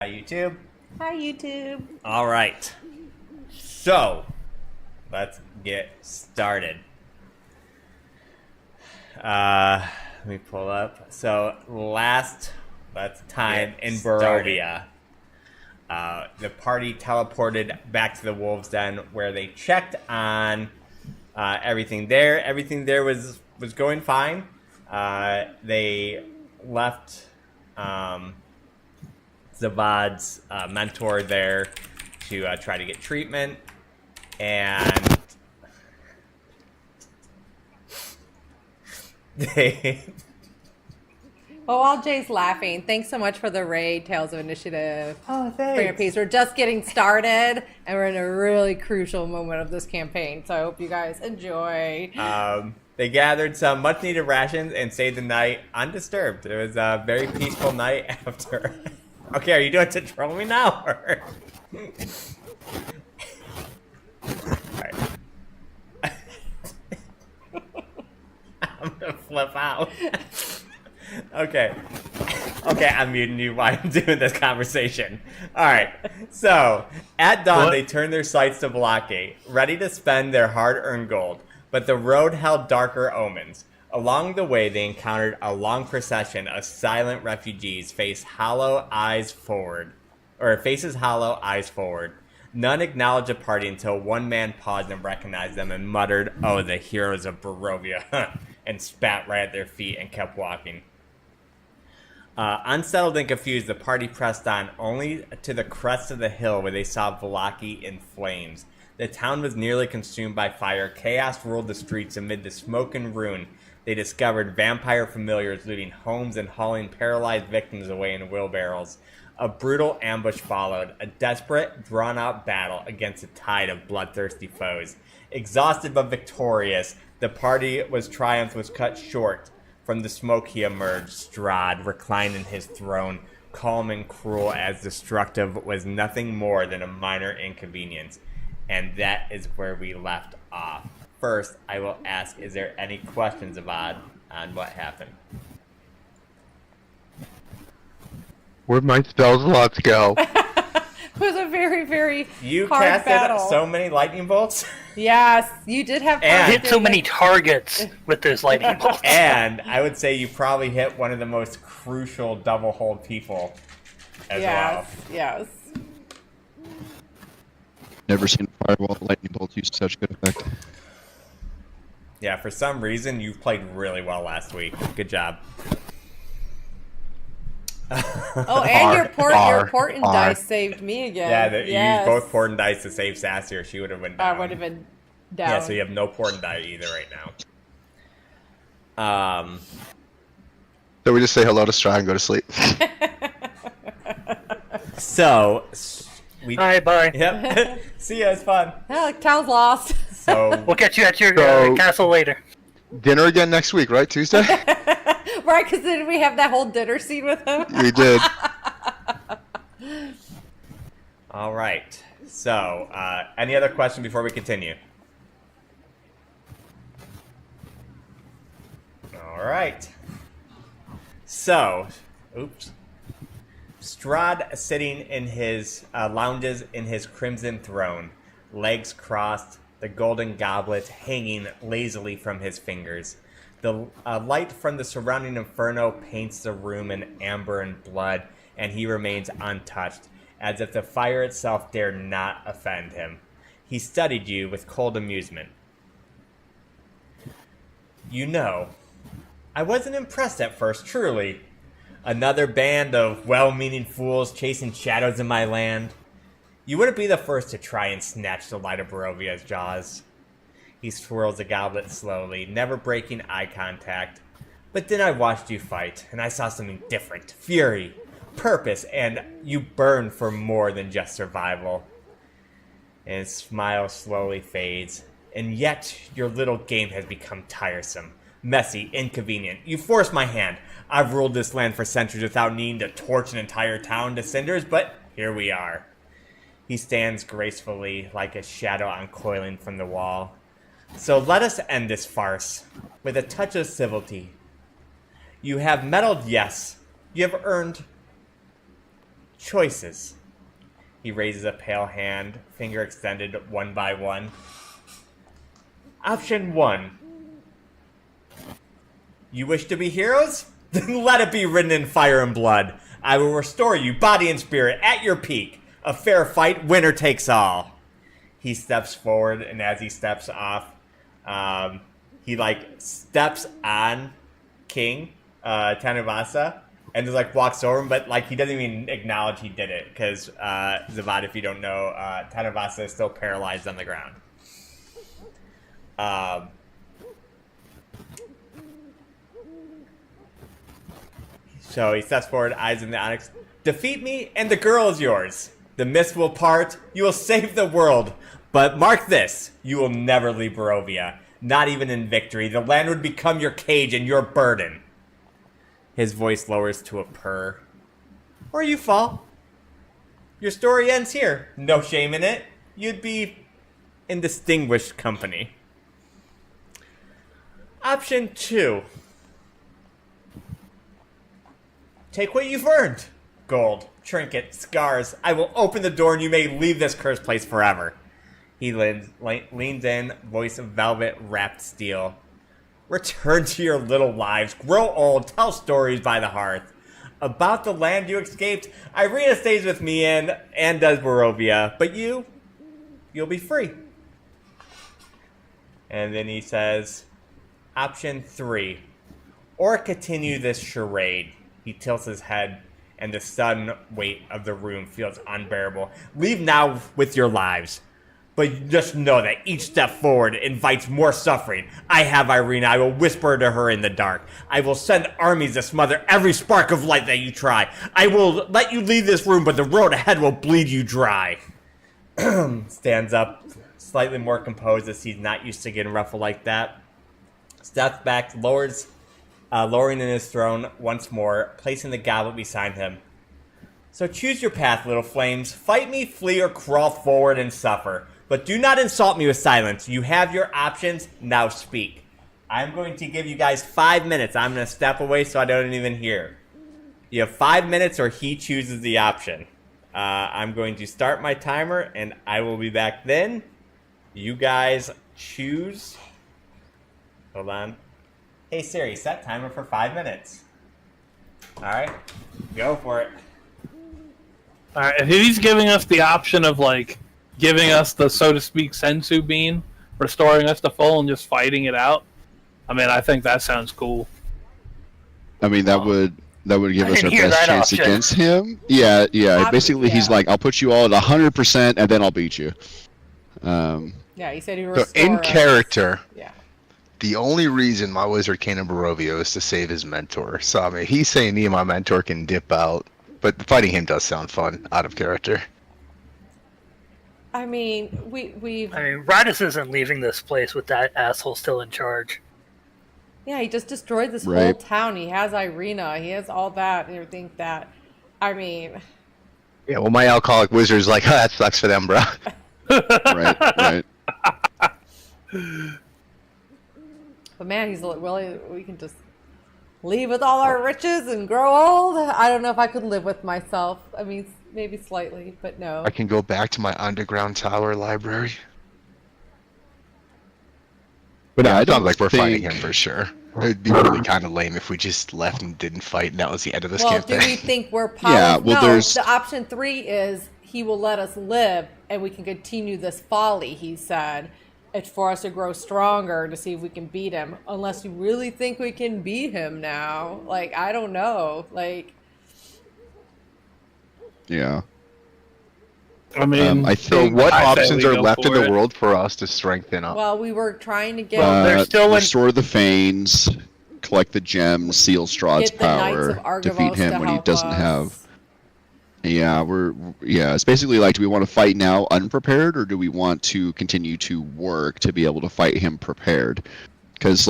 Hi, YouTube. Hi, YouTube. All right. So, let's get started. Let me pull up. So, last time in Barovia, the party teleported back to the Wolves' Den where they checked on everything there. Everything there was going fine. They left Zavad's mentor there to try to get treatment, and they Oh, while Jay's laughing, thanks so much for the raid, Tales of Initiative. oh Bring a piece. We're just getting started, and we're in a really crucial moment of this campaign, so I hope you guys enjoy. They gathered some much needed rations and stayed the night undisturbed. It was a very peaceful night after. Okay, are you doing to troll me now? Or... Alright. I'm gonna flip out. Okay, I'm muting you while I'm doing this conversation. Alright, so, at dawn they turned their sights to Vlaki, ready to spend their hard-earned gold, but the road held darker omens. Along the way, they encountered a long procession of silent refugees faces hollow, eyes forward. None acknowledged the party until one man paused and recognized them and muttered, "Oh, the heroes of Barovia," and spat right at their feet and kept walking. Unsettled and confused, the party pressed on, only to the crest of the hill where they saw Vlaki in flames. The town was nearly consumed by fire. Chaos ruled the streets amid the smoke and ruin. They discovered vampire familiars looting homes and hauling paralyzed victims away in wheelbarrows. A brutal ambush followed, a desperate, drawn-out battle against a tide of bloodthirsty foes. Exhausted but victorious, the party's triumph was cut short. From the smoke he emerged, Strahd, reclined in his throne, calm and cruel as destructive, was nothing more than a minor inconvenience. And that is where we left off. First, I will ask, is there any questions about on what happened? Where'd my spell slots go? It was a very, very You hard casted battle. so many lightning bolts, Yes, you did have And- fun Hit so doing many it. targets with those lightning bolts. and I would say you probably hit one of the most crucial double hold people as well. Yes. Never seen a fireball lightning bolt use such good effect. Yeah, for some reason, you played really well last week. Good job. Oh, and your portent R. dice saved me again. Yeah, you Yes. used both Port and Dice to save Sassy, or she would have went down. I would have been down. Yeah, so you have no Port and Die either right now. So we just say hello to Strahd and go to sleep. So we. Alright, bye. Yep. See ya. It's fun. Oh, town's lost. So We'll catch you at your So- castle later. Dinner again next week, right? Tuesday? Right, because then we have that whole dinner scene with him. We did. all right. So any other question before we continue? All right. So, oops. Strahd sitting in his lounges in his crimson throne, legs crossed, the golden goblet hanging lazily from his fingers. The light from the surrounding inferno paints the room in amber and blood, and he remains untouched, as if the fire itself dared not offend him. He studied you with cold amusement. You know, I wasn't impressed at first, truly. Another band of well-meaning fools chasing shadows in my land. You wouldn't be the first to try and snatch the light of Barovia's jaws. He swirls the goblet slowly, never breaking eye contact. But then I watched you fight, and I saw something different. Fury, purpose, and you burn for more than just survival. And his smile slowly fades. And yet, your little game has become tiresome, messy, inconvenient. You force my hand. I've ruled this land for centuries without needing to torch an entire town to cinders, but here we are. He stands gracefully, like a shadow uncoiling from the wall. So let us end this farce with a touch of civility. You have meddled, yes. You have earned Choices. He raises a pale hand, finger extended one by one. Option 1. You wish to be heroes? Then let it be written in fire and blood. I will restore you, body and spirit, at your peak. A fair fight, winner takes all. He steps forward, and as he steps off, he steps on King Tanavasa, and just walks over him, but he doesn't even acknowledge he did it, because Zavad, if you don't know, Tanavasa is still paralyzed on the ground. So he steps forward, eyes in the onyx. Defeat me, and the girl is yours. The mist will part. You will save the world. But mark this: you will never leave Barovia. Not even in victory. The land would become your cage and your burden. His voice lowers to a purr. Or you fall. Your story ends here. No shame in it. You'd be in distinguished company. Option 2. Take what you've earned. Gold, trinket, scars. I will open the door and you may leave this cursed place forever. He leans in, voice of velvet wrapped steel. Return to your little lives. Grow old. Tell stories by the hearth. About the land you escaped, Irina stays with me and does Barovia. But you'll be free. And then he says, Option 3. Or continue this charade. He tilts his head, and the sudden weight of the room feels unbearable. Leave now with your lives. But just know that each step forward invites more suffering. I have Irina. I will whisper to her in the dark. I will send armies to smother every spark of light that you try. I will let you leave this room, but the road ahead will bleed you dry. Stands up, slightly more composed as he's not used to getting ruffled like that. Steps back, lowering in his throne once more, placing the goblet beside him. So choose your path, little flames. Fight me, flee, or crawl forward and suffer. But do not insult me with silence. You have your options, now speak. I'm going to give you guys 5 minutes. I'm going to step away so I don't even hear. You have 5 minutes or he chooses the option. I'm going to start my timer and I will be back then. You guys choose. Hold on. Hey Siri, set timer for 5 minutes. Alright, go for it. Alright, if he's giving us the option of giving us the, so to speak, sensu bean, restoring us to full and just fighting it out, I mean, I think that sounds cool. I mean, that would give us our hear best that chance option. against him. Yeah. Basically, he's like, I'll put you all at 100%, and then I'll beat you. Yeah, he said he would So restore in us. character, Yeah. the only reason my wizard came to Barovia is to save his mentor. So I mean, he's saying me and my mentor can dip out, but fighting him does sound fun out of character. I mean, we've... I mean, Radis isn't leaving this place with that asshole still in charge. Yeah, he just destroyed this whole Right. town. He has Irina. He has all that and everything that... I mean... Yeah, well, my alcoholic wizard's like, oh, that sucks for them, bro. Right. But man, he's really... We can just leave with all our riches and grow old. I don't know if I could live with myself. I mean, maybe slightly, but no. I can go back to my underground tower library. But Yeah, yeah, I it sounds don't like we're fighting think- him for sure. It'd be really kind of lame if we just left and didn't fight, and that was the end of this Well, campaign. do we think we're powerful? Yeah, well, no, there's- the option 3 is he will let us live and we can continue this folly, he said. It's for us to grow stronger to see if we can beat him. Unless you really think we can beat him now. Like, I don't know. Like, Yeah. I mean, I So think what I say options we are go left in for the it. world for us to strengthen up? well, we were trying to get, they're still in- restore the Fanes, collect the gems, seal Strahd's get the Knights power, of Argos defeat him to when he help doesn't us. have. Yeah, it's basically like, do we want to fight now unprepared, or do we want to continue to work to be able to fight him prepared? Because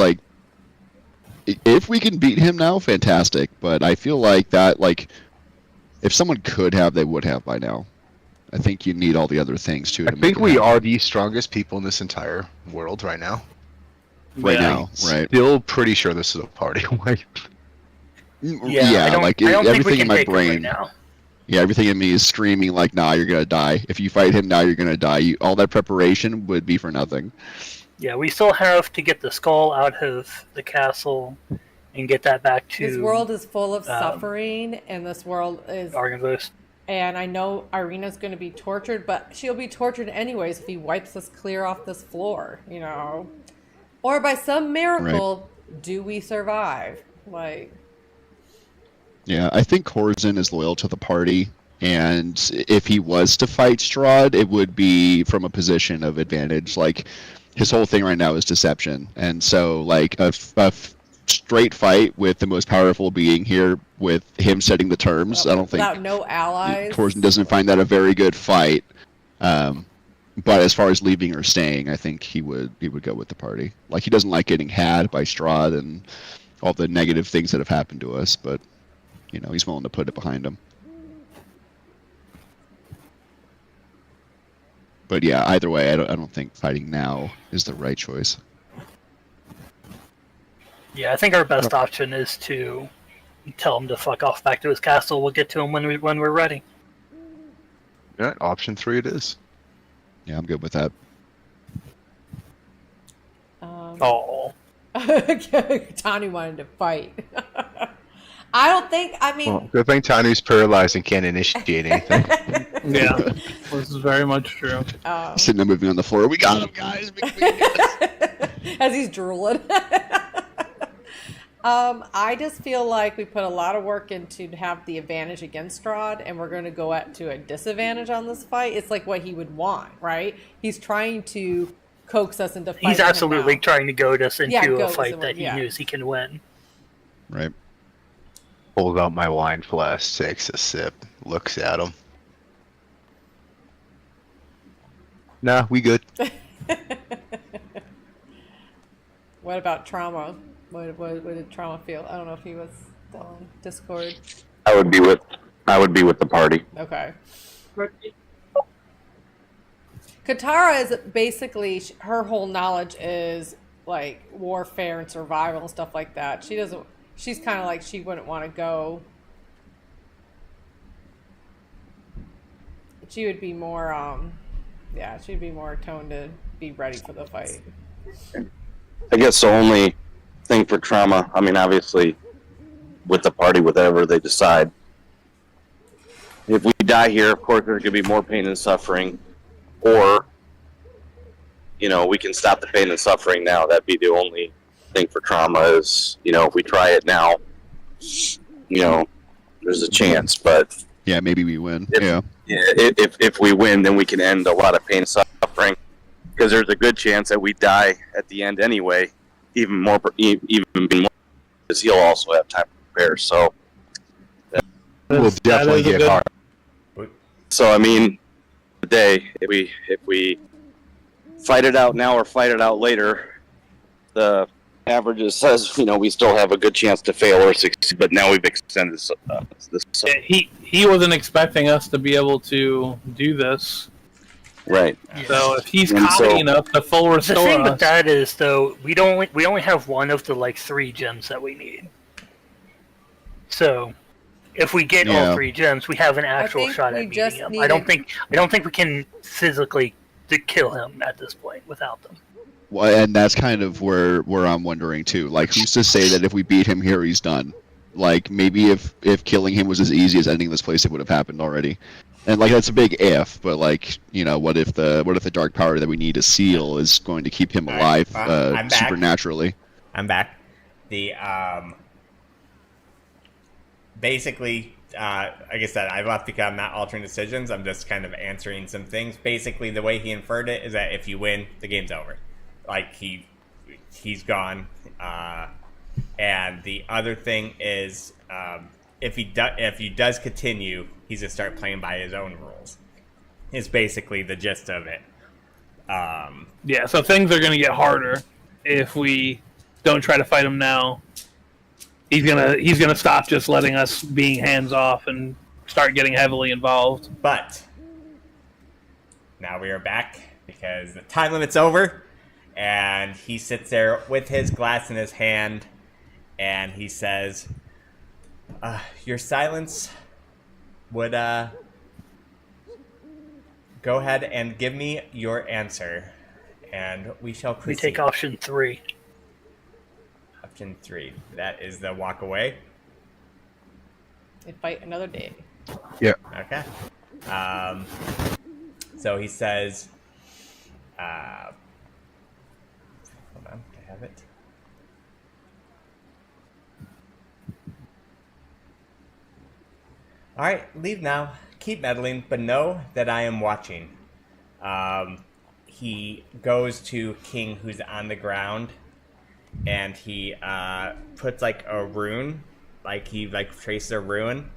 if we can beat him now, fantastic. But I feel like that, if someone could have, they would have by now. I think you need all the other things too. I to make think it we happen. are the strongest people in this entire world right now. right yeah. now, right? Still pretty sure this is a party. Yeah, I don't think we everything can in my take him brain. right now. Yeah, everything in me is screaming like, nah, you're gonna die. If you fight him now, you're gonna die. All that preparation would be for nothing. Yeah, we still have to get the skull out of the castle and get that back to This world is full of suffering, and this world is. Argos. And I know Irina's going to be tortured, but she'll be tortured anyways if he wipes us clear off this floor, you know. Or by some miracle, do we survive? Like. Yeah, I think Corzin is loyal to the party, and if he was to fight Strahd, it would be from a position of advantage. Like, his whole thing right now is deception, and so like a straight fight with the most powerful being here, with him setting the terms, I don't think Without no allies. Corzin doesn't find that a very good fight. But as far as leaving or staying, I think he would go with the party. Like, he doesn't like getting had by Strahd and all the negative things that have happened to us, but you know, he's willing to put it behind him. But yeah, either way, I don't think fighting now is the right choice. Yeah, I think our best option is to tell him to fuck off back to his castle. We'll get to him when we're ready. Yeah, option 3 it is. Yeah, I'm good with that. Oh. Tani wanted to fight. I don't think. I mean, Well, good thing Tanu's paralyzed and can't initiate anything. Yeah, this is very much true. Sitting there moving on the floor. We got him, guys. We got him. as he's drooling. I just feel like we put a lot of work into to have the advantage against Strahd, and we're going to go to a disadvantage on this fight. It's like what he would want, right? He's trying to coax us into fighting. He's absolutely trying to goad us into a goad fight us that he yeah. knows he can win. Right. Pulls out my wine flask, takes a sip, looks at him. Nah, we good. What about Trauma? What did Trauma feel? I don't know if he was still on Discord. I would be with the party. Okay. Katara is basically, her whole knowledge is like warfare and survival and stuff like that. She's kind of like, she wouldn't want to go. She would be more, she'd be more toned to be ready for the fight. I guess the only thing for Trauma, I mean, obviously, with the party, whatever they decide. If we die here, of course, there's going to be more pain and suffering. Or, you know, we can stop the pain and suffering now. That'd be the only thing for Trauma is, you know, if we try it now, you know, there's a chance. But Yeah, maybe we win. if we win, then we can end a lot of pain and suffering. Because there's a good chance that we die at the end anyway. Even more, because he'll also have time to prepare. So We'll definitely get hard. So I mean, today if we fight it out now or fight it out later, the averages says we still have a good chance to fail or succeed. But now we've extended this. He wasn't expecting us to be able to do this. Right. So if he's cocky enough to full restore The thing us, with that is, though, we only have one of the 3 gems that we need. So if we get all 3 gems, we have an actual shot at beating him. I don't think we can physically kill him at this point without them. Well, and that's kind of where I'm wondering too. Like, who's to say that if we beat him here, he's done? Like, maybe if killing him was as easy as ending this place, it would have happened already. And like, that's a big if, but like, what if the dark power that we need to seal is going to keep him alive supernaturally? I'm back. Basically, like I said, I've left because I'm not altering decisions. I'm just kind of answering some things. Basically, the way he inferred it is that if you win, the game's over. Like, he's gone. And the other thing is, if he does continue, he's gonna start playing by his own rules. Is basically the gist of it. yeah. So things are going to get harder if we don't try to fight him now. He's gonna stop just letting us being hands off and start getting heavily involved. But now we are back because the time limit's over, and he sits there with his glass in his hand, and he says, "Your silence would go ahead and give me your answer, and we shall proceed. We take option 3. Option 3. That is the walk away. And fight another day. Yeah. Okay. So he says, hold on, I have it. All right, leave now. Keep meddling, but know that I am watching. He goes to King, who's on the ground, and he puts like a rune, like he traces a rune.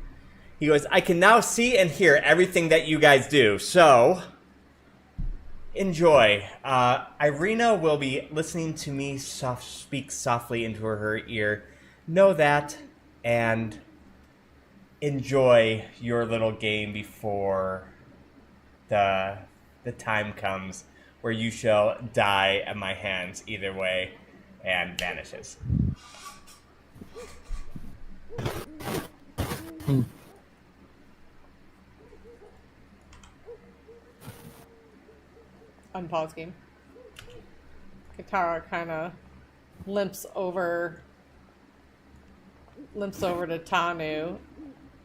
He goes, I can now see and hear everything that you guys do, so enjoy. Irina will be listening to me speak softly into her ear. Know that, and enjoy your little game before the time comes where you shall die at my hands either way, and vanishes. Unpause game. Katara kind of limps over to Tanu.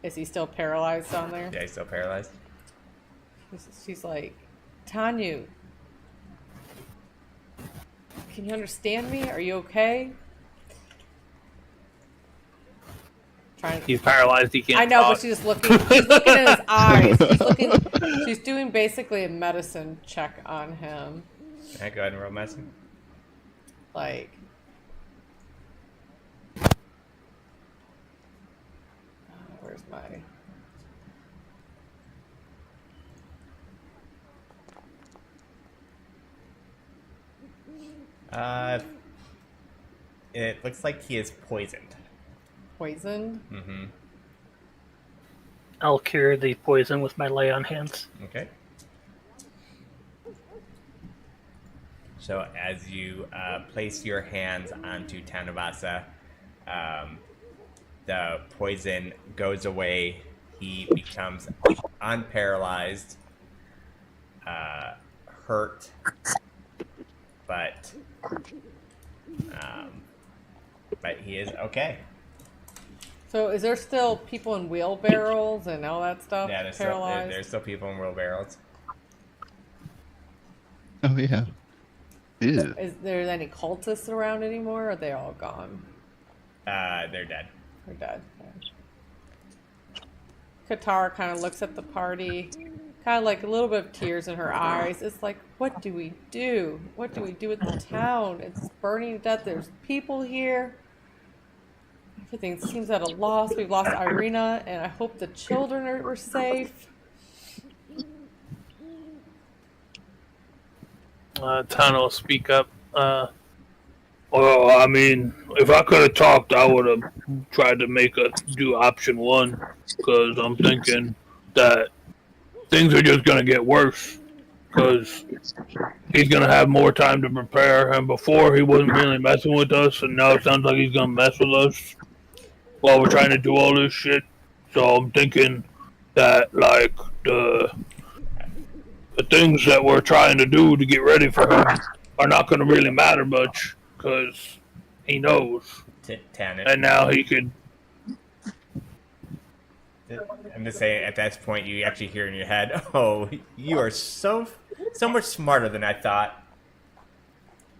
Is he still paralyzed down there? Yeah, he's still paralyzed. She's like, Tanu, can you understand me? Are you okay? He's paralyzed. He can't. I know, talk. but she's looking. She's looking in his eyes. She's doing basically a medicine check on him. All right, go ahead and roll medicine. Like, where's my? It looks like he is poisoned. Poisoned? Mm-hmm. I'll cure the poison with my lay on hands. Okay. So as you place your hands onto Tanavasa, the poison goes away. He becomes unparalyzed, hurt, but he is okay. So is there still people in wheelbarrows and all that stuff? Yeah, there's still people in wheelbarrows. Oh yeah. Ew. Is there any cultists around anymore, or are they all gone? They're dead. They're dead. Katara kind of looks at the party, kind of like a little bit of tears in her eyes. It's like, what do we do? What do we do with the town? It's burning to death. There's people here. Everything seems at a loss. We've lost Irina, and I hope the children are safe. Tano will speak up. Well, I mean, if I could have talked, I would have tried to do option 1, because I'm thinking that things are just going to get worse, because he's going to have more time to prepare, and before he wasn't really messing with us, and now it sounds like he's going to mess with us while we're trying to do all this shit. So I'm thinking that, like, the things that we're trying to do to get ready for him are not going to really matter much, because he knows. And now he could... I'm just saying, at that point, you actually hear in your head, oh, you are so much smarter than I thought.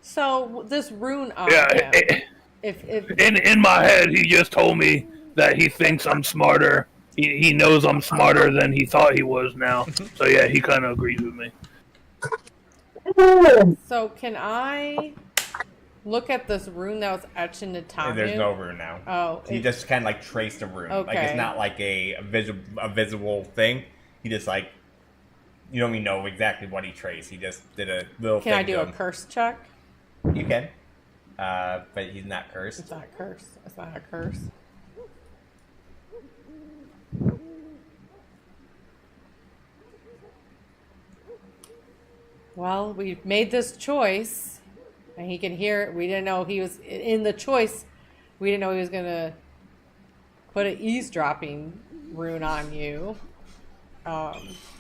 So, this rune on Yeah, him, in my head, he just told me that he thinks I'm smarter. He knows I'm smarter than he thought he was now. So yeah, he kind of agrees with me. So can I look at this rune that was etched into Tanu? There's no rune now. Oh. He just kind of like traced a rune. Okay. Like it's not like a visible thing. He just like, you don't even know exactly what he traced. He just did a little thing. Can I do a curse check? You can. But he's not cursed. It's not a curse. It's not a curse. Well, we've made this choice, and he can hear it. We didn't know he was in the choice. We didn't know he was going to put an eavesdropping rune on you.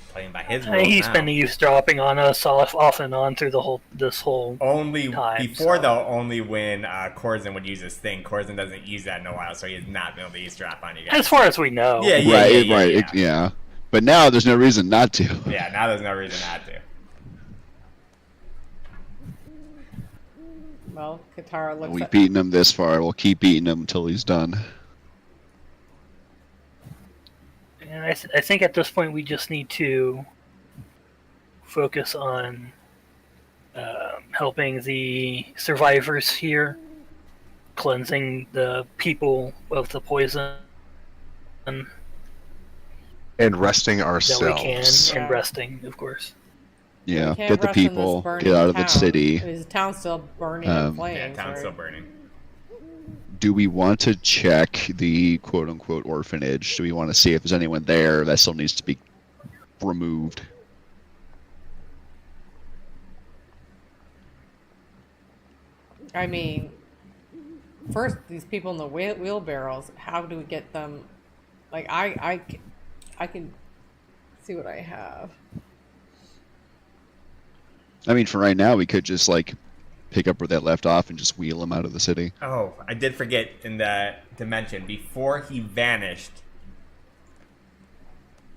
Playing by his rules He's now. been eavesdropping on us off and on through this whole only time, before so. though. Only when Corzin would use his thing. Corzin doesn't use that in a while, so he has not been able to eavesdrop on you guys. As far as we know. Yeah. But now there's no reason not to. Yeah, now there's no reason not to. Well, Katara looks We've beaten him this far. We'll keep beating him until he's done. And I think at this point we just need to focus on helping the survivors here, cleansing the people of the poison. And resting ourselves. That we can, and resting, of course. Yeah, get the people, get out of the city. The town's still burning in flames. Yeah, town's still burning. Do we want to check the quote-unquote orphanage? Do we want to see if there's anyone there that still needs to be removed? I mean, first, these people in the wheelbarrows, how do we get them? Like, I can see what I have. I mean, for right now, we could just, like, pick up where they left off and just wheel them out of the city. Oh, I did forget in the dimension. Before he vanished,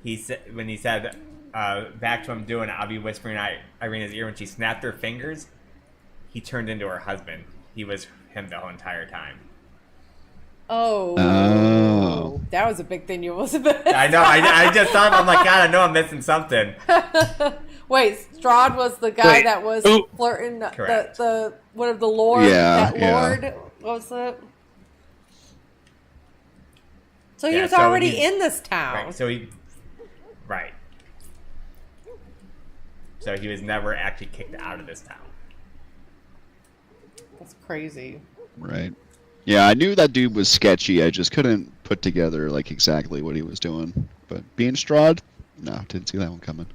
he said, when he said back to him doing it, I'll be whispering in Irina's ear when she snapped her fingers, he turned into her husband. He was him the whole entire time. Oh. That was a big thing you almost missed. I know. I just thought, I'm like, God, I know I'm missing something. Wait, Strahd was the guy that was flirting the one of the lord. Yeah, Lord. What was it? So he was already in this town. Right. So he was never actually kicked out of this town. That's crazy. Right. Yeah, I knew that dude was sketchy. I just couldn't put together like exactly what he was doing. But being Strahd, no, didn't see that one coming.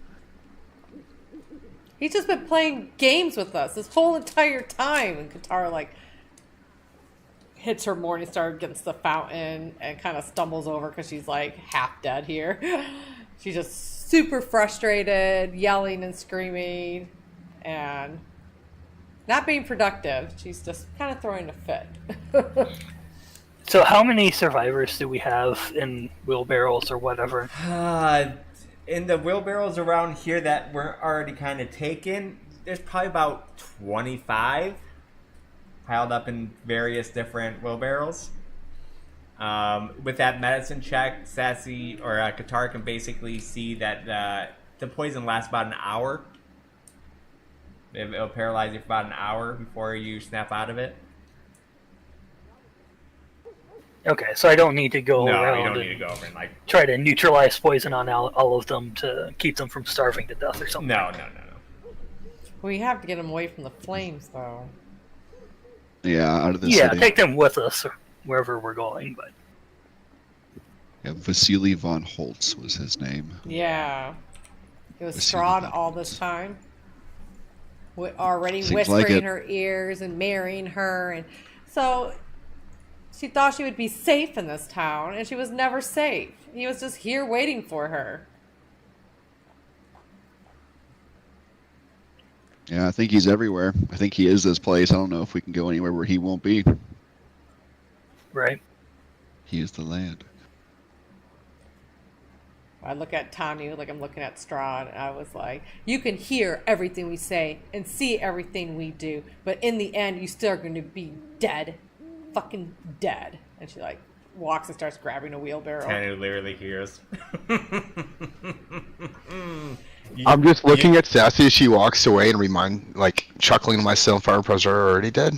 He's just been playing games with us this whole entire time. And Katara, like, hits her morning star against the fountain and kind of stumbles over because she's, like, half dead here. She's just super frustrated, yelling and screaming, and not being productive. She's just kind of throwing a fit. So how many survivors do we have in wheelbarrows or whatever? In the wheelbarrows around here that were already kind of taken, there's probably about 25 piled up in various different wheelbarrows. With that medicine check, Sassy or Katara can basically see that the poison lasts about an hour. It'll paralyze you for about an hour before you snap out of it. Okay, so I don't need to go No, around you don't and need to go over and like try to neutralize poison on all of them to keep them from starving to death or something. No. We have to get them away from the flames, though. Yeah, out of the Yeah, city. take them with us wherever we're going, but Yeah, Vasily von Holtz was his name. Yeah. It was Vasily Strahd von all Holtz. this time. Already Seems whispering like it. in her ears and marrying her. And so she thought she would be safe in this town, and she was never safe. He was just here waiting for her. Yeah, I think he's everywhere. I think he is this place. I don't know if we can go anywhere where he won't be. right. He is the land. I look at Tanu like I'm looking at Strahd, and I was like, you can hear everything we say and see everything we do, but in the end, you still are going to be dead. Fucking dead. And she, like, walks and starts grabbing a wheelbarrow. Tanu literally hears. I'm just looking at Sassy as she walks away and chuckling to myself, our pros are already dead.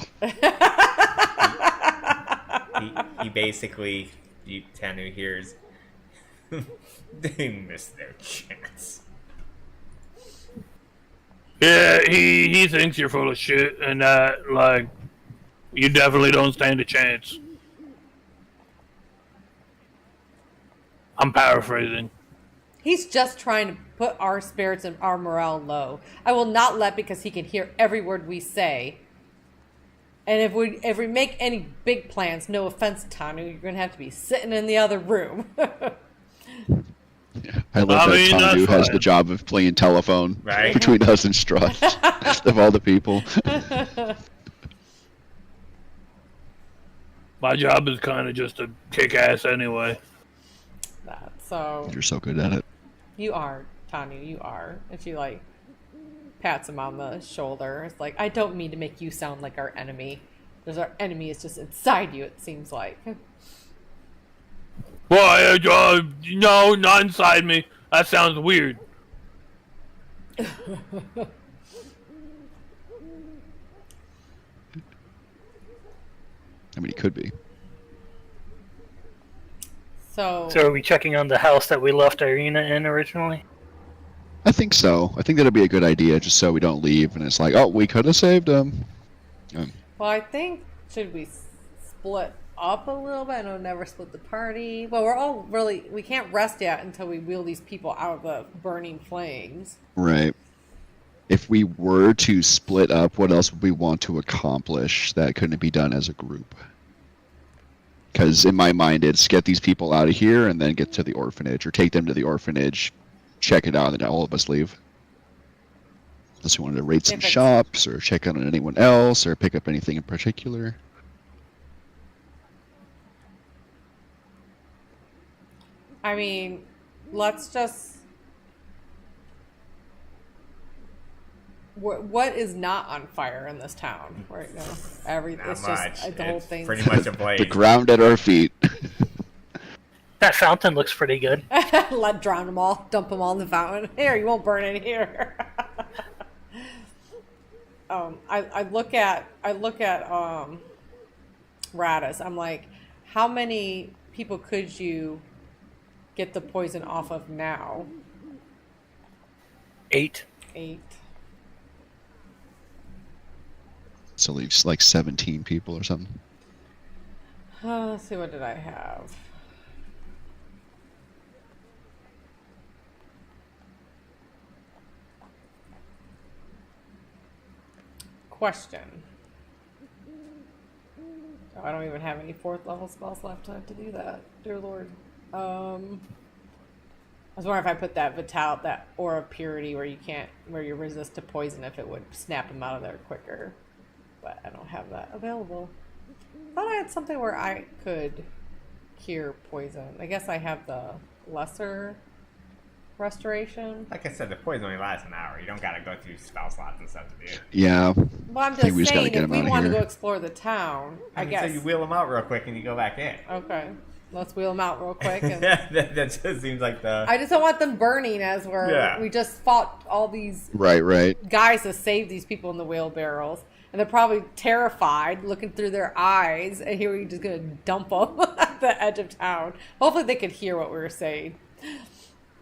he basically, Tanu hears, they missed their chance. Yeah, he thinks you're full of shit, and that, you definitely don't stand a chance. I'm paraphrasing. He's just trying to put our spirits and our morale low. I will not let, because he can hear every word we say. And if we make any big plans, no offense, Tanu, you're going to have to be sitting in the other room. Yeah, I love that Tanu has fine. the job of playing telephone Right. between us and Strahd of all the people. My job is kind of just to kick ass anyway. So You're so good at it. you are, Tanu, you are. And she like pats him on the shoulder. It's like, I don't mean to make you sound like our enemy. Because our enemy is just inside you, it seems like. Why, no, not inside me. That sounds weird. I mean, he could be. So are we checking on the house that we left Irina in originally? I think so. I think that'd be a good idea, just so we don't leave and it's like, oh, we could have saved him. well, I think, should we split up a little bit? I know never split the party. Well, we're all really, we can't rest yet until we wheel these people out of the burning flames. Right. If we were to split up, what else would we want to accomplish that couldn't be done as a group? Because in my mind, it's get these people out of here and then get to the orphanage, or take them to the orphanage, check it out, and then all of us leave. Unless we wanted to raid some shops, or check out on anyone else, or pick up anything in particular. I mean, let's just... What is not on fire in this town right now? It's much. just the whole thing. Pretty much a blaze. The ground at our feet. That fountain looks pretty good. Let drown them all, dump them all in the fountain. Here, you won't burn in here. I look at Radis. I'm like, how many people could you get the poison off of now? 8. 8. So leaves like 17 people or something. Let's see, what did I have? Question. Oh, I don't even have any 4th level spells left to do that. Dear Lord. I was wondering if I put that that aura of purity where you resist to poison, if it would snap him out of there quicker. But I don't have that available. I thought I had something where I could cure poison. I guess I have the lesser restoration. Like I said, the poison only lasts an hour. You don't gotta go through spell slots and stuff to do it. Yeah. Well, I'm just saying, if we want to go explore the town, I guess. So you wheel them out real quick and you go back in. Okay. Let's wheel them out real quick. And that just seems like the... I just don't want them burning as we just fought all these guys to save these people in the wheelbarrows. And they're probably terrified, looking through their eyes, and here we're just going to dump them at the edge of town. Hopefully they could hear what we were saying.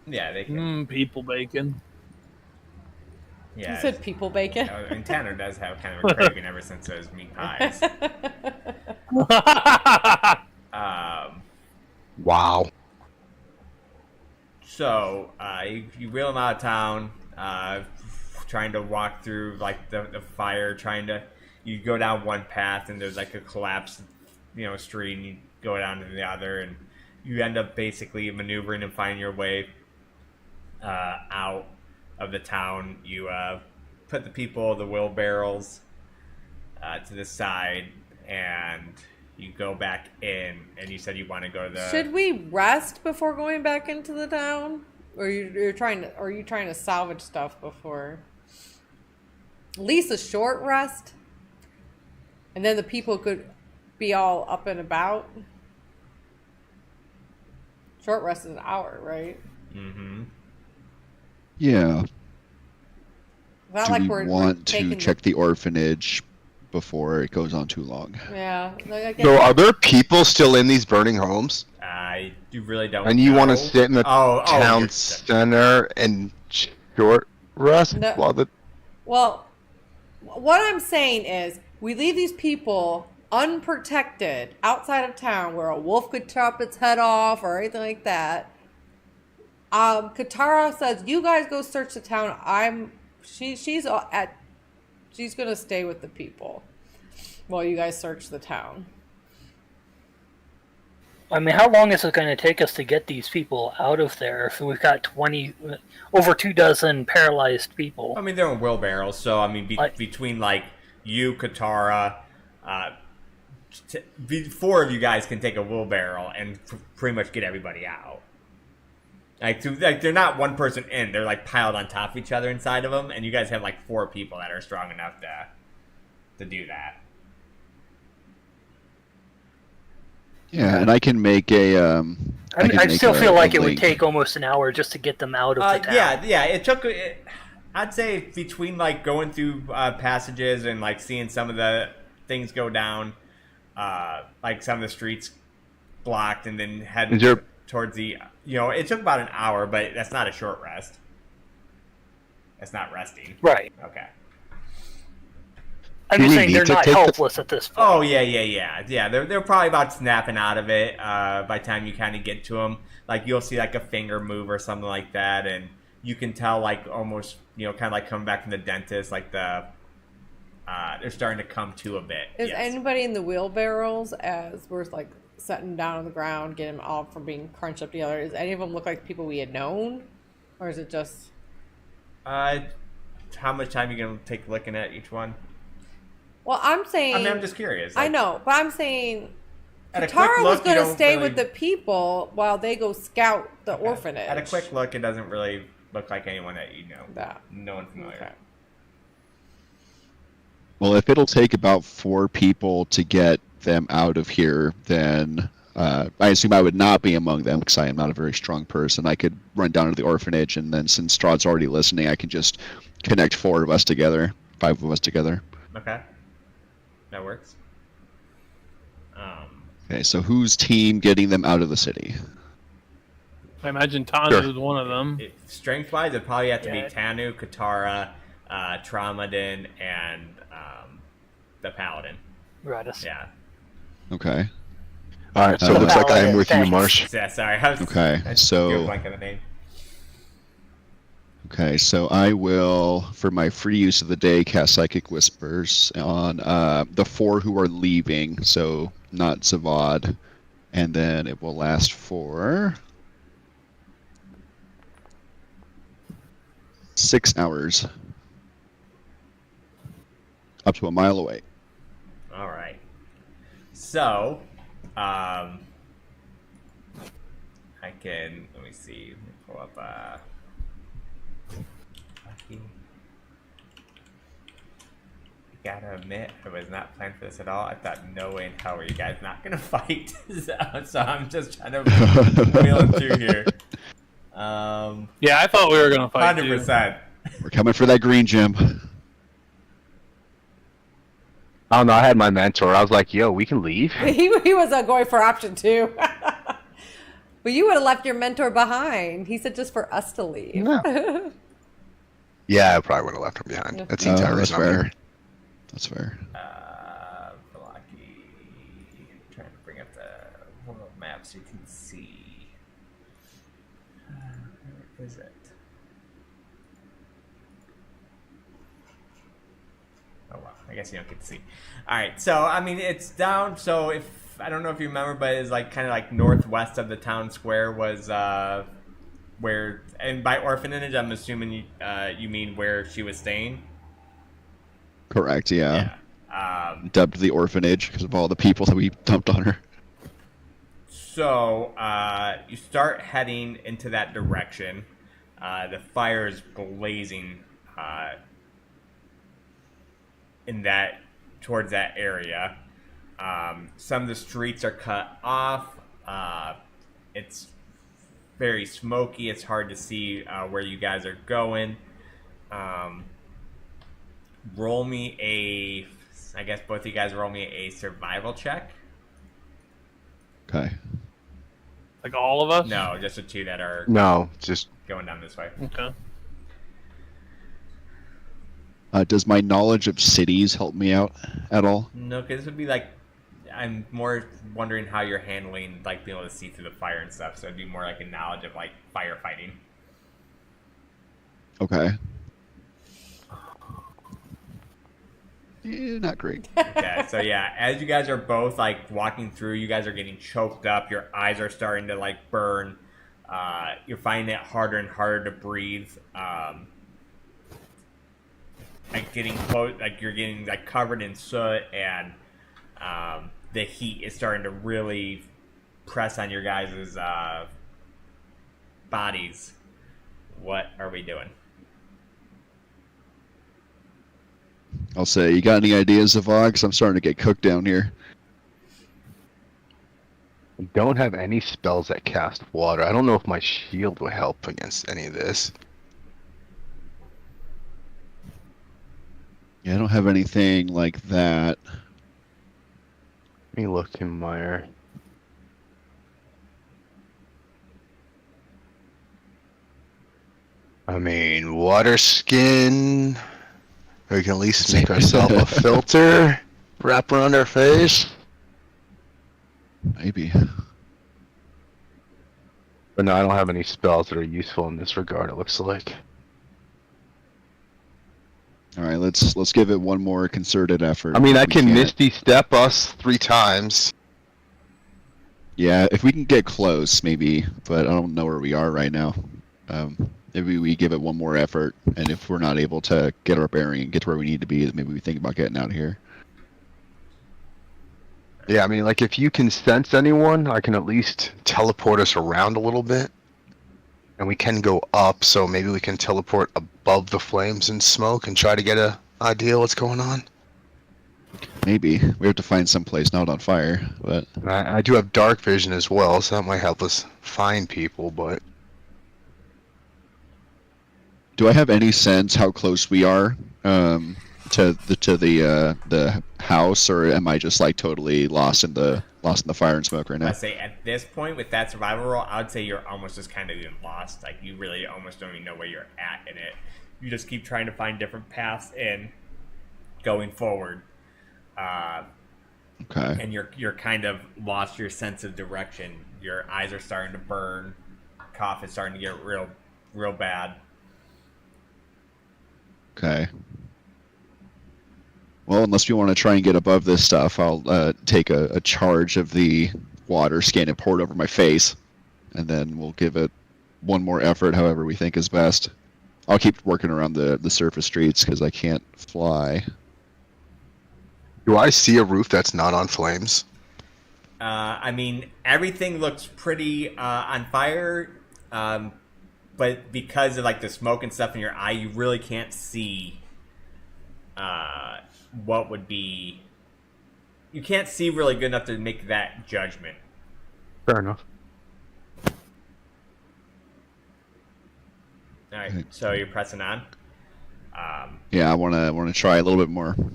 Yeah, they can. People bacon. Yeah, you said people bacon? And Tanner does have kind of a craving ever since those meat pies. Wow. So, you wheel them out of town, trying to walk through like the fire, you go down one path and there's like a collapsed street, and you go down to the other, and you end up basically maneuvering and finding your way out of the town. You put the wheelbarrows to the side, and you go back in, and you said you want to go to the... Should we rest before going back into the town? Or are you trying to salvage stuff before? At least a short rest, and then the people could be all up and about. Short rest is an hour, right? Mm-hmm. Yeah. Not Do like we we're want to check the orphanage before it goes on too long? Yeah. So are there people still in these burning homes? You really don't. And you want to sit in the town center and short rest while the... Well, what I'm saying is, we leave these people unprotected outside of town where a wolf could chop its head off or anything like that. Katara says, "You guys go search the town. She's gonna stay with the people while you guys search the town." I mean, how long is it going to take us to get these people out of there if we've got over 24 paralyzed people? I mean, they're in wheelbarrows, so I mean, between like you, Katara, four of you guys can take a wheelbarrow and pretty much get everybody out. Like they're not one person in; they're like piled on top of each other inside of them, and you guys have like 4 people that are strong enough to do that. Yeah, and I can make a. I still feel like it would take almost an hour just to get them out of the town. Yeah. It took. I'd say between like going through passages and like seeing some of the things go down, like some of the streets blocked, and then heading towards the. It took about an hour, but that's not a short rest. That's not resting. Right. Okay. I'm just saying they're not helpless at this point. Oh, yeah. They're probably about snapping out of it by the time you kind of get to them. Like, you'll see, like, a finger move or something like that, and you can tell, like, almost, kind of like coming back from the dentist, like, they're starting to come to a bit. Is anybody in the wheelbarrows as we're, like, setting down on the ground, getting them all from being crunched up together? Does any of them look like people we had known? Or is it just... how much time are you going to take looking at each one? Well, I'm saying... I mean, I'm just curious. I know, but I'm saying... Katara was going to stay with the people while they go scout the orphanage. At a quick look, it doesn't really look like anyone that you know. No one familiar. Okay. Well, if it'll take about 4 people to get them out of here, then I assume I would not be among them because I am not a very strong person. I could run down to the orphanage, and then since Strahd's already listening, I can just connect 4 of us together, 5 of us together. Okay. That works. Okay, so whose team getting them out of the city? I imagine Tanu is one of them. Strength-wise, it'd probably have to be Tanu, Katara, Tramadin, and the Paladin. Right. Yeah. Okay. All right, so it looks like I am with you, Marsh. Yeah, sorry. Okay, so... blank on the name. Okay, so I will, for my free use of the day, cast Psychic Whispers on the 4 who are leaving, so not Zavad, and then it will last for 6 hours, up to a mile away. All right. So, I can, let me see, pull up, I gotta admit, I was not planning for this at all. I thought, no way in hell were you guys not gonna fight. So I'm just trying to wheel it through here. Yeah, I thought we were gonna fight 100%. We're coming for that green gem. I don't know, I had my mentor. I was like, yo, we can leave. He was going for option 2. But you would have left your mentor behind. He said just for us to leave. No. Yeah, I probably would have left him behind. That seems that's fair. That's fair. Blocky. I'm trying to bring up the world map so you can see. Where is it? Oh, well, I guess you don't get to see. Alright, so, I mean, it's down, so if, I don't know if you remember, but it's like kind of like northwest of the town square was, where, and by orphanage, I'm assuming you mean where she was staying? Correct, yeah. Dubbed the orphanage because of all the people that we dumped on her. So, you start heading into that direction. The fire is blazing towards that area. Some of the streets are cut off. It's very smoky. It's hard to see where you guys are going. Roll me I guess both of you guys roll me a survival check. Okay. Like all of us? No, just the 2 that are just going down this way. Okay. Does my knowledge of cities help me out at all? No, because this would be like, I'm more wondering how you're handling, like, being able to see through the fire and stuff. So it'd be more like a knowledge of, like, firefighting. Okay. not great. Okay, so yeah, as you guys are both like walking through, you guys are getting choked up. Your eyes are starting to like burn. You're finding it harder and harder to breathe. Like getting close, like you're getting like covered in soot, and the heat is starting to really press on your guys' bodies. What are we doing? I'll say, you got any ideas, Zavog? Because I'm starting to get cooked down here. I don't have any spells that cast water. I don't know if my shield will help against any of this. Yeah, I don't have anything like that. Let me look in my... I mean, water skin. We can at least make ourselves a filter, wrap around our face. Maybe. But no, I don't have any spells that are useful in this regard, it looks like. All right, let's give it one more concerted effort. I mean, I We can can't- Misty Step us 3 times. Yeah, if we can get close, maybe, but I don't know where we are right now. Maybe we give it one more effort, and if we're not able to get our bearing and get to where we need to be, maybe we think about getting out of here. Yeah, I mean, like, if you can sense anyone, I can at least teleport us around a little bit. And we can go up, so maybe we can teleport above the flames and smoke and try to get a idea what's going on. Maybe. We have to find some place not on fire, but... And I do have dark vision as well, so that might help us find people, but... Do I have any sense how close we are to the house, or am I just like totally lost in the fire and smoke right now? I'd say at this point with that survival roll, I would say you're almost just kind of even lost. Like you really almost don't even know where you're at in it. You just keep trying to find different paths in going forward. Okay. And you're kind of lost your sense of direction. Your eyes are starting to burn. Cough is starting to get real bad. Okay. Well, unless we want to try and get above this stuff, I'll take a charge of the water, scan it, pour it over my face, and then we'll give it one more effort, however we think is best. I'll keep working around the surface streets because I can't fly. Do I see a roof that's not on flames? I mean, everything looks pretty on fire, but because of like the smoke and stuff in your eye, you really can't see what would be. You can't see really good enough to make that judgment. Fair enough. All right, so you're pressing on. Yeah, I want to try a little bit more. All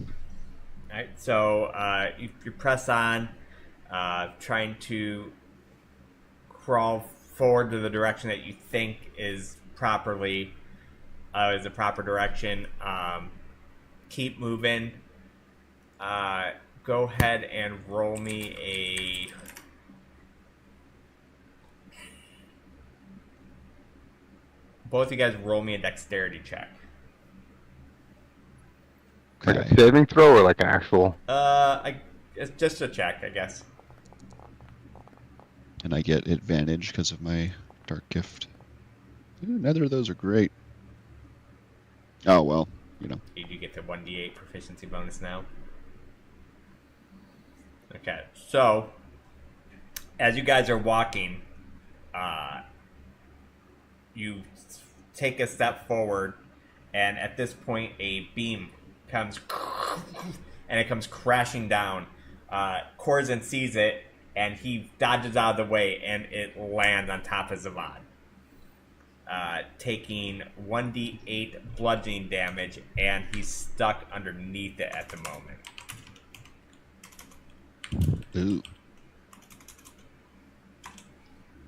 right, so you press on, trying to crawl forward to the direction that you think is the proper direction. Keep moving. Go ahead and roll me a. Both of you guys roll me a dexterity check. Like a saving throw or like an actual? It's just a check, I guess. And I get advantage because of my dark gift. Ooh, neither of those are great. Oh, well, you know. You get the 1d8 proficiency bonus now. Okay, so as you guys are walking, you take a step forward, and at this point, a beam comes and it comes crashing down. Corzin sees it, and he dodges out of the way, and it lands on top of Zavad, taking 1d8 bludgeoning damage, and he's stuck underneath it at the moment. Ooh.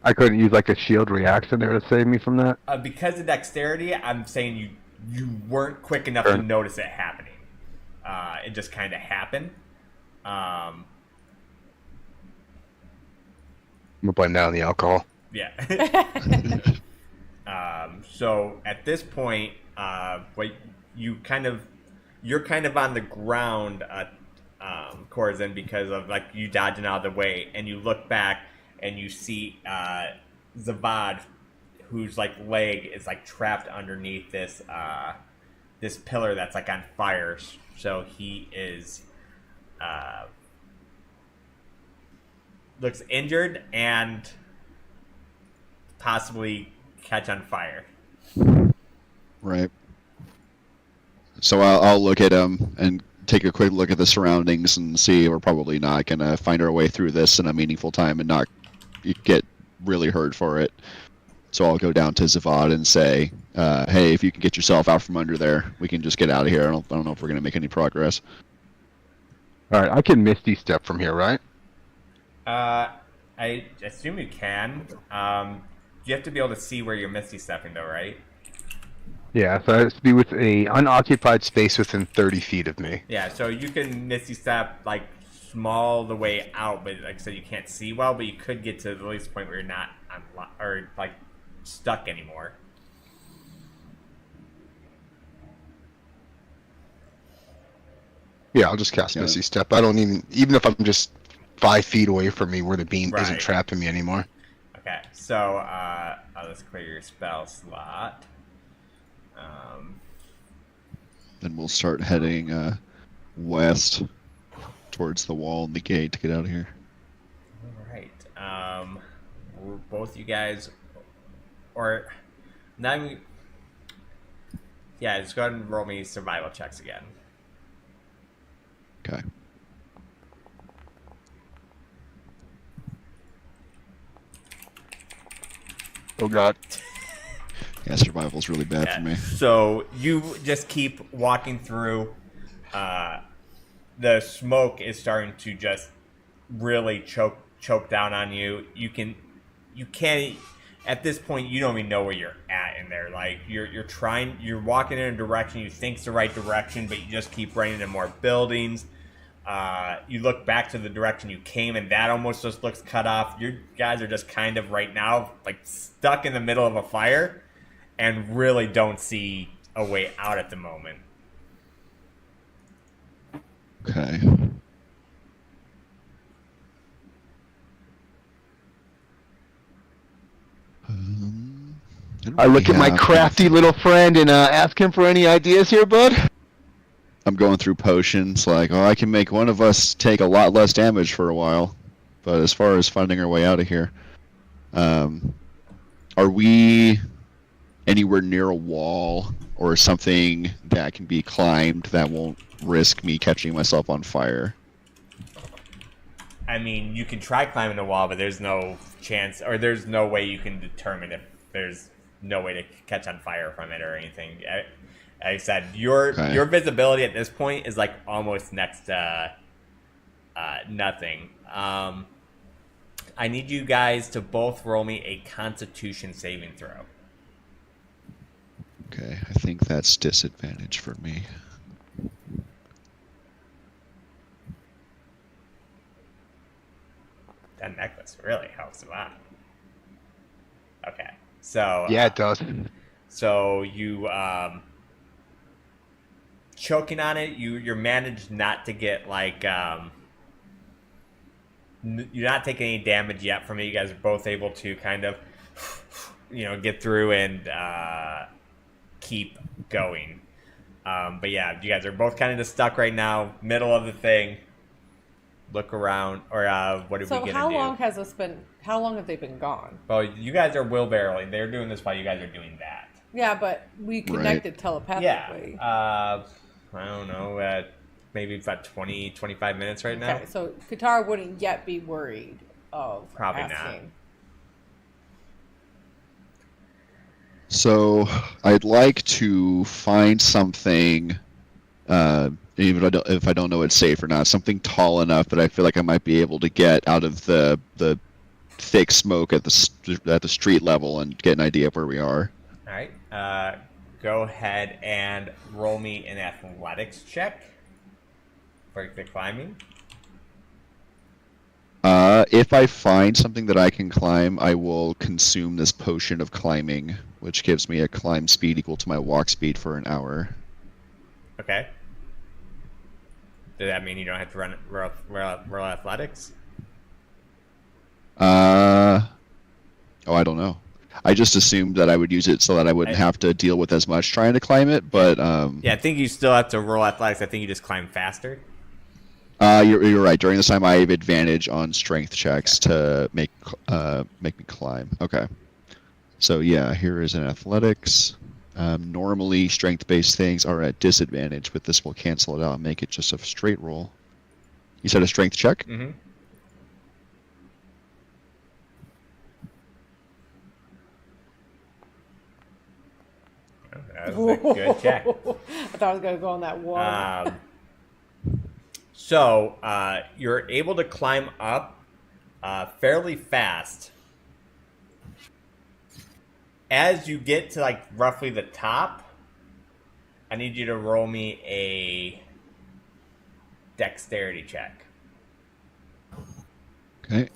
I couldn't use like a shield reaction there to save me from that? Because of dexterity, I'm saying you weren't quick enough to notice it happening. It just kind of happened. I'm gonna blame that on the alcohol. Yeah. So at this point, what you you're kind of on the ground, Corzin, because of like you dodging out of the way, and you look back and you see Zavad, whose like leg is like trapped underneath this this pillar that's like on fire. So he is looks injured and possibly catch on fire. Right. So I'll look at him and take a quick look at the surroundings and see we're probably not going to find our way through this in a meaningful time and not get really hurt for it. So I'll go down to Zavad and say, hey, if you can get yourself out from under there, we can just get out of here. I don't know if we're going to make any progress. All right, I can Misty Step from here, right? I assume you can. You have to be able to see where you're Misty Stepping, though, right? Yeah, so it has to be with a unoccupied space within 30 feet of me. Yeah, so you can Misty Step, like, small the way out, but like I said, you can't see well, but you could get to the least point where you're not or like stuck anymore. Yeah, I'll just cast Misty Step. I don't even if I'm just 5 feet away from me where the beam isn't trapping me anymore. Okay, so let's clear your spell slot. Then we'll start heading west towards the wall and the gate to get out of here. All right. Both you guys, or not even, yeah, just go ahead and roll me survival checks again. Okay. Oh God. Yeah, survival's really bad for me. So you just keep walking through. The smoke is starting to just really choke down on you. You can't. At this point, you don't even know where you're at in there. Like you're walking in a direction you think's the right direction, but you just keep running into more buildings. You look back to the direction you came, and that almost just looks cut off. You guys are just kind of right now like stuck in the middle of a fire, and really don't see a way out at the moment. Okay. I look at my crafty little friend and ask him for any ideas here, bud. I'm going through potions, like, oh, I can make one of us take a lot less damage for a while. But as far as finding our way out of here, are we anywhere near a wall or something that can be climbed that won't risk me catching myself on fire? I mean, you can try climbing the wall, but there's no chance, or there's no way you can determine if there's no way to catch on fire from it or anything. Like I said, your visibility at this point is like almost next to nothing. I need you guys to both roll me a Constitution saving throw. Okay, I think that's disadvantage for me. That necklace really helps a lot. Okay, so yeah, it does. So you choking on it. You're managed not to get like you're not taking any damage yet from it. You guys are both able to kind of get through and keep going. But yeah, you guys are both kind of just stuck right now, middle of the thing. Look around, or what are we gonna do? So how long has this been? How long have they been gone? Well, you guys are wheelbarrowing. They're doing this while you guys are doing that. Yeah, but we connected telepathically. Yeah. I don't know. Maybe about 20, 25 minutes right now. Okay, so Qatar wouldn't yet be worried of Probably asking. not. So I'd like to find something, even if I don't know it's safe or not, something tall enough that I feel like I might be able to get out of the thick smoke at the street level and get an idea of where we are. All right. Go ahead and roll me an athletics check for the climbing. If I find something that I can climb, I will consume this potion of climbing, which gives me a climb speed equal to my walk speed for an hour. Okay. Does that mean you don't have to roll athletics? I don't know. I just assumed that I would use it so that I wouldn't have to deal with as much trying to climb it, but yeah, I think you still have to roll athletics. I think you just climb faster. You're right. During this time, I have advantage on strength checks to make me climb. Okay. So yeah, here is an athletics. Normally, strength-based things are at disadvantage, but this will cancel it out and make it just a straight roll. You said a strength check? Mm-hmm. That was a good check. I thought I was going to go on that one. So you're able to climb up fairly fast. As you get to like roughly the top, I need you to roll me a dexterity check. Okay.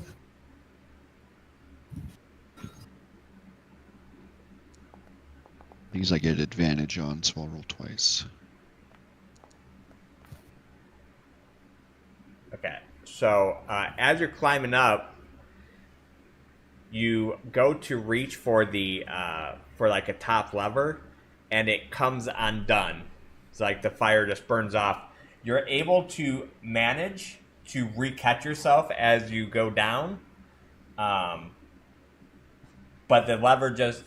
These I get advantage on, so I'll roll twice. Okay, so as you're climbing up, you go to reach for the for like a top lever, and it comes undone. It's like the fire just burns off. You're able to manage to re-catch yourself as you go down, but the lever just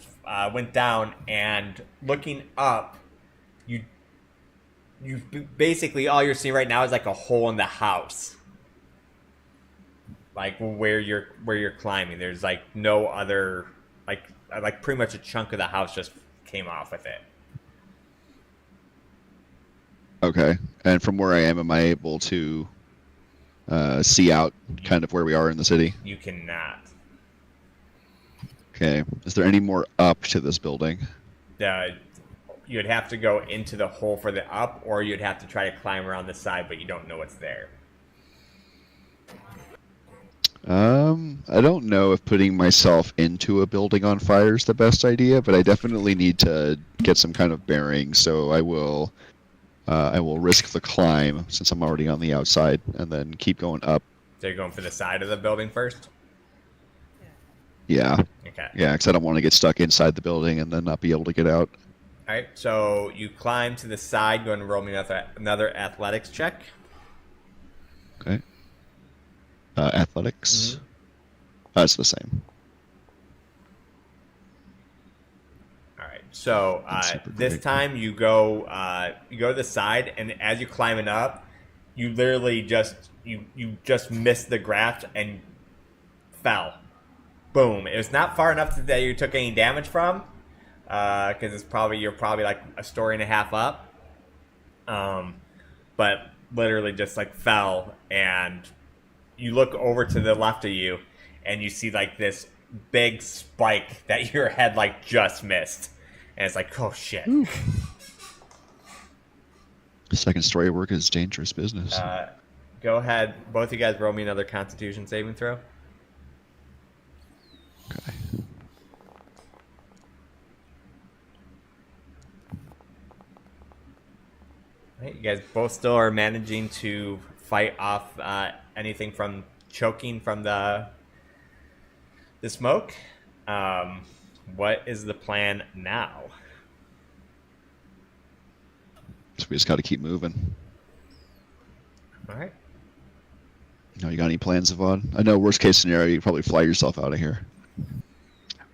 went down, and looking up, you basically all you're seeing right now is like a hole in the house, like where you're climbing. There's like no other, like pretty much a chunk of the house just came off with it. Okay, and from where I am I able to see out kind of where we are in the city? You cannot. Okay, is there any more up to this building? You'd have to go into the hole for the up, or you'd have to try to climb around the side, but you don't know what's there. I don't know if putting myself into a building on fire is the best idea, but I definitely need to get some kind of bearing, so I will risk the climb since I'm already on the outside, and then keep going up. So you're going for the side of the building first? Yeah. Okay. Yeah, because I don't want to get stuck inside the building and then not be able to get out. All right, so you climb to the side. Go ahead and roll me another athletics check. Okay. Athletics. Mm-hmm. That's the same. All right, so this time you go to the side, and as you're climbing up, you literally just missed the graft and fell. Boom! It was not far enough that you took any damage from, because you're probably like a story and a half up. But literally just like fell, and you look over to the left of you, and you see like this big spike that your head like just missed, and it's like, oh shit. Second story work is dangerous business. Go ahead, both of you guys roll me another Constitution saving throw. Okay. Right, you guys both still are managing to fight off anything from choking from the smoke. What is the plan now? So we just got to keep moving. All right. You got any plans, Yvonne? I know worst case scenario, you probably fly yourself out of here.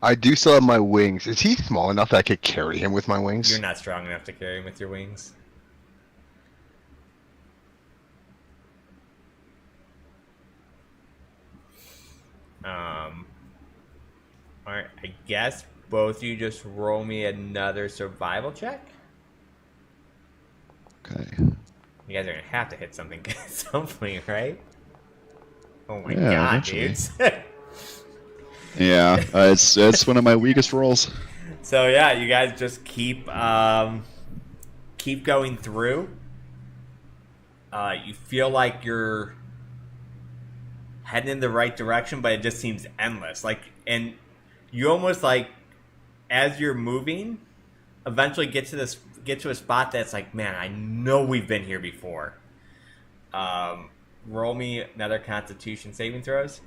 I do still have my wings. Is he small enough that I could carry him with my wings? You're not strong enough to carry him with your wings. Alright, I guess both of you just roll me another survival check. Okay. You guys are gonna have to hit something at some point, right? Oh my Yeah, god, eventually. dudes. Yeah, it's one of my weakest rolls. So yeah, you guys just keep going through. You feel like you're heading in the right direction, but it just seems endless. And you almost like, as you're moving, eventually get to a spot that's like, man, I know we've been here before. Roll me another Constitution saving throws.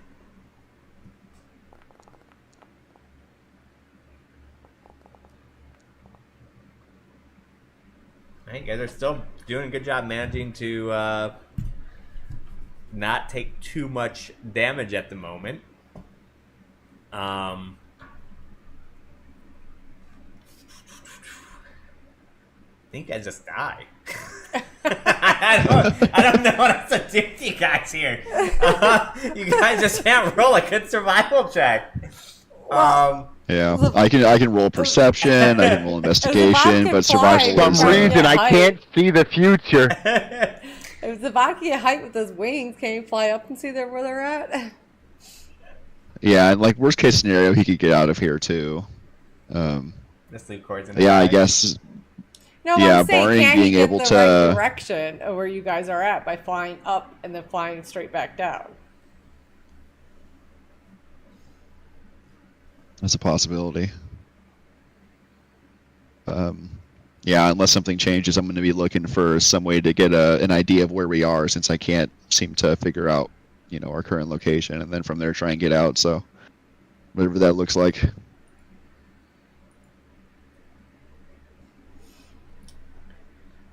All right, you guys are still doing a good job managing to not take too much damage at the moment. I think I just die. I don't know what else to do with you guys here. You guys just can't roll a good survival check. Yeah, I can roll perception, I can roll investigation, but survival For is... some reason, I can't see the future. If Zavaki at height with his wings, can he fly up and see where they're at? Yeah, and like worst case scenario, he could get out of here too. Let's leave chords in Yeah, I guess. No, Yeah, I'm saying, barring can being he get able the to- right direction of where you guys are at by flying up and then flying straight back down? That's a possibility. Yeah, unless something changes, I'm going to be looking for some way to get an idea of where we are, since I can't seem to figure out, our current location, and then from there try and get out. So, whatever that looks like.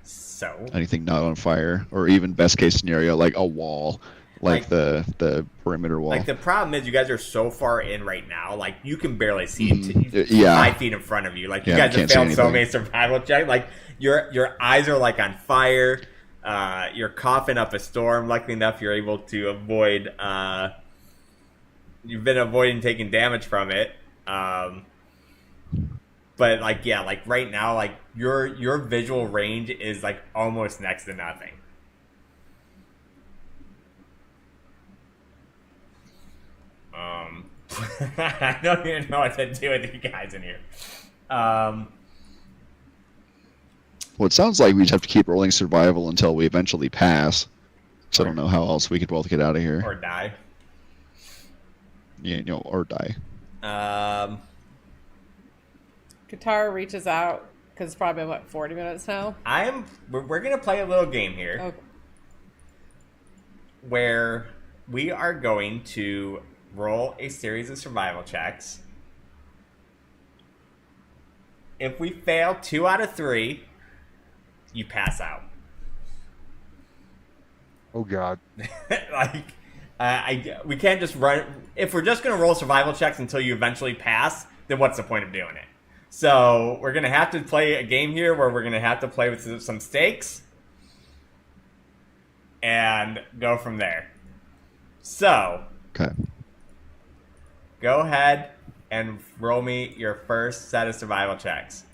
So Anything not on fire, or even best case scenario, like a wall, like the perimeter wall. Like, the problem is you guys are so far in right now, like, you can barely see Yeah. 5 feet in front of you. Like, you Yeah, guys I have can't see failed so anything. many survival checks. Like, your eyes are, like, on fire. You're coughing up a storm. Luckily enough, you're able to avoid... you've been avoiding taking damage from it. But, like, yeah, like, right now, like, your visual range is, like, almost next to nothing. I don't even know what to do with you guys in here. Well, it sounds like we just have to keep rolling survival until we eventually pass. So I don't know how else we could both get out of here. Or die. Yeah, or die. Katara reaches out because it's probably been, 40 minutes now? We're going to play a little game here. Okay. Where we are going to roll a series of survival checks. If we fail 2 out of 3, you pass out. Oh God. We can't just run. If we're just going to roll survival checks until you eventually pass, then what's the point of doing it? So we're going to have to play a game here where we're going to have to play with some stakes and go from there. So, Okay. go ahead and roll me your first set of survival checks.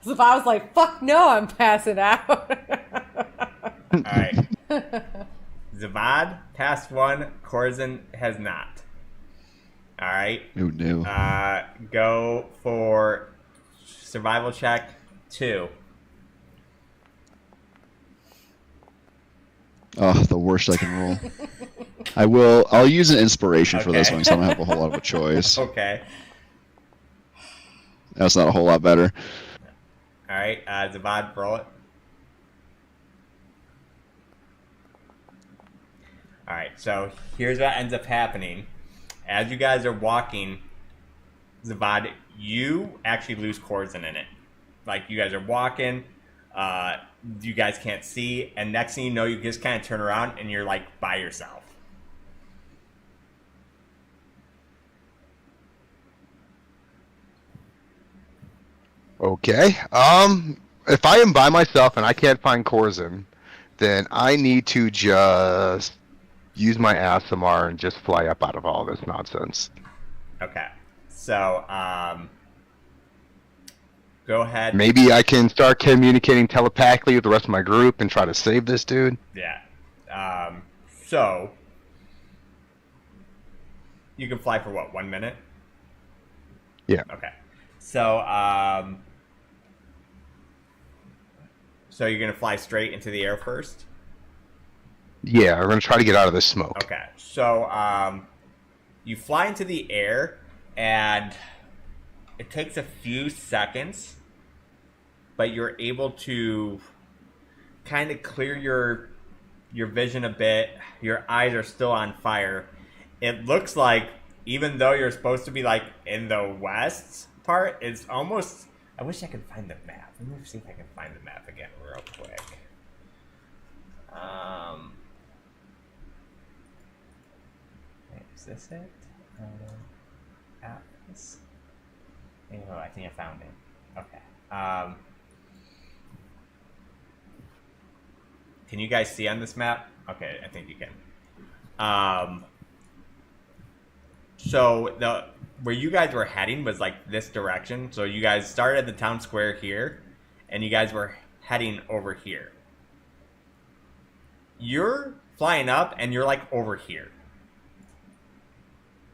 So if I was like, fuck no, I'm passing out. All right. Zavad passed 1. Corzin has not. All right. Oh no. Go for survival check 2. Oh, the worst I can roll. I'll use an inspiration for this one, because I don't have a whole lot of a choice. Okay. That's not a whole lot better. All right. Zavad, roll it. All right. So here's what ends up happening. As you guys are walking, Zavad, you actually lose Corzin in it. Like, you guys are walking, you guys can't see, and next thing you know, you just kind of turn around and you're, like, by yourself. Okay. If I am by myself and I can't find Corzin, then I need to just use my Asimar and just fly up out of all this nonsense. Okay. So, go ahead. Maybe I can start communicating telepathically with the rest of my group and try to save this dude. Yeah. So, you can fly for what, 1 minute? Yeah. Okay. So, so you're gonna fly straight into the air first? Yeah, we're gonna try to get out of this smoke. Okay. So, you fly into the air, and it takes a few seconds, but you're able to kind of clear your vision a bit. Your eyes are still on fire. It looks like, even though you're supposed to be like in the west part, it's almost. I wish I could find the map. Let me see if I can find the map again real quick. Is this it? Atlas. Oh, I think I found it. Okay. Can you guys see on this map? Okay, I think you can. So where you guys were heading was like this direction. So you guys started at the town square here, and you guys were heading over here. You're flying up, and you're like over here.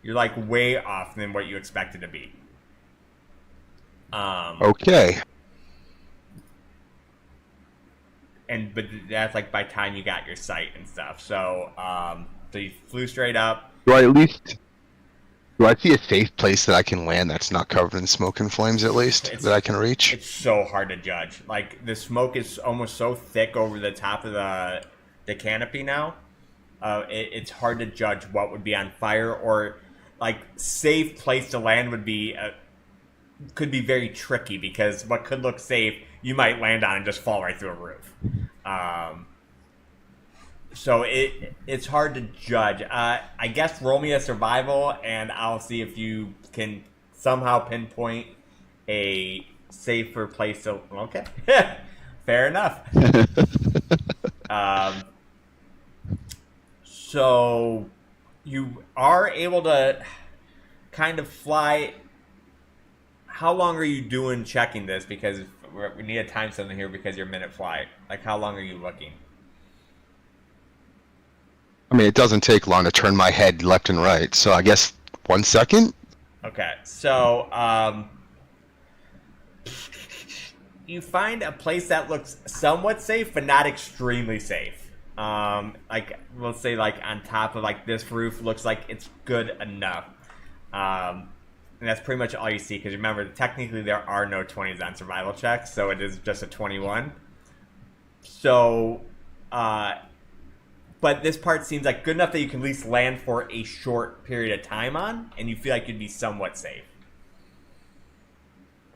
You're like way off than what you expected to be. Okay. But that's like by time you got your sight and stuff. So so you flew straight up. Do I see a safe place that I can land that's not covered in smoke and flames at least, that I can reach? It's so hard to judge. Like, the smoke is almost so thick over the top of the canopy now. It's hard to judge what would be on fire, or like safe place to land could be very tricky, because what could look safe you might land on and just fall right through a roof. So it's hard to judge. I guess roll me a survival, and I'll see if you can somehow pinpoint a safer place to. Okay, fair enough. So you are able to kind of fly. How long are you doing checking this? Because we need a time something here, because you're minute flight. Like, how long are you looking? I mean, it doesn't take long to turn my head left and right, so I guess 1 second? Okay, so you find a place that looks somewhat safe, but not extremely safe. Like, we'll say, like, on top of, like, this roof looks like it's good enough. And that's pretty much all you see, because remember, technically there are no 20s on survival checks, so it is just a 21. So, but this part seems like good enough that you can at least land for a short period of time on, and you feel like you'd be somewhat safe.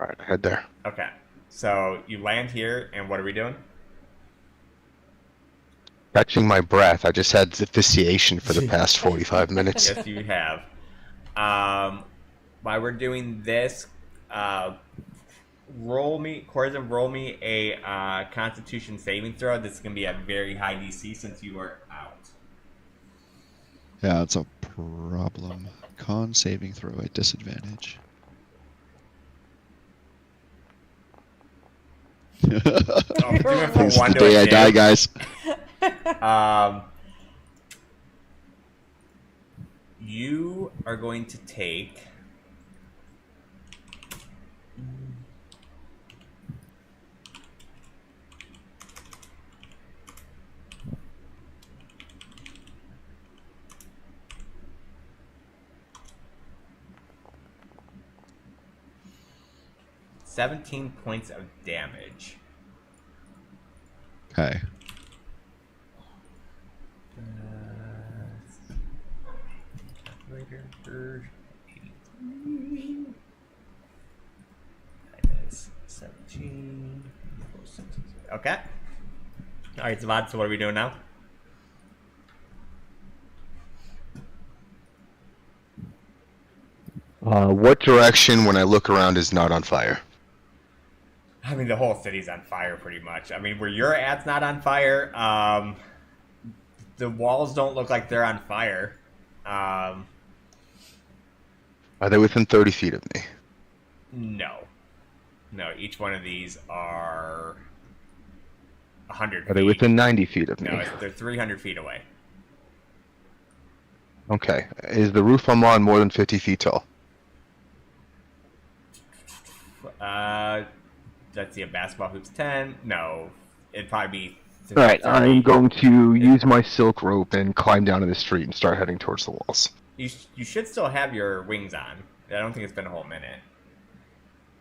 All right, head there. Okay, so you land here, and what are we doing? Catching my breath. I just had asphyxiation for the past 45 minutes. Yes, you have. While we're doing this, roll me a Constitution saving throw. This is going to be a very high DC since you are out. Yeah, it's a problem. Con saving throw at disadvantage. Oh, do it from This is 1 the to day a I 2. die, guys. You are going to take. $17 points of damage. Okay. Calculator. 83 - 17. Okay. All right, Zavad. So what are we doing now? What direction, when I look around, is not on fire? I mean, the whole city's on fire, pretty much. I mean, where you're at's not on fire. The walls don't look like they're on fire. Are they within 30 feet of me? No. Each one of these are 100 feet. Are they within 90 feet of me? No, they're 300 feet away. Okay. Is the roof I'm on more than 50 feet tall? Let's see, a basketball hoop's 10. No, it'd probably be. All right, I'm going to use my silk rope and climb down to the street and start heading towards the walls. You should still have your wings on. I don't think it's been a whole minute.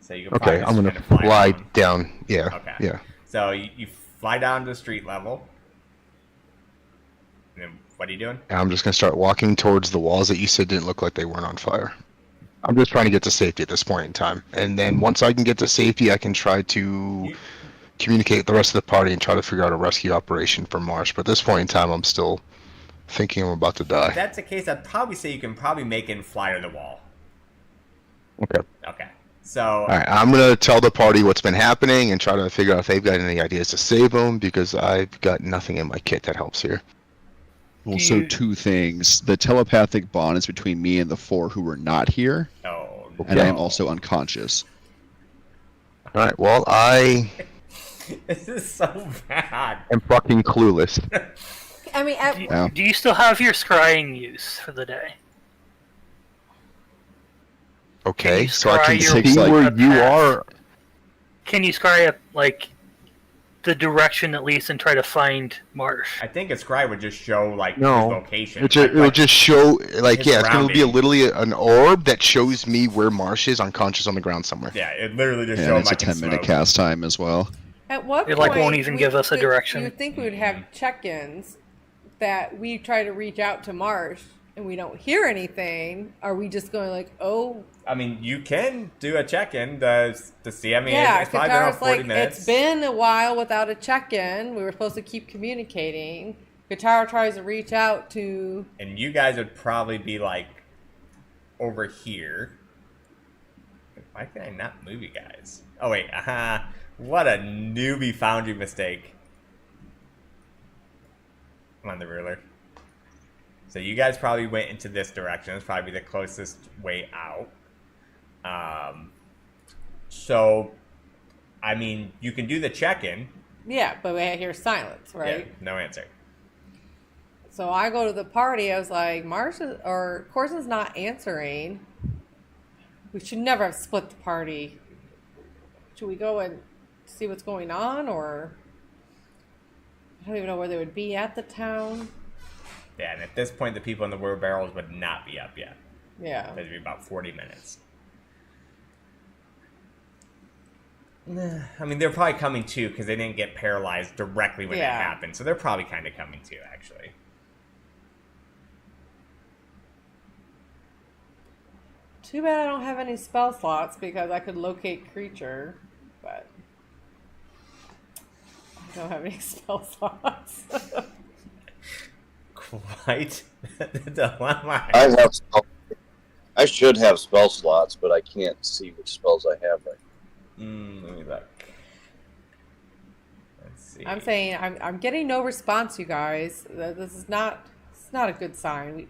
So you can probably Okay, just I'm gonna kind of fly down. Yeah. Okay. Yeah. So you fly down to the street level. And then what are you doing? And I'm just gonna start walking towards the walls that you said didn't look like they weren't on fire. I'm just trying to get to safety at this point in time, and then once I can get to safety, I can try to communicate with the rest of the party and try to figure out a rescue operation for Marsh. But at this point in time, I'm still thinking I'm about to die. If that's the case, I'd probably say you can probably make it and fly to the wall. Okay. Okay. So. All right, I'm gonna tell the party what's been happening and try to figure out if they've got any ideas to save them, because I've got nothing in my kit that helps here. Also, two things. The telepathic bond is between me and the 4 who were not here, Oh, and I am also unconscious. All right, well, I This is so bad. am fucking clueless. I mean, Do you still have your scrying use for the day? Okay, you so I can scry see your where you path? are. Can you scry up, like, the direction at least and try to find Marsh? I think a scry would just show like No, his location. it'll just show, like, his yeah, it's gonna be surrounding. literally an orb that shows me where Marsh is unconscious on the ground somewhere. Yeah, it literally just And shows it's a like in 10-minute smoke. cast time as well. at what It, point like, won't even give us a direction. You would think we would have check-ins that we try to reach out to Marsh and we don't hear anything. Are we just going like, oh? I mean, you can do a check-in to see. I mean, Yeah, it's probably been around Katara's 40 like, minutes. it's been a while without a check-in. We were supposed to keep communicating. Katara tries to reach out to... And you guys would probably be like over here. Why can I not move you guys? Oh wait, what a newbie foundry mistake. Come on, the ruler. So you guys probably went into this direction. It's probably the closest way out. So, I mean, you can do the check-in. Yeah, but we hear silence, right? Yeah, no answer. So I go to the party. I was like, Corson's not answering. We should never have split the party. Should we go and see what's going on, or I don't even know where they would be at the town. Yeah, and at this point, the people in the wheel barrels would not be up yet. Yeah. It'd be about 40 minutes. I mean, they're probably coming too because they didn't get paralyzed directly when it happened. So they're probably kind of coming too, actually. Too bad I don't have any spell slots because I could locate creature, but I don't have any spell slots. Quite the dilemma. I should have spell slots, but I can't see which spells I have right now. Let me look. Let's see. I'm saying I'm getting no response, you guys. This is not. It's not a good sign.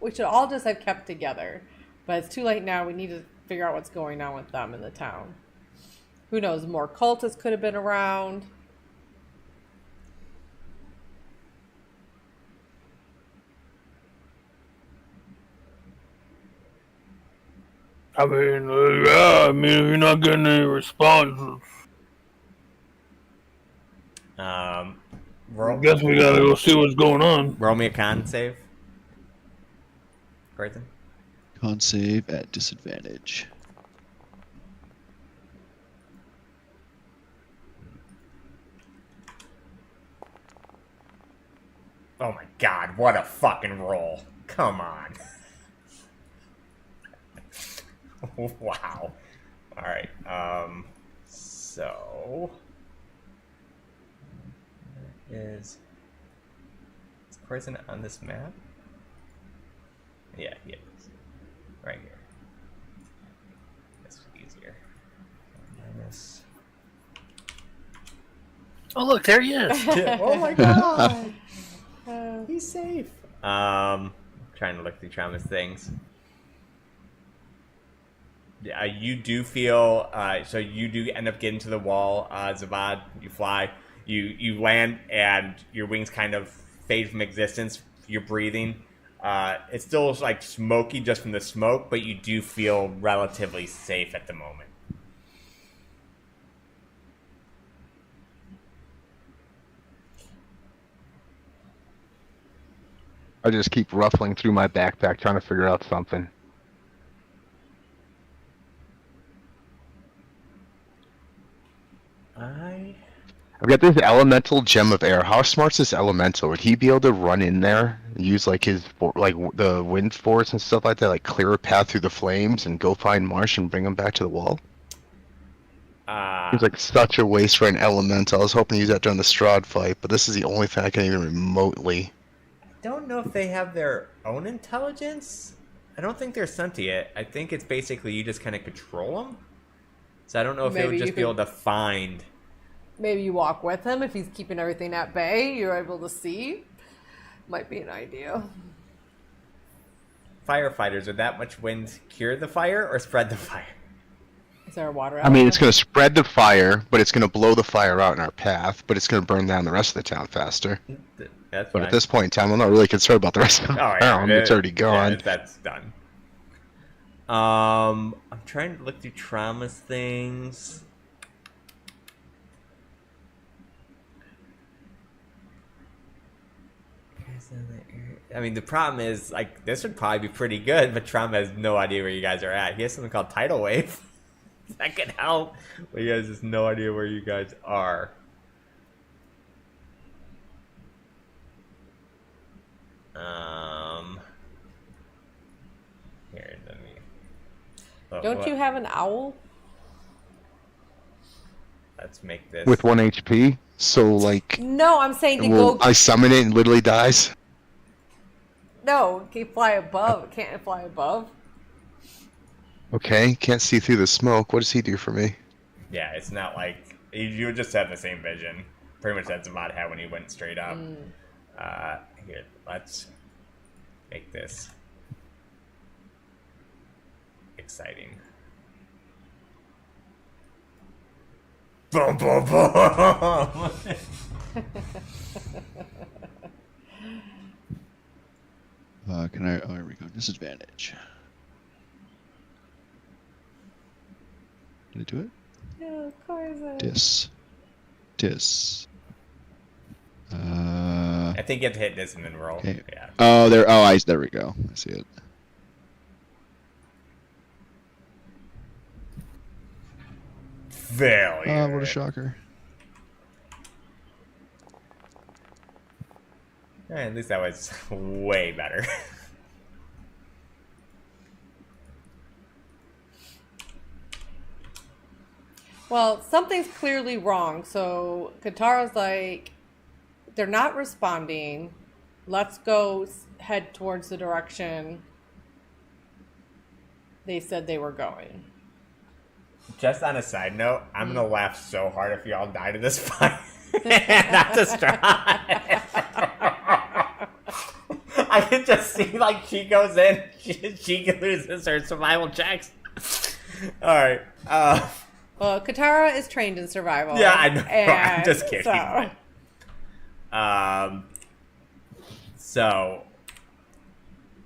We should all just have kept together, but it's too late now. We need to figure out what's going on with them in the town. Who knows? More cultists could have been around. I mean, if you're not getting any responses, I guess we gotta go see what's going on. Roll me a con save. Grayson? Con save at disadvantage. Oh my god, what a fucking roll. Come on. Wow. Alright, so... Is Poison on this map? Yeah, he is. Right here. That's easier. Minus... Oh, look, there he is. Oh my god! He's safe. Trying to look through Trauma's things. Yeah, you do feel so you do end up getting to the wall, Zavad. You fly, you land, and your wings kind of fade from existence. You're breathing. It's still like smoky just from the smoke, but you do feel relatively safe at the moment. I just keep ruffling through my backpack trying to figure out something. I've got this elemental gem of air. How smart's this elemental? Would he be able to run in there, use like his the wind force and stuff like that, like clear a path through the flames and go find Marsh and bring him back to the wall? Seems like such a waste for an elemental. I was hoping to use that during the Strahd fight, but this is the only thing I can even remotely. I don't know if they have their own intelligence. I don't think they're sentient. I think it's basically you just kind of control them. So I don't know if they would just be able to find. Maybe you walk with him if he's keeping everything at bay. You're able to see. Might be an idea. Firefighters, would that much wind cure the fire or spread the fire? Is there a water? I mean, it's going to spread the fire, but it's going to blow the fire out in our path. But it's going to burn down the rest of the town faster. That's But fine. at this point in time, I'm not really concerned about the rest of the town. It's already gone. Yeah, that's done. I'm trying to look through Trauma's things. I mean, the problem is, like, this would probably be pretty good, but Trauma has no idea where you guys are at. He has something called Tidal Wave. That could help, but he has just no idea where you guys are. Here, let me... Don't you have an owl? Let's make this... With 1 HP, so like... No, I'm saying to Well, go... I summon it and literally dies. No, can you fly above? Can't it fly above? Okay, can't see through the smoke. What does he do for me? Yeah, it's not like... You would just have the same vision. Pretty much that's Ahmad had when he went straight up. Here, let's make this exciting. Boom, boom, boom! Can I? Oh, here we go. Disadvantage. Did I do it? No, of course. Dis. I think you have to hit this and then roll. Okay. Yeah. Oh, there. Oh, there we go. I see it. Failure. What a shocker. At least that was way better. Well, something's clearly wrong. So Katara's like, they're not responding. Let's go head towards the direction they said they were going. Just on a side note, I'm gonna laugh so hard if y'all die to this fight. Not to Strahd. I can just see like she goes in, she loses her survival checks. All right. Well, Katara is trained in survival. Yeah, I know. I'm just kidding. So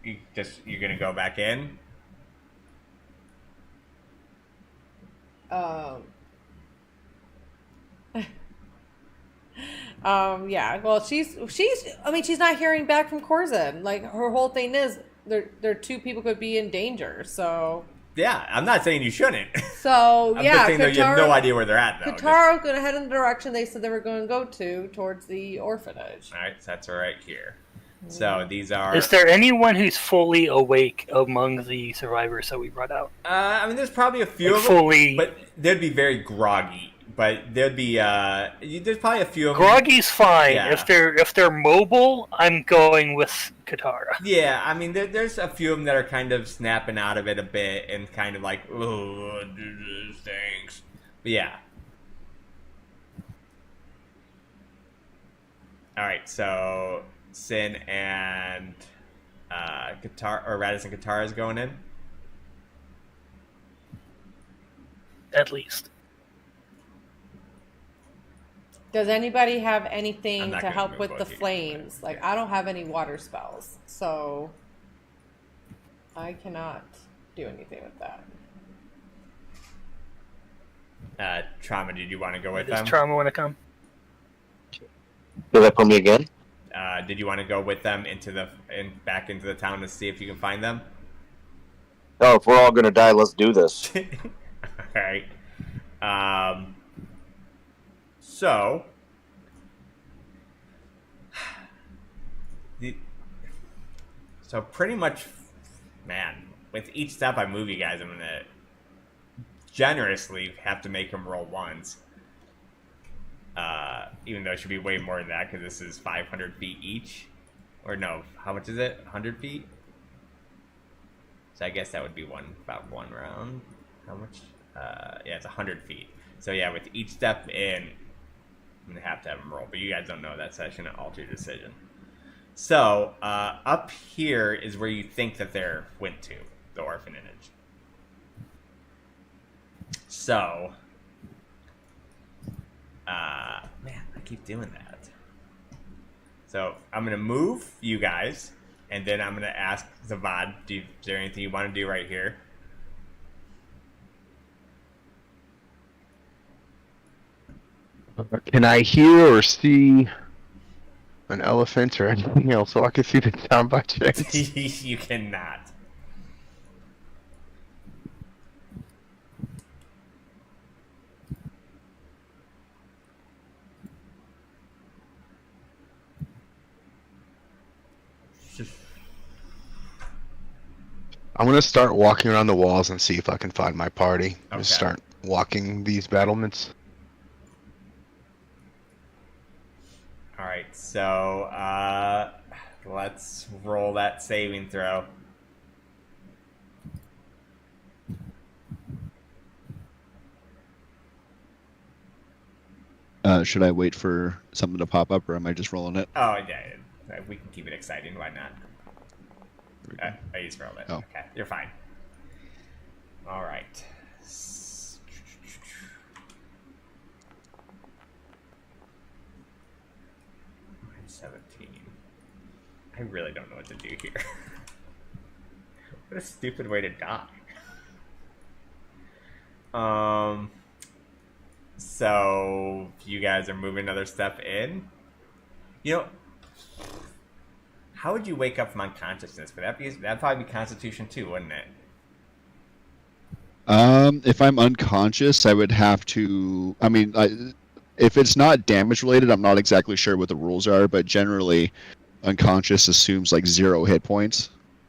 you're gonna go back in. Yeah. Well, she's. I mean, she's not hearing back from Corzin. Like her whole thing is, there two people could be in danger. So. Yeah, I'm not saying you shouldn't. So I'm yeah, just saying that you have no idea where they're at though. Katara's gonna head in the direction they said they were going to go towards the orphanage. All right, so that's right here. So these are. Is there anyone who's fully awake among the survivors that we brought out? I mean, there's probably a few Like of them, fully... but they'd be very groggy. But there'd be there's probably a few of them. Groggy's fine. Yeah. If they're mobile, I'm going with Katara. Yeah, I mean, there's a few of them that are kind of snapping out of it a bit and kind of like, oh, this stinks. But yeah. All right, so Sin and Raditz and Katara is going in. At least. Does anybody have anything I'm not to gonna help move with both the of you, flames? but- Like, I don't have any water spells, so I cannot do anything with that. Trauma, did you want to go with Does them? Trauma want to come? Did that put me again? Did you want to go with them back into the town to see if you can find them? Oh, if we're all gonna die, let's do this. All right. So, pretty much, man, with each step I move you guys, I'm going to generously have to make them roll ones. Even though it should be way more than that because this is 500 feet each. Or no, how much is it? 100 feet? So I guess that would be about one round. How much? Yeah, it's 100 feet. So yeah, with each step in, I'm going to have them roll. But you guys don't know that, so I shouldn't alter your decision. So, up here is where you think that they went to, the orphanage. So, man, I keep doing that. So, I'm going to move you guys, and then I'm going to ask Zavad, is there anything you want to do right here? Can I hear or see an elephant or anything else so I can see the town by chance? You cannot. I'm gonna start walking around the walls and see if I can find my party. Okay. Just start walking these battlements. Alright, so, let's roll that saving throw. Should I wait for something to pop up, or am I just rolling it? Oh, yeah, we can keep it exciting, why not? I just rolled it. Oh. Okay, you're fine. Alright. 17. I really don't know what to do here. What a stupid way to die. So you guys are moving another step in. You know, how would you wake up from unconsciousness? That'd probably be Constitution too, wouldn't it? If I'm unconscious, I would have to. I mean, if it's not damage related, I'm not exactly sure what the rules are, but generally, unconscious assumes like 0 hit points,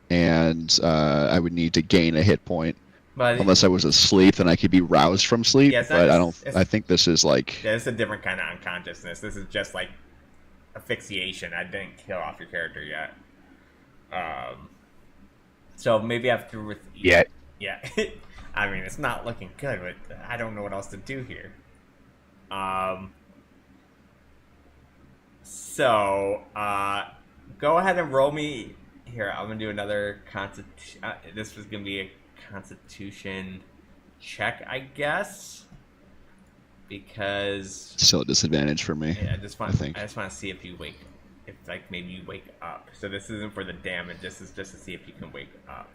and I would need to gain a hit point. But unless I was asleep, then I could be roused from sleep. Yeah, but I don't. I think this is like. Yeah, it's a different kind of unconsciousness. This is just like asphyxiation. I didn't kill off your character yet. So maybe after with. Yeah. Yeah. I mean, it's not looking good, but I don't know what else to do here. So, go ahead and roll me. Here, I'm going to do another constitution. This was going to be a constitution check, I guess. Because... Still a disadvantage for me. Yeah, I just want to see if you wake... If, like, maybe you wake up. So this isn't for the damage. This is just to see if you can wake up.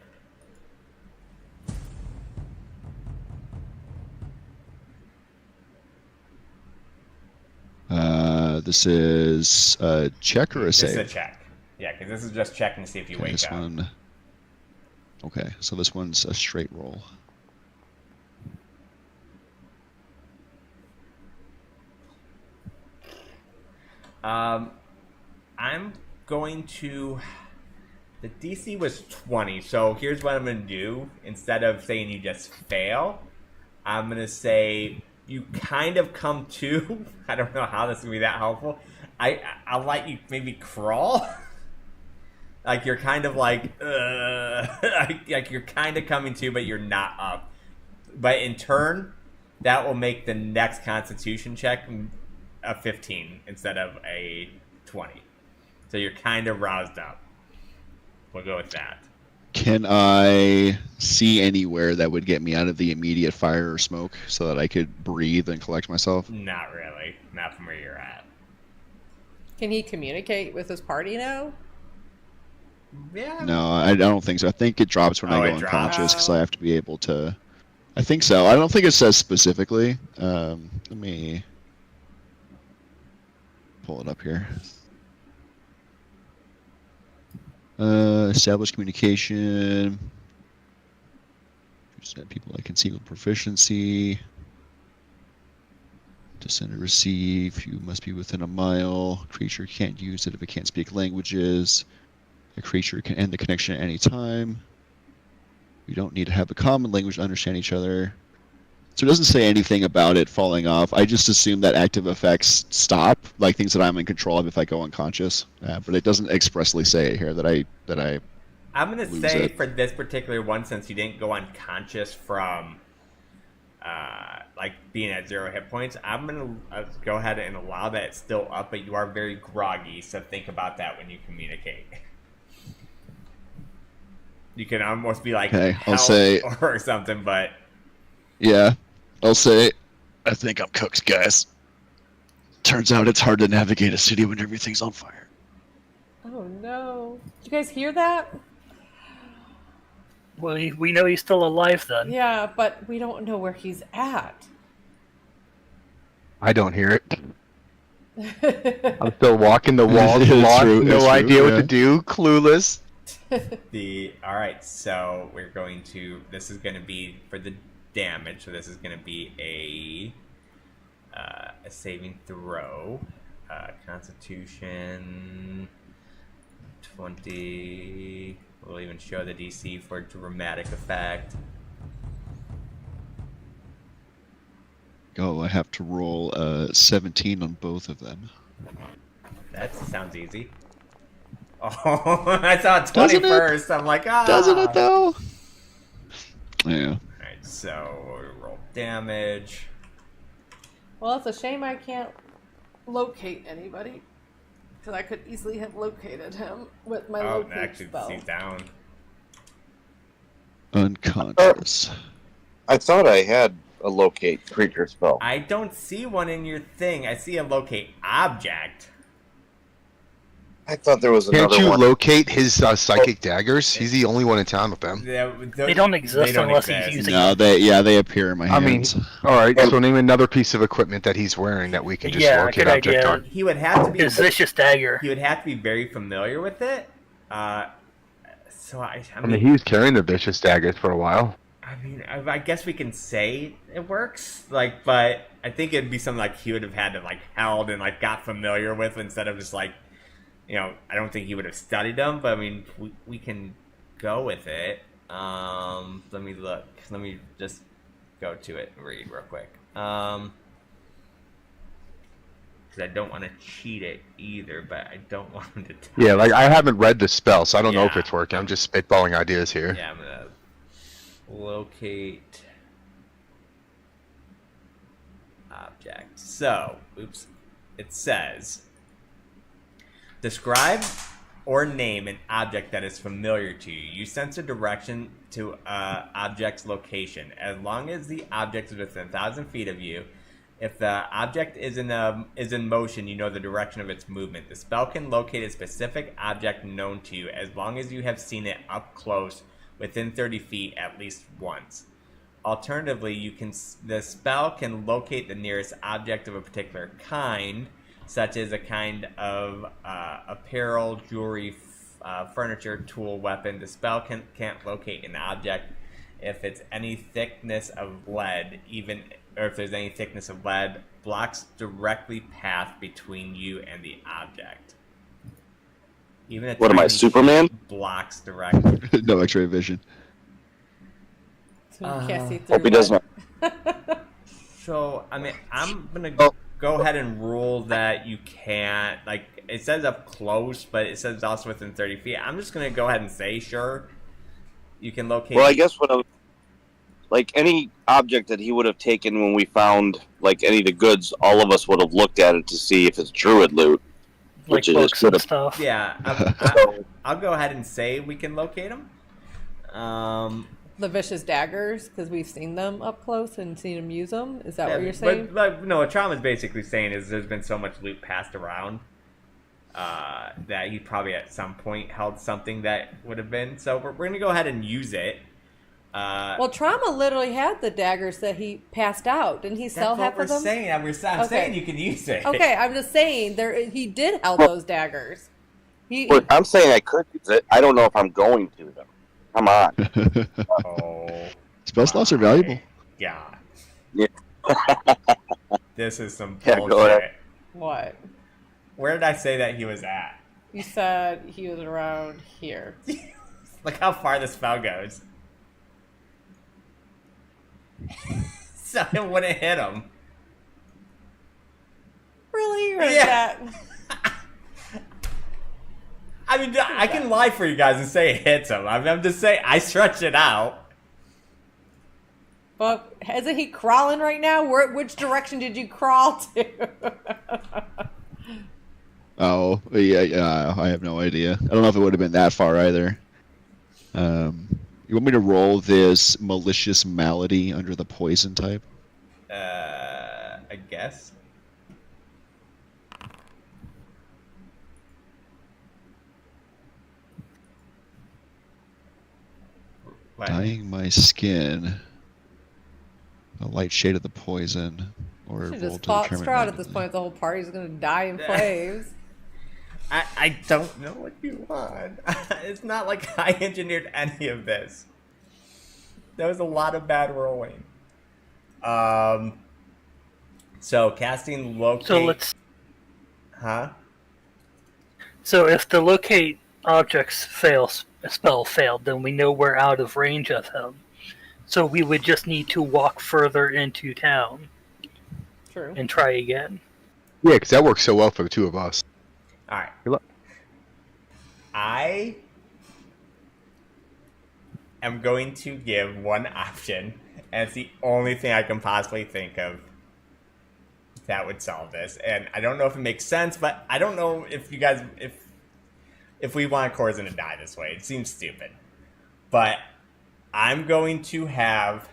This is a check or a save? This is a check. Yeah, because this is just checking to see if you wake up. One... Okay, so this one's a straight roll. I'm going to... The DC was 20, so here's what I'm going to do. Instead of saying you just fail, I'm going to say... You kind of come to. I don't know how this is gonna be that helpful. I'll let you maybe crawl. Like you're kind of like you're kind of coming to, but you're not up. But in turn, that will make the next Constitution check a 15 instead of a 20. So you're kind of roused up. We'll go with that. Can I see anywhere that would get me out of the immediate fire or smoke so that I could breathe and collect myself? Not really. Not from where you're at. Can he communicate with his party now? Yeah. No, I don't think so. I think it drops when I go unconscious because I have to be able to... I think so. I don't think it says specifically. Let me pull it up here. Establish communication. People I can see with proficiency. To send or receive, you must be within a mile. Creature can't use it if it can't speak languages. A creature can end the connection at any time. We don't need to have a common language to understand each other. So it doesn't say anything about it falling off. I just assume that active effects stop, like things that I'm in control of if I go unconscious. But it doesn't expressly say it here that I I'm gonna lose say it. for this particular one, since you didn't go unconscious from like being at 0 hit points, I'm gonna go ahead and allow that it's still up, but you are very groggy. So think about that when you communicate. You can almost be like, Okay, I'll "Help," say- or something, but Yeah, I'll say, I think I'm cooked, guys. Turns out it's hard to navigate a city when everything's on fire. Oh no! Did you guys hear that? Well, we know he's still alive then. Yeah, but we don't know where he's at. I don't hear it. I'm still walking the walls, It's lost, true, no it's idea true, what yeah. to do, clueless. Alright, so we're going to, this is going to be for the damage, so this is going to be a saving throw. Constitution 20. We'll even show the DC for dramatic effect. Oh, I have to roll 17 on both of them. That sounds easy. Oh, I saw 20 Doesn't it? first. I'm like, ah. Doesn't it though? Yeah. Alright, so we roll damage. Well, it's a shame I can't locate anybody. Because I could easily have located him with my Oh, locate actually, spell. he's down. Unconscious. I thought I had a locate creature spell. I don't see one in your thing. I see a locate object. I thought there was Can't another you one. locate his psychic daggers? He's the only one in town with them. They don't exist unless he's using No, they appear in my I mean, hands. alright, so name another piece of equipment that he's wearing that we can just Yeah, locate good object idea. on. He would have to be. his vicious dagger. He would have to be very familiar with it. So I I mean, he was carrying the vicious daggers for a while. I guess we can say it works. Like, but I think it'd be something like he would have had to like held and like got familiar with instead of just like, you know, I don't think he would have studied them. But I mean, we can go with it. Let me look. Let me just go to it and read real quick. Because I don't want to cheat it either, but I don't want him to. Yeah, like I haven't read the spell, so I don't know if Yeah. it's working. I'm just spitballing ideas here. Yeah, I'm gonna locate object. So, oops. It says, describe or name an object that is familiar to you. You sense a direction to object's location. As long as the object is within 1,000 feet of you, if the object is in motion, you know the direction of its movement. The spell can locate a specific object known to you as long as you have seen it up close within 30 feet at least once. Alternatively, the spell can locate the nearest object of a particular kind, such as a kind of apparel, jewelry, furniture, tool, weapon. The spell can't locate an object if it's any thickness of lead, or if there's any thickness of lead, blocks directly path between you and the object. Even What am I, tiny Superman? blocks directly. No X-ray vision. So you can't see through Hope he doesn't. So, I mean, I'm gonna Oh. go ahead and rule that you can't, like, it says up close, but it says also within 30 feet. I'm just gonna go ahead and say, sure, you can locate. Well, I guess like any object that he would have taken when we found like any of the goods, all of us would have looked at it to see if it's druid loot. Like Which is books good and of- stuff. Yeah, I'll go ahead and say we can locate them. The vicious daggers, because we've seen them up close and seen him use them. Is that what you're saying? But no, what Trauma's basically saying is there's been so much loot passed around that he probably at some point held something that would have been. So we're going to go ahead and use it. Well, Trauma literally had the daggers that he passed out. Didn't he sell half of them? Saying. I'm saying you can use it. Okay, I'm just saying he did held those daggers. But I'm saying I could use it. I don't know if I'm going to though. Come on. Oh, Spell slots are valuable. yeah. This is some Yeah, bullshit. go ahead. What? Where did I say that he was at? You said he was around here. Look how far the spell goes. So it wouldn't hit him. Really? Or is Yeah. that... I mean, I can lie for you guys and say it hits him. I mean, I'm just saying, I stretched it out. But isn't he crawling right now? Which direction did you crawl to? Oh, yeah, I have no idea. I don't know if it would have been that far either. You want me to roll this malicious malady under the poison type? I guess. What? Dyeing my skin. A light shade of the poison. Or You should roll just to fought determine Strahd my- at this point. The whole party's gonna die in flames. I don't know what you want. It's not like I engineered any of this. That was a lot of bad rolling. So casting locate. So let's. Huh? So if the locate objects spell failed, then we know we're out of range of him. So we would just need to walk further into town True. and try again. Yeah, because that works so well for the two of us. All right. Good luck. I am going to give one option, and it's the only thing I can possibly think of that would solve this. And I don't know if it makes sense, but I don't know if you guys, if we want Corzin to die this way. It seems stupid. But I'm going to have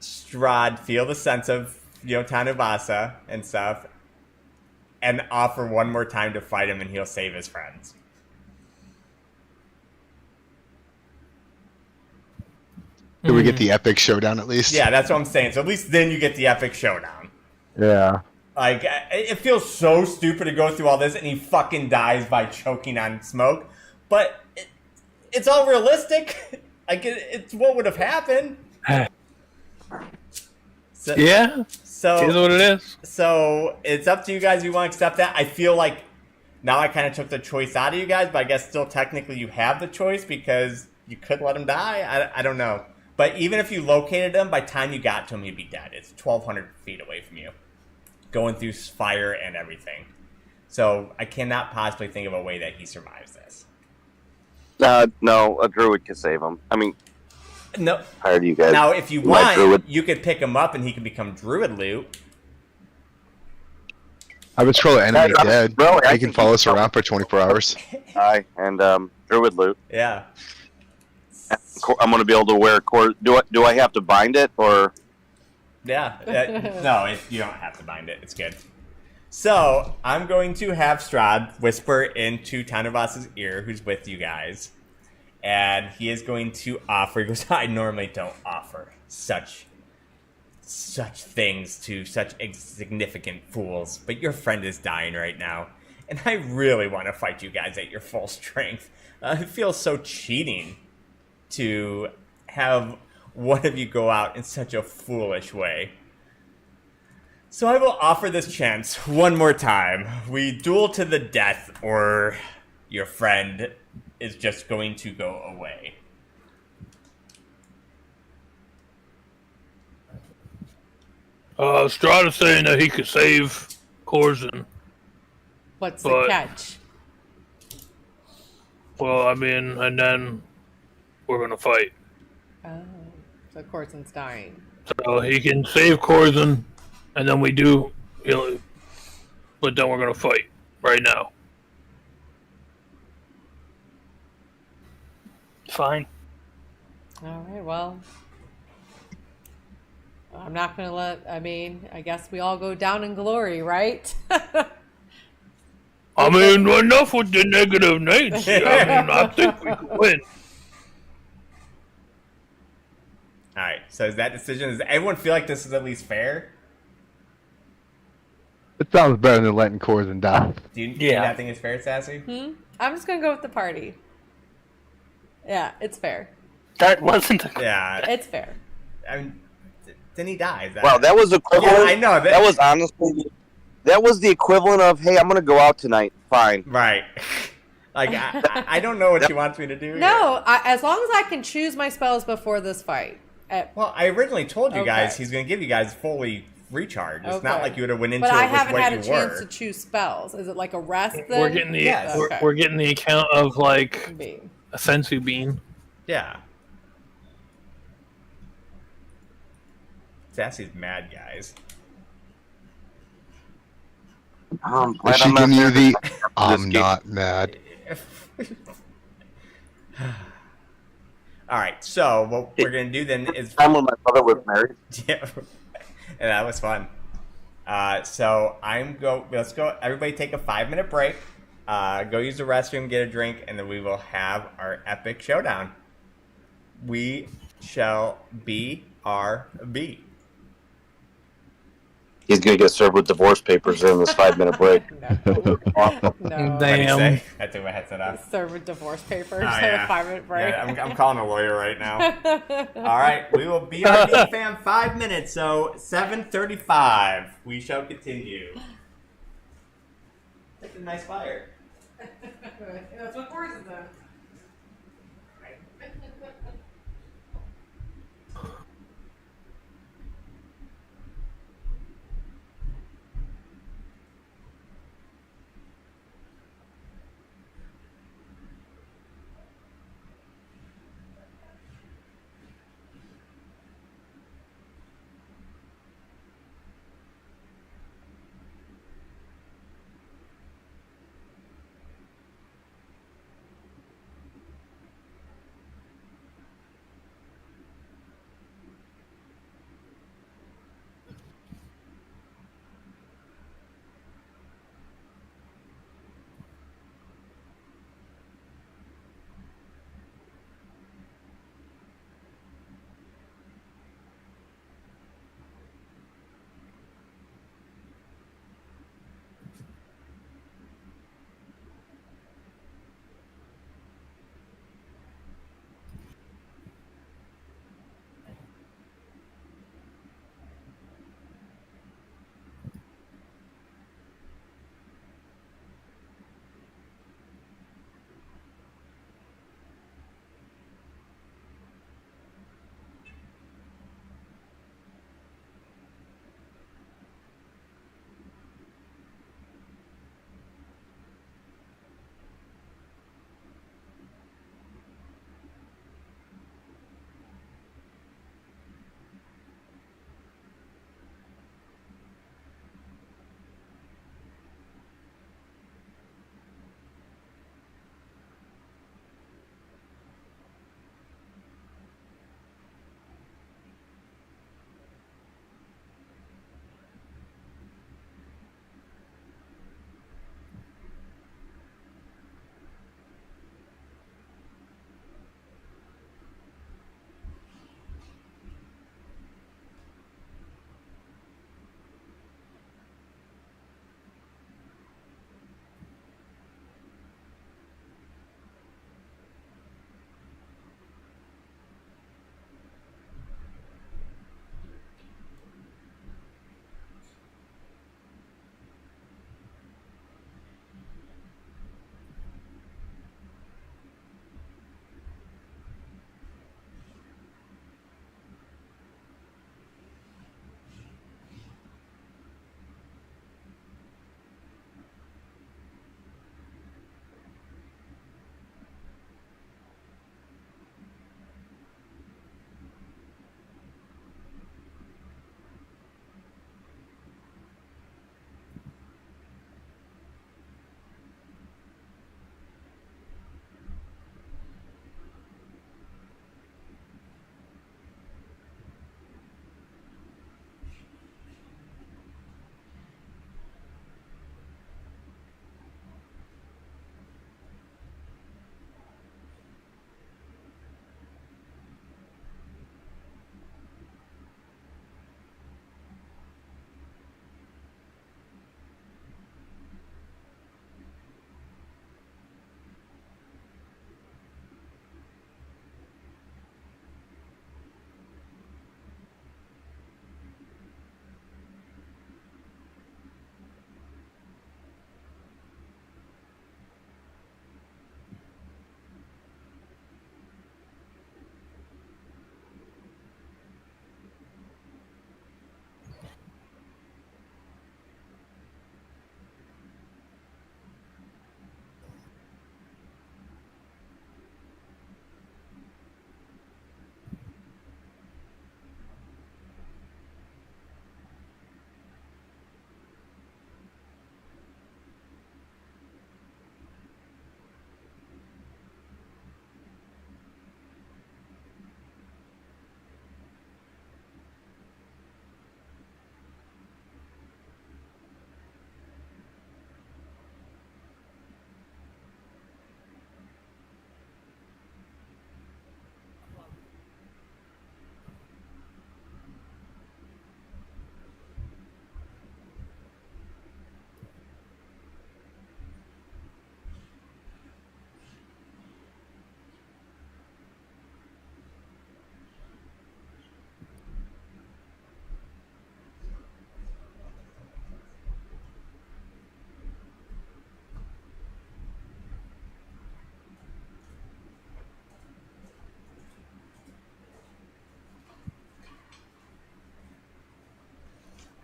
Strahd feel the sense of, Tanuvasa and stuff, and offer one more time to fight him, and he'll save his friends. Do we get the epic showdown at least? Yeah, that's what I'm saying. So at least then you get the epic showdown. Yeah. Like, it feels so stupid to go through all this, and he fucking dies by choking on smoke. But it's all realistic. Like, it's what would have happened. So, Yeah, So it is what it is. So it's up to you guys if you want to accept that. I feel like now I kind of took the choice out of you guys, but I guess still technically you have the choice because you could let him die. I don't know. But even if you located him, by the time you got to him, he'd be dead. It's 1,200 feet away from you, going through fire and everything. So I cannot possibly think of a way that he survives this. No, a druid could save him. I mean, No. tired of you guys. Now, if you My druid. want, you could pick him up and he can become druid loot. I would scroll enemy Yeah, dead. really, I He can think follow he's- us around for 24 hours. Aye, and druid loot. Yeah. I'm gonna be able to wear core. Do I have to bind it or? Yeah. No, you don't have to bind it. It's good. So, I'm going to have Strahd whisper into Tanuvas's ear, who's with you guys. And he is going to offer, he goes, I normally don't offer such things to such insignificant fools, but your friend is dying right now. And I really want to fight you guys at your full strength. It feels so cheating to have one of you go out in such a foolish way. So I will offer this chance one more time. We duel to the death, or your friend is just going to go away. Strahd is saying that he could save Corzin. What's the But- catch? Well, I mean, and then we're gonna fight. Oh, so Corzin's dying. So he can save Corzin, and then we do, but then we're gonna fight right now. Fine. All right, well, I'm not going to I guess we all go down in glory, right? I mean, enough with the negative Nancy. I mean, I think we can win. Alright, so is that decision, does everyone feel like this is at least fair? It sounds better than letting Corzin die. Do you Yeah. not think it's fair, Sassy? I'm just going to go with the party. Yeah, it's fair. That wasn't a. Yeah, It's fair. I mean, Then he dies. Wow, that was equivalent. Yeah, I know that was honestly that was the equivalent of, hey, I'm gonna go out tonight. Fine. right. Like I don't know what she wants me to do. No, as long as I can choose my spells before this fight. Well, I originally told you guys Okay. he's going to give you guys fully recharged. It's not Okay. like you would have went into But it I with haven't what had you a chance were. to choose spells. Is it like a rest then? We're getting the Yes. we're getting the account of like Bean. a sensu bean. Yeah. Sassy's mad, guys. Is she giving you the? I'm game. not mad. All right, so what we're going to do then is... Time when my brother was married. Yeah, and that was fun. So let's go. Everybody take a 5-minute break. Go use the restroom, get a drink, and then we will have our epic showdown. We shall BRB. He's gonna get served with divorce papers during this 5-minute break. What No. do you Damn. say? I took my headset off. Serve with divorce papers Oh, at yeah. a 5-minute break. Yeah, I'm calling a lawyer right now. All right, we will BRB fam 5 minutes, so 7:35. We shall continue. That's a nice fire. That's what horse is in.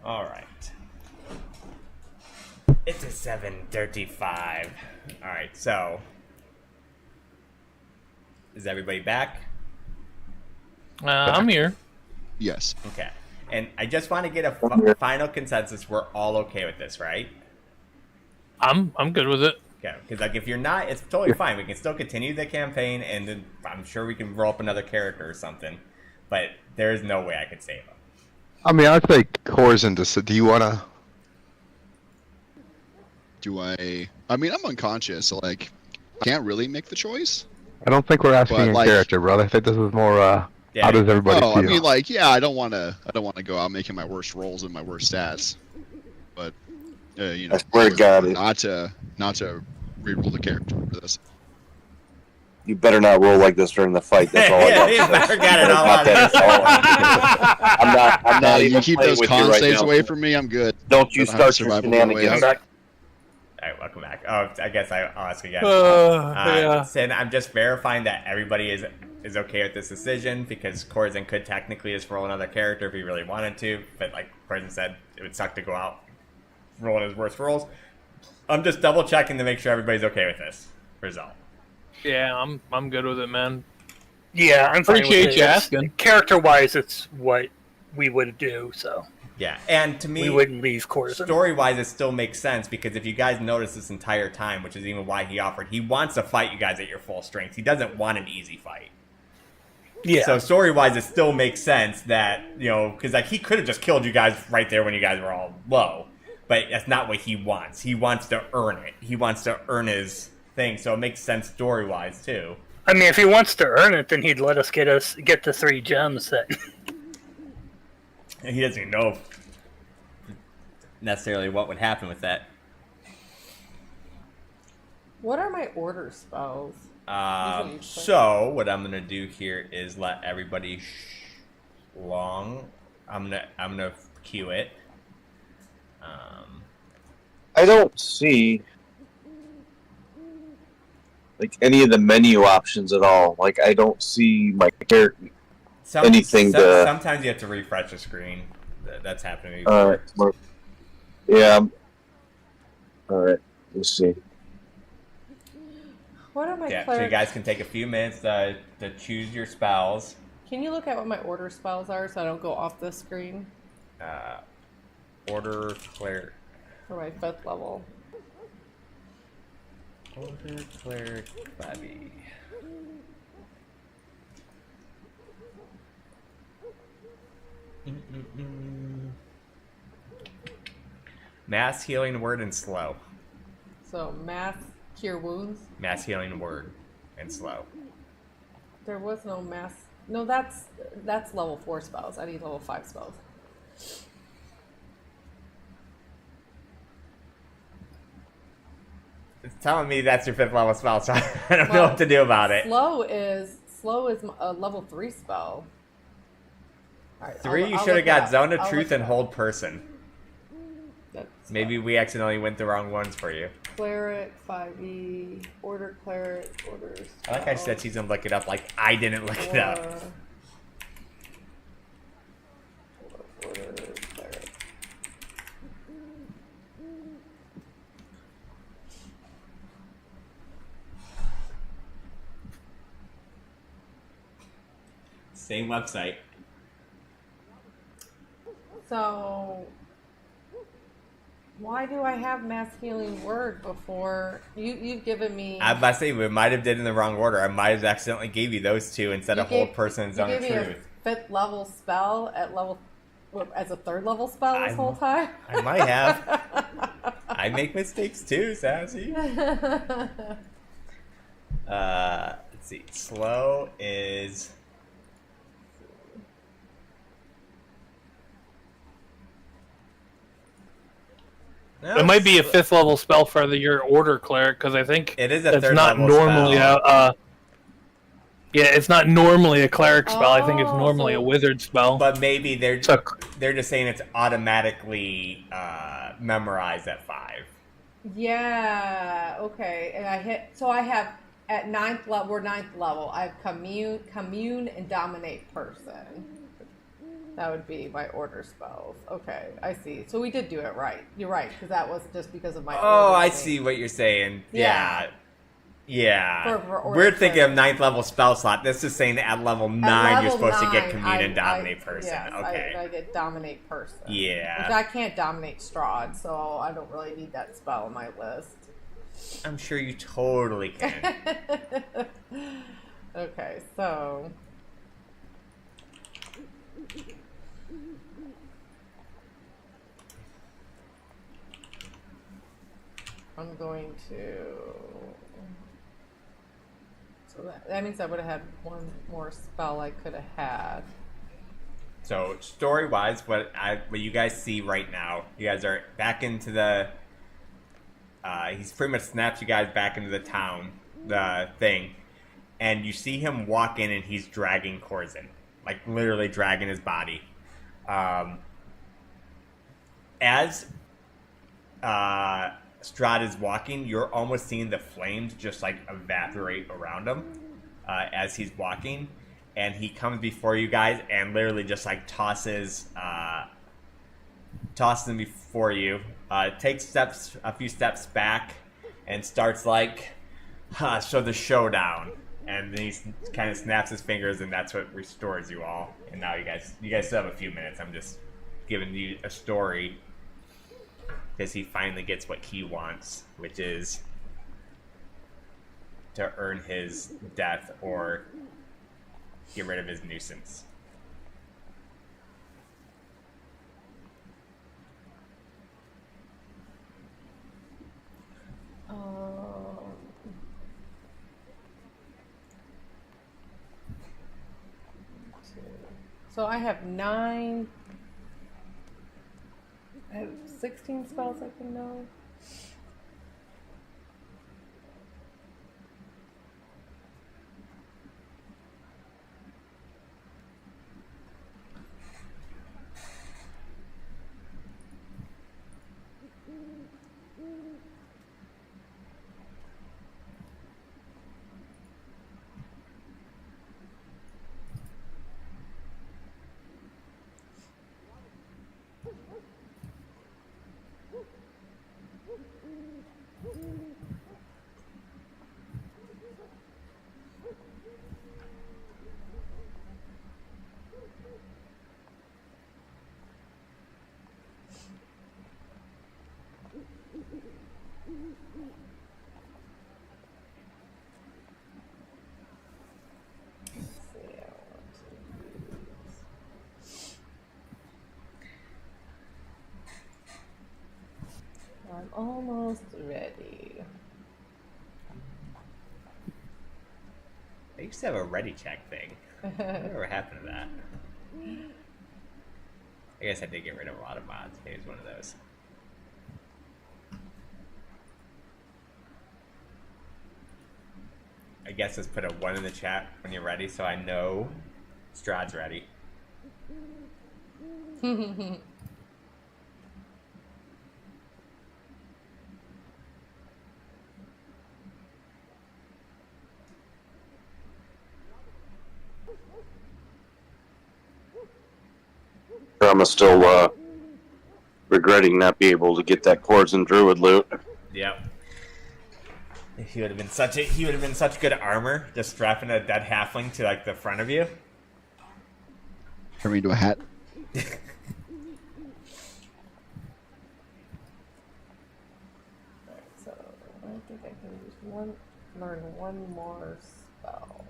All right. It's a 7:35. All right, so is everybody back? I'm here. Yes. Okay. And I just want to get a final consensus. We're all okay with this, right? I'm good with it. Okay. Because like, if you're not, it's totally fine. We can still continue the campaign, and then I'm sure we can roll up another character or something. But there is no way I could save him. I mean, I'd say Corzin. Do you want to? Do I? I mean, I'm unconscious, so like, I can't really make the choice. I don't think we're asking But, in like- character, brother. I think this is more. Yeah. How does everybody Oh, feel? I mean, like, yeah, I don't want to go out making my worst rolls and my worst stats, but you know, I swear to God, not to reroll the character for this. you better not roll like this during the fight. That's all I got. You to say. better got it all Not out that of it's all- I'm not You even keep playing those with you con right saves now. away from me. I'm good. Don't you I don't have to start your survive on my way shenanigans. out. All right, welcome back. Oh, I guess I'll ask again. Yeah. Sin, I'm just verifying that everybody is okay with this decision, because Corzin could technically just roll another character if he really wanted to, but like Corzin said, it would suck to go out rolling his worst rolls. I'm just double checking to make sure everybody's okay with this result. Yeah, I'm good with it, man. Yeah, I'm fine Appreciate with it. you It's- asking. Character-wise, it's what we would do, so Yeah, and to we me, wouldn't leave Corzin. story-wise, it still makes sense, because if you guys notice this entire time, which is even why he offered, he wants to fight you guys at your full strength. He doesn't want an easy fight. Yeah. So story-wise, it still makes sense that, you know, because like he could have just killed you guys right there when you guys were all low, but that's not what he wants. He wants to earn it. He wants to earn his thing, so it makes sense story-wise too. I mean, if he wants to earn it, then he'd let us get the 3 gems that. And he doesn't even know necessarily what would happen with that. What are my order spells? So what I'm gonna do here is let everybody long. I'm gonna queue it. I don't see like any of the menu options at all. Like I don't see my character. Anything to- Sometimes you have to refresh the screen. That's happening. Yeah. All right. Let's see. What are my Yeah, so cleric? you guys can take a few minutes to choose your spells. Can you look at what my order spells are so I don't go off the screen Order cleric. for my 5th level? Order cleric body. Mass healing word and slow. So mass cure wounds. Mass healing word and slow. There was no mass. No, that's level 4 spells. I need level 5 spells. It's telling me that's your 5th level spell, so I don't know what to do about it. Slow is a level 3 spell. All right, 3, I'll you should look have it got up. Zone of I'll Truth look it and up. Hold Person. That's Maybe we accidentally went the wrong ones for you. Cleric 5e order cleric orders. I like I said she's gonna look it up like I didn't look it up. Order cleric. Same website. So, why do I have mass healing word before you've given me? I must say we might have did in the wrong order. I might have accidentally gave you those two instead You of Hold gave- Person and you Zone of gave me Truth. a 5th level spell at level as a 3rd level spell this whole time. I might have. I make mistakes too, Sassy. Let's see. Slow is. No, It might be a 5th level spell for your order cleric, because I think It is a it's 3rd not level normally spell. yeah, it's not normally a cleric spell. I think it's Oh, normally so- a wizard spell. But maybe they're So- just saying it's automatically memorized at 5. Yeah. Okay. And I have at 9th level. We're 9th level. I have commune and dominate person. That would be my order spells. Okay, I see. So we did do it right. You're right, because that was just because of my Oh, order I thing. see what you're saying. Yeah. Yeah. For order We're thinking of clerics. 9th level spell slot. This is saying at level 9 At you're level supposed to get 9, commune and dominate person. Yes, Okay. I get dominate person. Yeah. Which I can't dominate Strahd, so I don't really need that spell on my list. I'm sure you totally can. Okay, so... I'm going to... So that means I would have had one more spell I could have had. So story-wise, what you guys see right now, you guys are back into the. He's pretty much snapped you guys back into the town, the thing, and you see him walk in and he's dragging Corzin, like literally dragging his body. As Strahd is walking, you're almost seeing the flames just like evaporate around him as he's walking. And he comes before you guys and literally just like tosses him before you. Takes a few steps back, and starts like, so the showdown. And then he kind of snaps his fingers, and that's what restores you all. And now you guys still have a few minutes. I'm just giving you a story because he finally gets what he wants, which is to earn his death or get rid of his nuisance. So I have 9. I have 16 spells I can know. I'm almost ready. I used to have a ready check thing. Whatever happened to that? I guess I did get rid of a lot of mods. Maybe it's one of those. I guess let's put a 1 in the chat when you're ready, so I know Strahd's ready. I'm still regretting not being able to get that Cords and Druid loot. Yep. He would have been such good armor, just strapping a dead halfling to like the front of you. Turn me into a hat. Alright, so I think I can learn one more spell.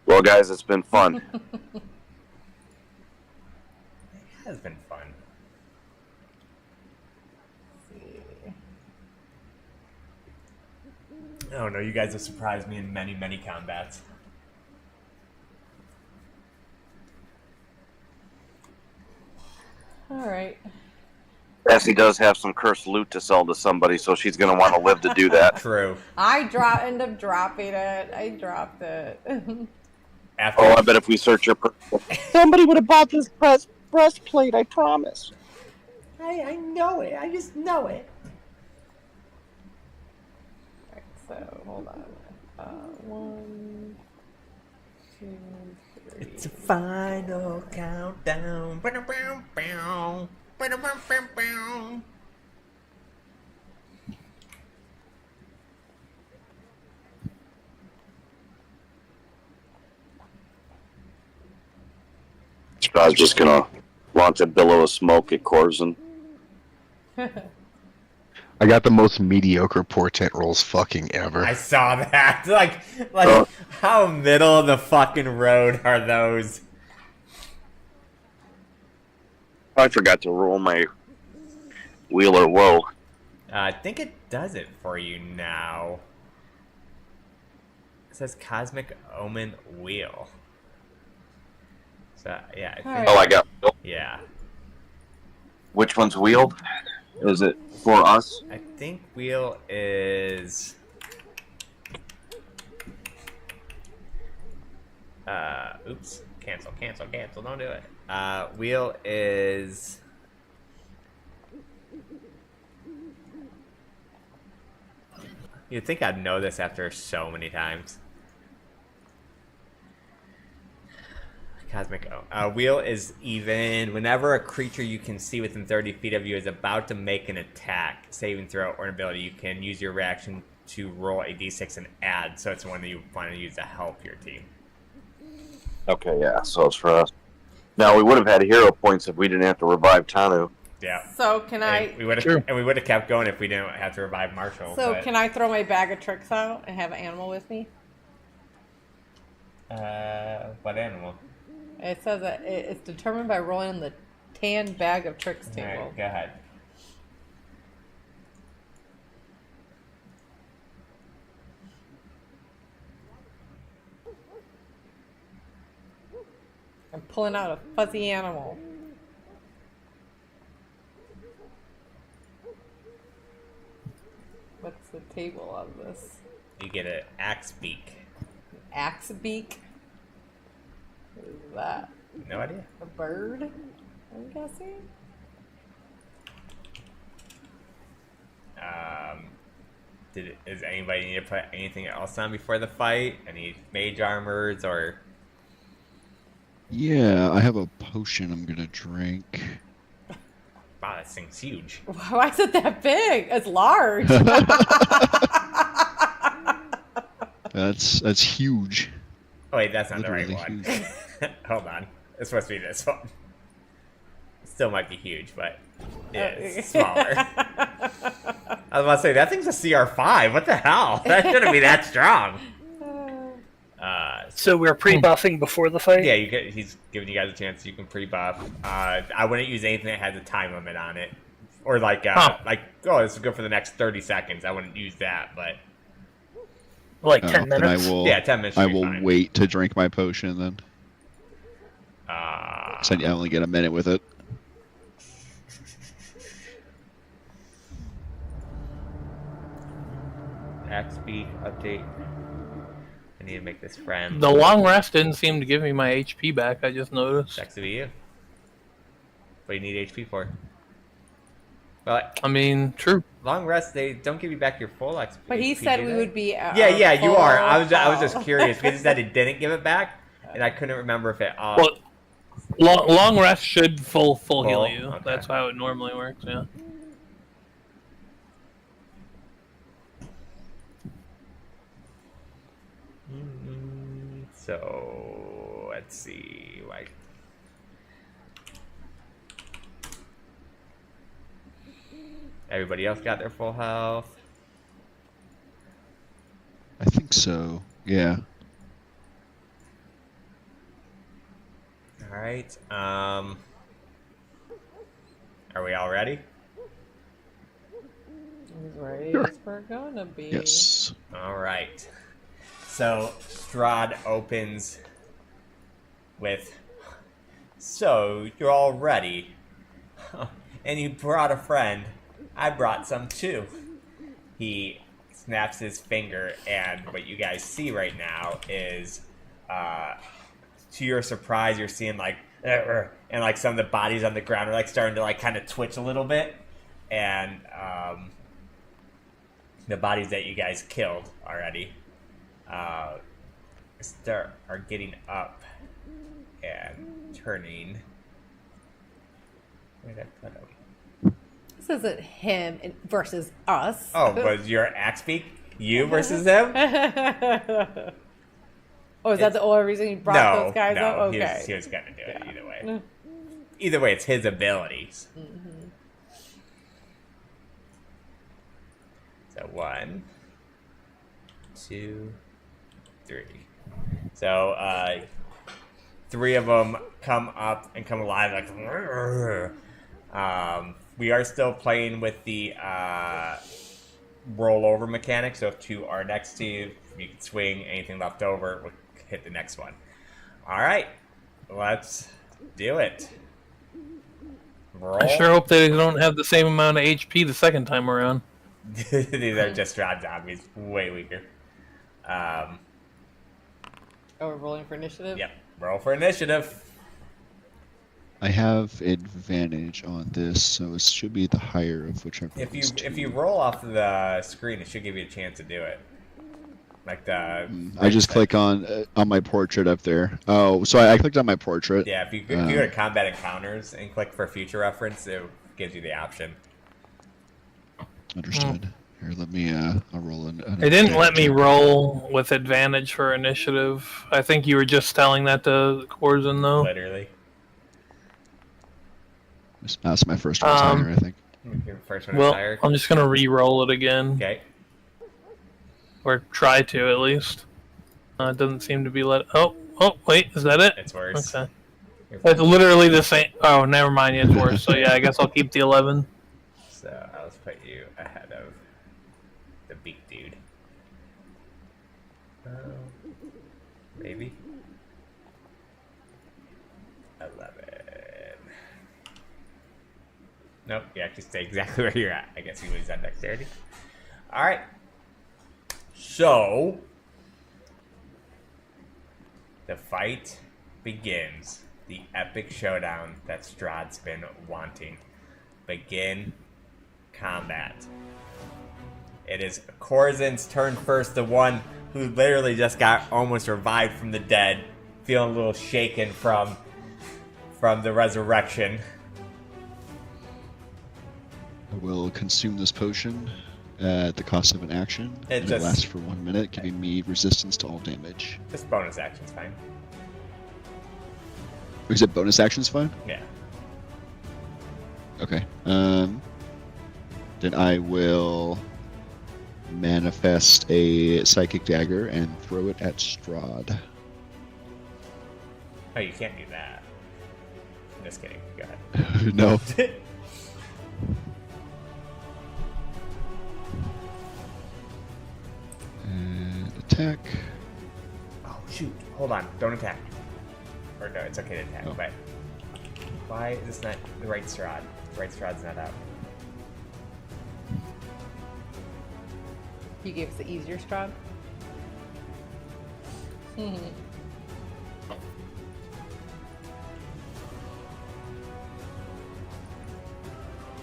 Well, guys, it's been fun. It has been fun. Oh no, you guys have surprised me in many, many combats. Alright. Bessie does have some cursed loot to sell to somebody, so she's going to want to live to do that. True. I end up dropping it. I dropped it. After Oh, I bet if we search your somebody would have bought this breastplate. I promise. I know it. I just know it. Alright, so hold on. 1, 2, 3. It's a final countdown. I was just gonna launch a billow of smoke at Corzin. I got the most mediocre portent rolls fucking ever. I saw that. Like, how middle of the fucking road are those? I forgot to roll my Wheeler Woe. I think it does it for you now. It says Cosmic Omen Wheel. So, yeah. I think, Alright. Oh, I got. yeah. Which one's wheeled? Is it for us? I think Wheel is... oops. Cancel. Don't do it. Wheel is... You'd think I'd know this after so many times. Cosmic Wheel is even whenever a creature you can see within 30 feet of you is about to make an attack, saving throw, or an ability, you can use your reaction to roll a d6 and add, so it's one that you want to use to help your team. Okay, yeah, so it's for us. Now, we would have had hero points if we didn't have to revive Tanu. Yeah. So can I? And we would have kept going if we didn't have to revive Marshall. So but, can I throw my bag of tricks out and have an animal with me? what animal? It says that it's determined by rolling the tan bag of tricks table. Alright, go ahead. I'm pulling out a fuzzy animal. What's the table of this? You get an axe beak. Axe beak? What is that? No idea. A bird? I'm guessing? Does anybody need to put anything else on before the fight? Any mage armors or... Yeah, I have a potion I'm gonna drink. Wow, that thing's huge. Why is it that big? It's large. That's huge. Oh wait, that's not the Literally right one. huge. Hold on. It's supposed to be this one. It still might be huge, but it's smaller. I was about to say, that thing's a CR5. What the hell? That shouldn't be that strong. So we're pre-buffing before the fight? Yeah, he's giving you guys a chance. You can pre-buff. I wouldn't use anything that has a time limit on it. Or like, oh, this is good for the next 30 seconds. I wouldn't use that, but... Like 10 Then minutes? I will, Yeah, 10 minutes I should be will fine. wait to drink my potion then. So I only get a minute with it. XP update. I need to make this friend. The long rest didn't seem to give me my HP back, I just noticed. Sucks to be you. What do you need HP for? Well, I mean, true. long rest, they don't give you back your full XP. But he said we would be at Yeah, our you are. I was full just curious because it said it didn't give it back, and I couldn't remember if it. Well, long rest should full heal you. Okay. That's how it normally works, yeah. So let's see, like. Everybody else got their full health. I think so. Yeah. All right. Are we all ready? As ready Sure. as we're gonna be. Yes. All right. So Strahd opens with, "So you're all ready, and you brought a friend. I brought some too." He snaps his finger, and what you guys see right now is to your surprise, you're seeing like, and like some of the bodies on the ground are like starting to like kind of twitch a little bit, and the bodies that you guys killed already are getting up and turning. Where did I put them? This isn't him versus us. Oh, was your axe beak you versus them? Oh, is that the only reason you brought those guys up? Okay. He was gonna do it either way. Either way, it's his abilities. Mm-hmm. So 1, 2, 3. So 3 of them come up and come alive like. We are still playing with the rollover mechanic. So if 2 are next to you, you can swing. Anything left over will hit the next one. All right, let's do it. Roll. I sure hope they don't have the same amount of HP the second time around. These are just Strahd zombies, way weaker. Oh, we're rolling for initiative? Yep, roll for initiative. I have advantage on this, so it should be the higher of whichever. If you roll off the screen, it should give you a chance to do it. Like the. I just click on my portrait up there. Oh, so I clicked on my portrait. Yeah, if you go to combat encounters and click for future reference, it gives you the option. Understood. Here, let me. I'll roll in. They didn't let me roll with advantage for initiative. I think you were just telling that to Corzin, though. Literally. That's my first one higher, I think. Your first one Well, higher. I'm just gonna re-roll it again, Okay. or try to at least. It doesn't seem to be let. Oh, wait, is that it? It's worse. Okay. It's literally the same. Oh, never mind. It's worse. So yeah, I guess I'll keep the 11. So I'll just put you ahead of the beak dude. Maybe. 11. Nope, you actually stay exactly where you're at. I guess you lose that dexterity. Alright. So, the fight begins. The epic showdown that Strahd's been wanting. Begin combat. It is Corzin's turn first, the one who literally just got almost revived from the dead, feeling a little shaken from the resurrection. I will consume this potion at the cost of an action. It lasts for 1 minute, giving me resistance to all damage. This bonus action's fine. Is it bonus action's fine? Yeah. Okay. Then I will manifest a psychic dagger and throw it at Strahd. Oh, you can't do that. I'm just kidding. Go ahead. No. And attack. Oh, shoot. Hold on. Don't attack. Or no, it's okay to attack, but why is this not the right Strahd? The right Strahd's not out. You gave us the easier Strahd?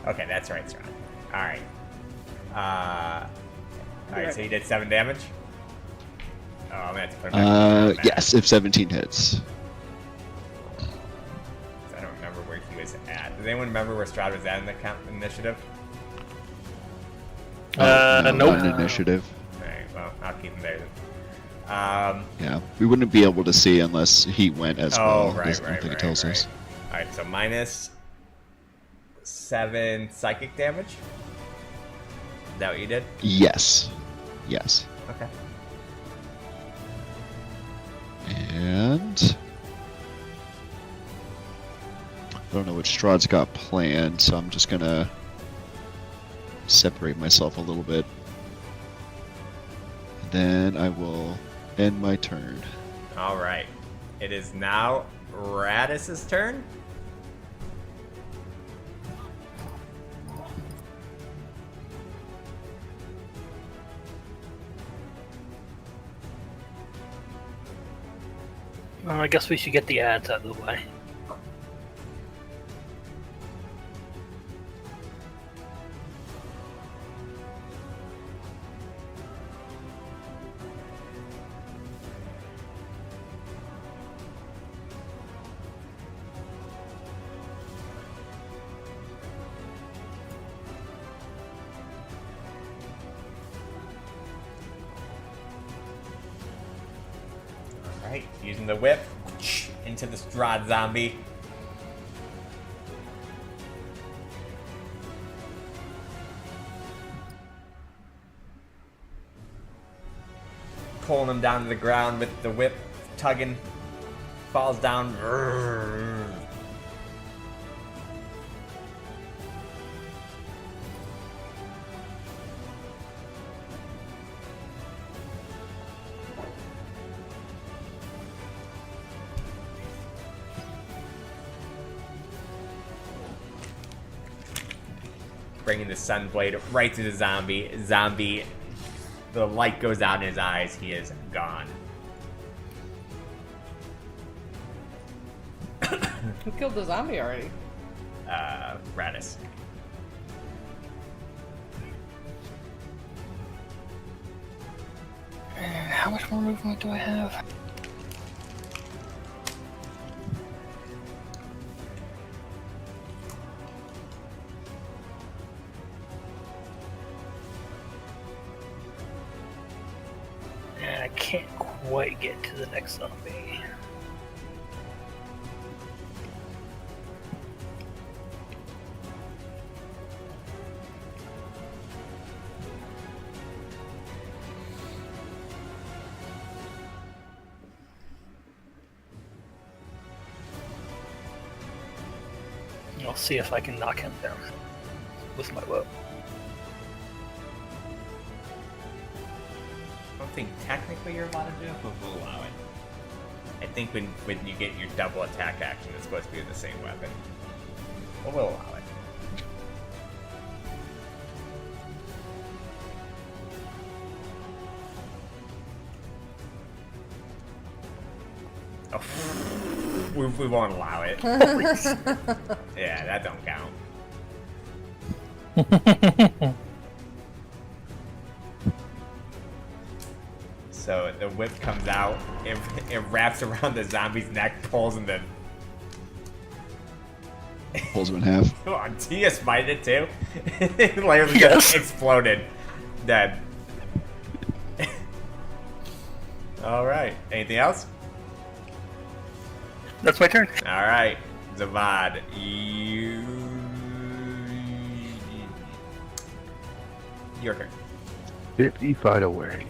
Okay, that's right, Strahd. Alright. Alright, so you did 7 damage? Oh, I'm gonna have to put him back. Yes, if 17 hits. I don't remember where he was at. Does anyone remember where Strahd was at in the initiative? No, nope. not an initiative. Alright, well, I'll keep him there then. Yeah, we wouldn't be able to see unless he went as well. Right, I don't think it tells us. Alright, so minus 7 psychic damage? Is that what you did? Yes. Yes. Okay. And I don't know what Strahd's got planned, so I'm just gonna separate myself a little bit. Then I will end my turn. Alright. It is now Radis's turn. Well, I guess we should get the ads out of the way. Alright, using the whip into the Strahd zombie. Pulling him down to the ground with the whip, tugging. Falls down. Bringing the sun blade right through the zombie. Zombie, the light goes out in his eyes. He is gone. Who killed the zombie already? Radis. How much more movement do I have? I can't quite get to the next zombie. I'll see if I can knock him down with my whip. I don't think technically you're allowed to do it, but we'll allow it. I think when you get your double attack action, it's supposed to be with the same weapon. But we'll allow it. Oh, we won't allow it. Yeah, that don't count. So the whip comes out, it wraps around the zombie's neck, pulls him, then Pulls him in half. oh, Tia spited it too. It literally Yes. just exploded. Dead. Alright, anything else? That's my turn. Alright, Zavad, your turn. 55 away.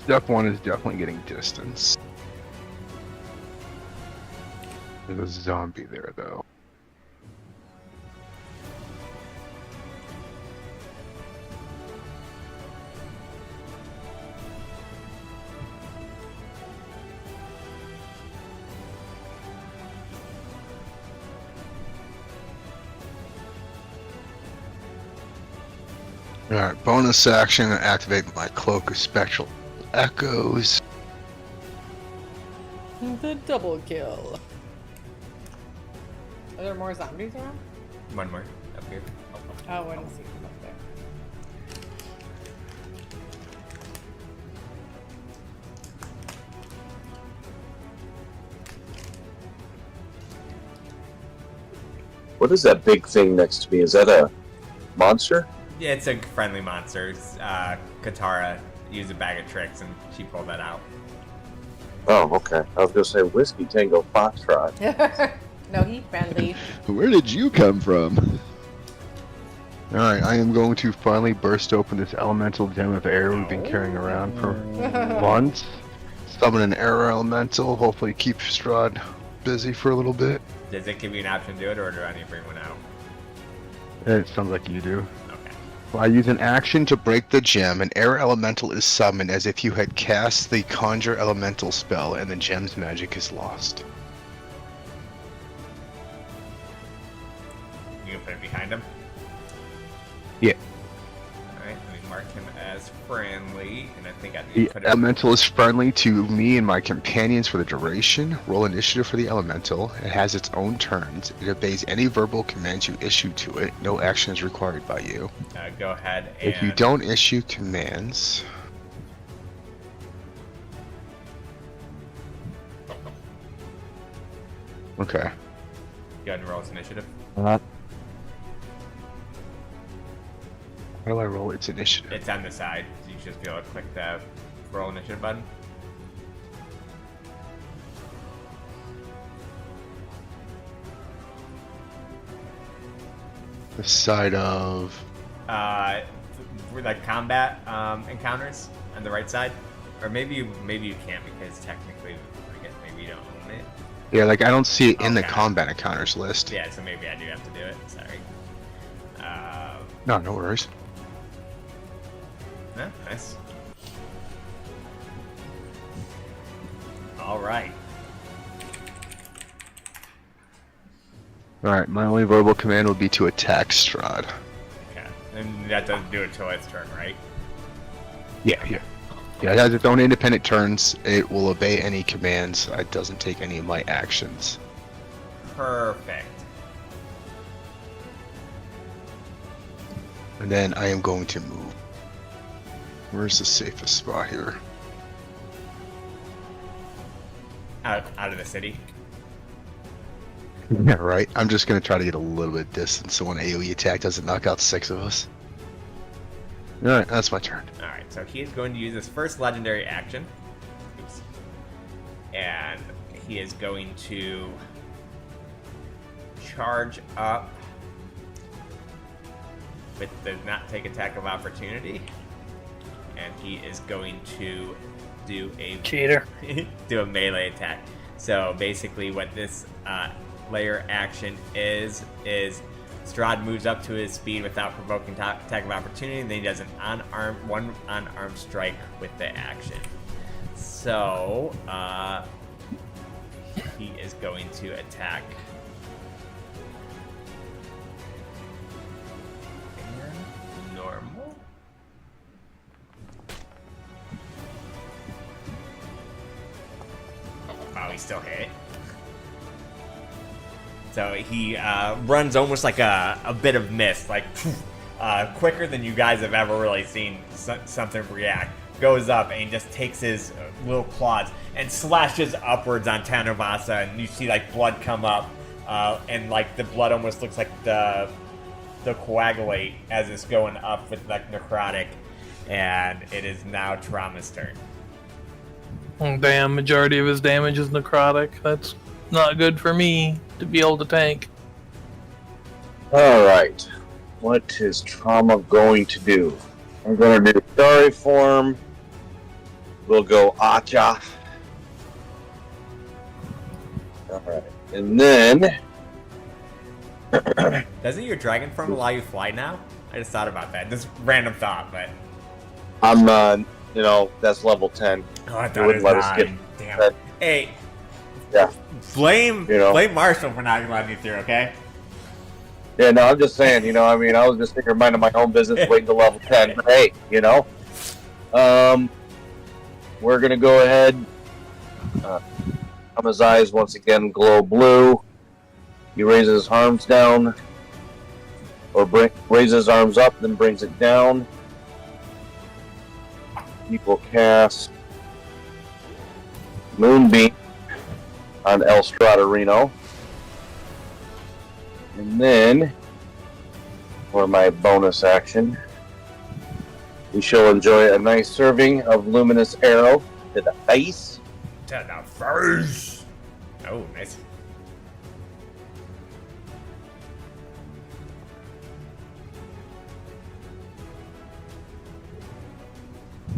Step one is definitely getting distance. There's a zombie there, though. Alright, bonus action, activate my Cloak of Spectral Echoes. The double kill. Are there more zombies around? One more up here. Oh, I didn't see them up there. What is that big thing next to me? Is that a monster? Yeah, it's a friendly monster. It's, Katara used a bag of tricks and she pulled that out. Oh, okay. I was gonna say Whiskey Tango Foxtrot. No, he's friendly. Where did you come from? Alright, I am going to finally burst open this elemental gem of air we've been carrying around for months. Summon an air elemental, hopefully keep Strahd busy for a little bit. Does it give you an option to do it, or do I need to bring one out? It sounds like you do. Okay. I use an action to break the gem. An air elemental is summoned as if you had cast the conjure elemental spell and the gem's magic is lost. You can put it behind him? Yeah. Alright, let me mark him as friendly, and I think I need The to put it. elemental is friendly to me and my companions for the duration. Roll initiative for the elemental. It has its own turns. It obeys any verbal commands you issue to it. No action is required by you. Go ahead and. If you don't issue commands, okay. Go ahead and roll its initiative. How do I roll its initiative? It's on the side. So you should just be able to click the roll initiative button. The side of. With like combat encounters on the right side, or maybe you can't because technically, I guess maybe you don't own it. Yeah, like I don't see it in the Okay. combat encounters list. Yeah, so maybe I do have to do it. Sorry. No, no worries. No, nice. All right. Alright, my only verbal command would be to attack Strahd. Okay. And that doesn't do it till its turn, right? Yeah, yeah. Yeah, it has its own independent turns. It will obey any commands. It doesn't take any of my actions. Perfect. And then I am going to move. Where's the safest spot here? Out of the city. Yeah, right. I'm just going to try to get a little bit of distance so when AoE attack doesn't knock out 6 of us. Alright, that's my turn. All right. So he is going to use his first legendary action. Oops. And he is going to charge up with the not take attack of opportunity, and he is going to do a Cheater. do a melee attack. So basically, what this layer action is Strahd moves up to his speed without provoking attack of opportunity, and then he does one unarmed strike with the action. So he is going to attack. Normal. Oh, he still hit. So he runs almost like a bit of mist, like quicker than you guys have ever really seen something react. Goes up and he just takes his little claws and slashes upwards on Tanavasa, and you see like blood come up, and like the blood almost looks like the coagulate as it's going up with like necrotic, and it is now Trauma's turn. Oh, damn, majority of his damage is necrotic. That's not good for me to be able to tank. Alright. What is Trauma going to do? I'm going to do Starry Form. We'll go Acha. Alright. And then... Doesn't your dragon form allow you to fly now? I just thought about that. Just random thought, but I'm, that's level 10. oh, I They thought it wouldn't was let us 9. get Damn. that. Hey, Yeah. blame You know. blame Marshall for not letting me through. Okay. Yeah, no, I'm just saying, I was just thinking minding my own business, waiting to level 10. But hey, we're going to go ahead. His eyes once again glow blue. He raises his arms down, or raises his arms up, then brings it down. He will cast Moonbeam on El Stradarino. And then, for my bonus action, we shall enjoy a nice serving of Luminous Arrow to the face. To the face. Oh, nice.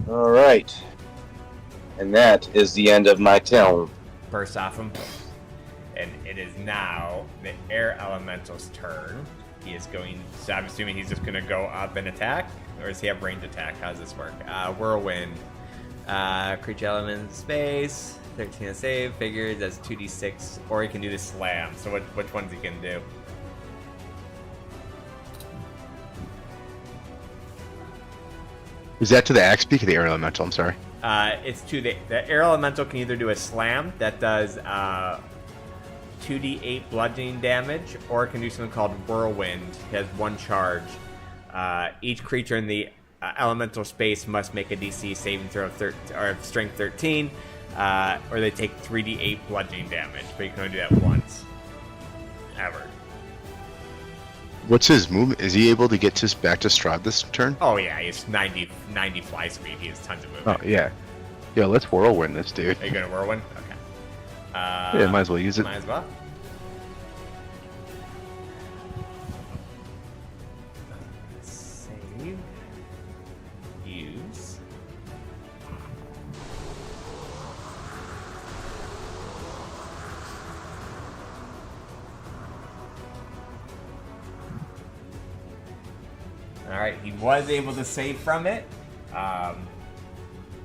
Alright. And that is the end of my turn. Burst off him, and it is now the air elemental's turn. He is going. So I'm assuming he's just going to go up and attack, or does he have range attack? How does this work? Whirlwind, creature element, space, 13 to save. Figures that's 2d6, or he can do the slam. So which one's he going to do? Is that to the axe beak or the air elemental? I'm sorry. It's to the air elemental can either do a slam that does 2d8 bludgeoning damage, or it can do something called whirlwind. It has one charge. Each creature in the elemental space must make a DC saving throw of strength 13, or they take 3d8 bludgeoning damage. But you can only do that once, ever. What's his movement? Is he able to get back to Strahd this turn? Oh yeah, he's 90 fly speed. He has tons of movement. Oh yeah. Yeah, let's whirlwind this dude. Are you gonna whirlwind? Okay. Yeah, might as well use it. Might as well. Save. Use. Alright, he was able to save from it. I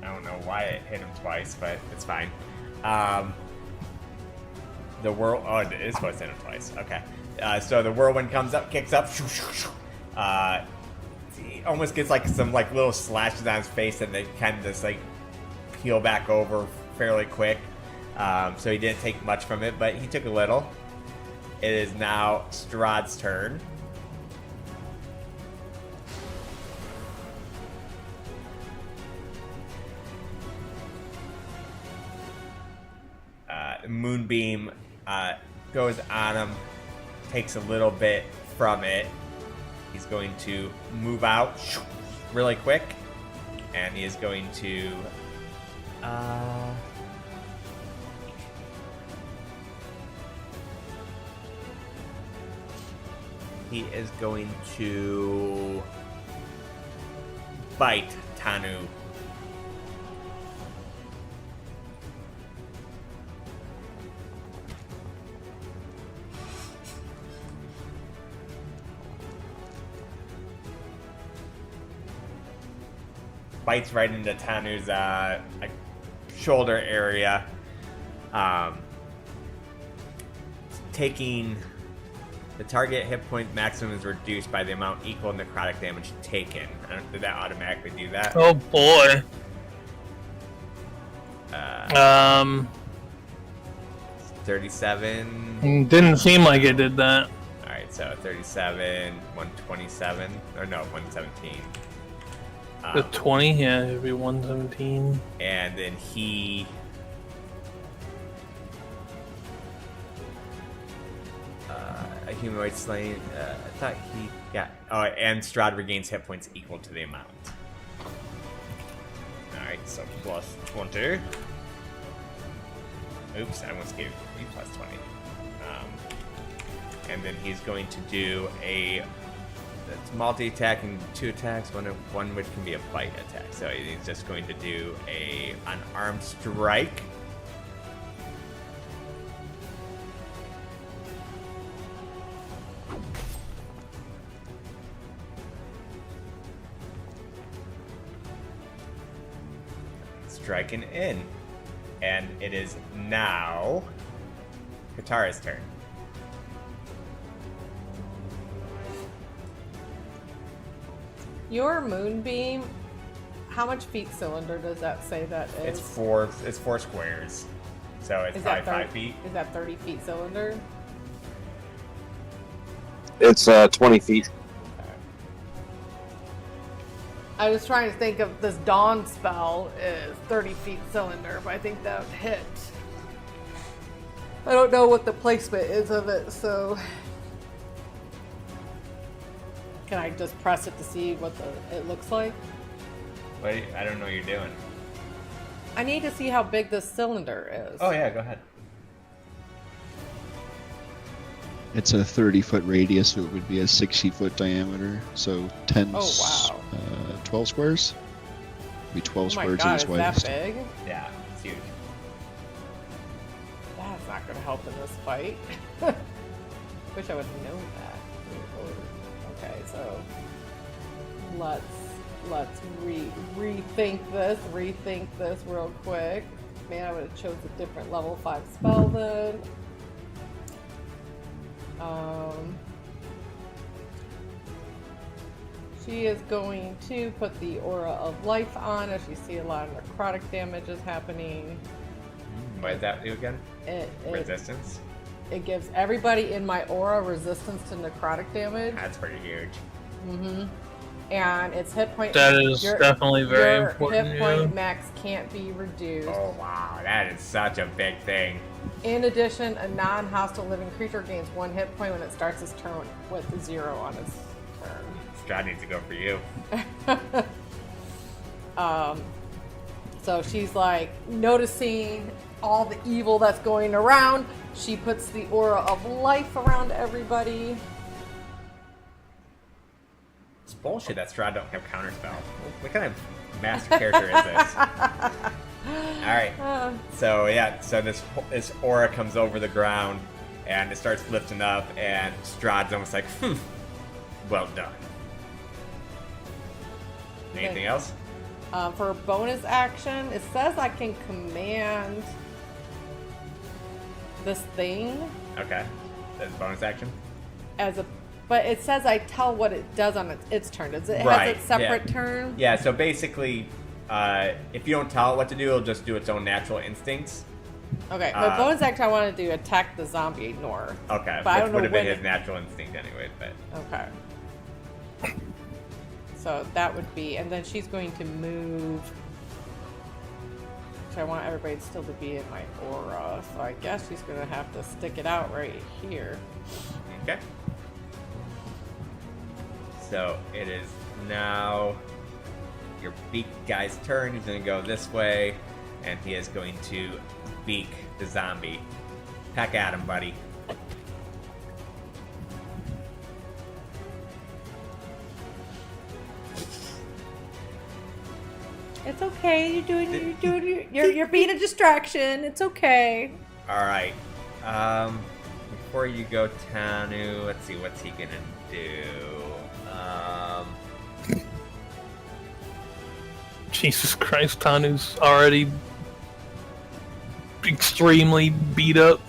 don't know why it hit him twice, but it's fine. The whirl. Oh, it is supposed to hit him twice. Okay. So the whirlwind comes up, kicks up. He almost gets like some like little slashes on his face, and they kind of just like peel back over fairly quick. So he didn't take much from it, but he took a little. It is now Strahd's turn. Moonbeam goes on him, takes a little bit from it. He's going to move out really quick, and he is going to bite Tanu. Bites right into Tanu's like shoulder area, taking the target hit point maximum is reduced by the amount equal necrotic damage taken. Did that automatically do that? Oh boy. 37. Didn't seem like it did that. All right, so 37, 127, or no, 117. The 20, yeah, it'd be 117. And then he a humanoid slain. I thought he got. Oh, and Strahd regains hit points equal to the amount. All right, so plus 20. Oops, I almost gave you plus 20. And then he's going to do a multi-attack and 2 attacks. One which can be a bite attack. So he's just going to do an unarmed strike. Striking in. And it is now Katara's turn. Your moonbeam, how much feet cylinder does that say that is? It's four squares. So it's Is probably that 5 feet. Is that 30 feet cylinder? It's 20 feet. I was trying to think of this dawn spell is 30 feet cylinder, but I think that would hit. I don't know what the placement is of it, so can I just press it to see what it looks like? Wait, I don't know what you're doing. I need to see how big this cylinder is. Oh yeah, go ahead. It's a 30-foot radius, so it would be a 60-foot diameter. So 10, 12 squares? It'd be 12 Oh my squares god, in is its that widest. big? Yeah, it's huge. That's not going to help in this fight. Wish I would have known that. Okay, so let's rethink this real quick. Man, I would have chose a different level 5 spell then. She is going to put the Aura of Life on as you see a lot of necrotic damage is happening. What does that do again? It Resistance? It gives everybody in my aura resistance to necrotic damage. That's pretty huge. Mm-hmm. And its hit point. That is definitely very important. Hit point max can't be reduced. Oh wow, that is such a big thing. In addition, a non-hostile living creature gains 1 hit point when it starts its turn with 0 on its turn. Strahd needs to go for you. So she's like noticing all the evil that's going around. She puts the Aura of Life around everybody. It's bullshit that Strahd don't have counterspell. What kind of master character is this? Alright. So yeah, so this aura comes over the ground and it starts lifting up and Strahd's almost like, well done. Anything else? For a bonus action, it says I can command this thing Okay. That's a bonus action? but it says I tell what it does on its turn. Does it Right, has its separate yeah. turn? Yeah, so basically, if you don't tell it what to do, it'll just do its own natural instincts. Okay, but bonus action I want to do attack the zombie ignore. Okay, But I which don't know would have been when his natural instinct anyway, but... Okay. So that would be, and then she's going to move. So I want everybody still to be in my aura. So I guess she's going to have to stick it out right here. Okay. So it is now your beak guy's turn. He's going to go this way, and he is going to beak the zombie. Peck at him, buddy. It's okay. You're being a distraction. It's okay. All right. Before you go, Tanu, let's see what's he gonna do. Jesus Christ, Tanu's already extremely beat up.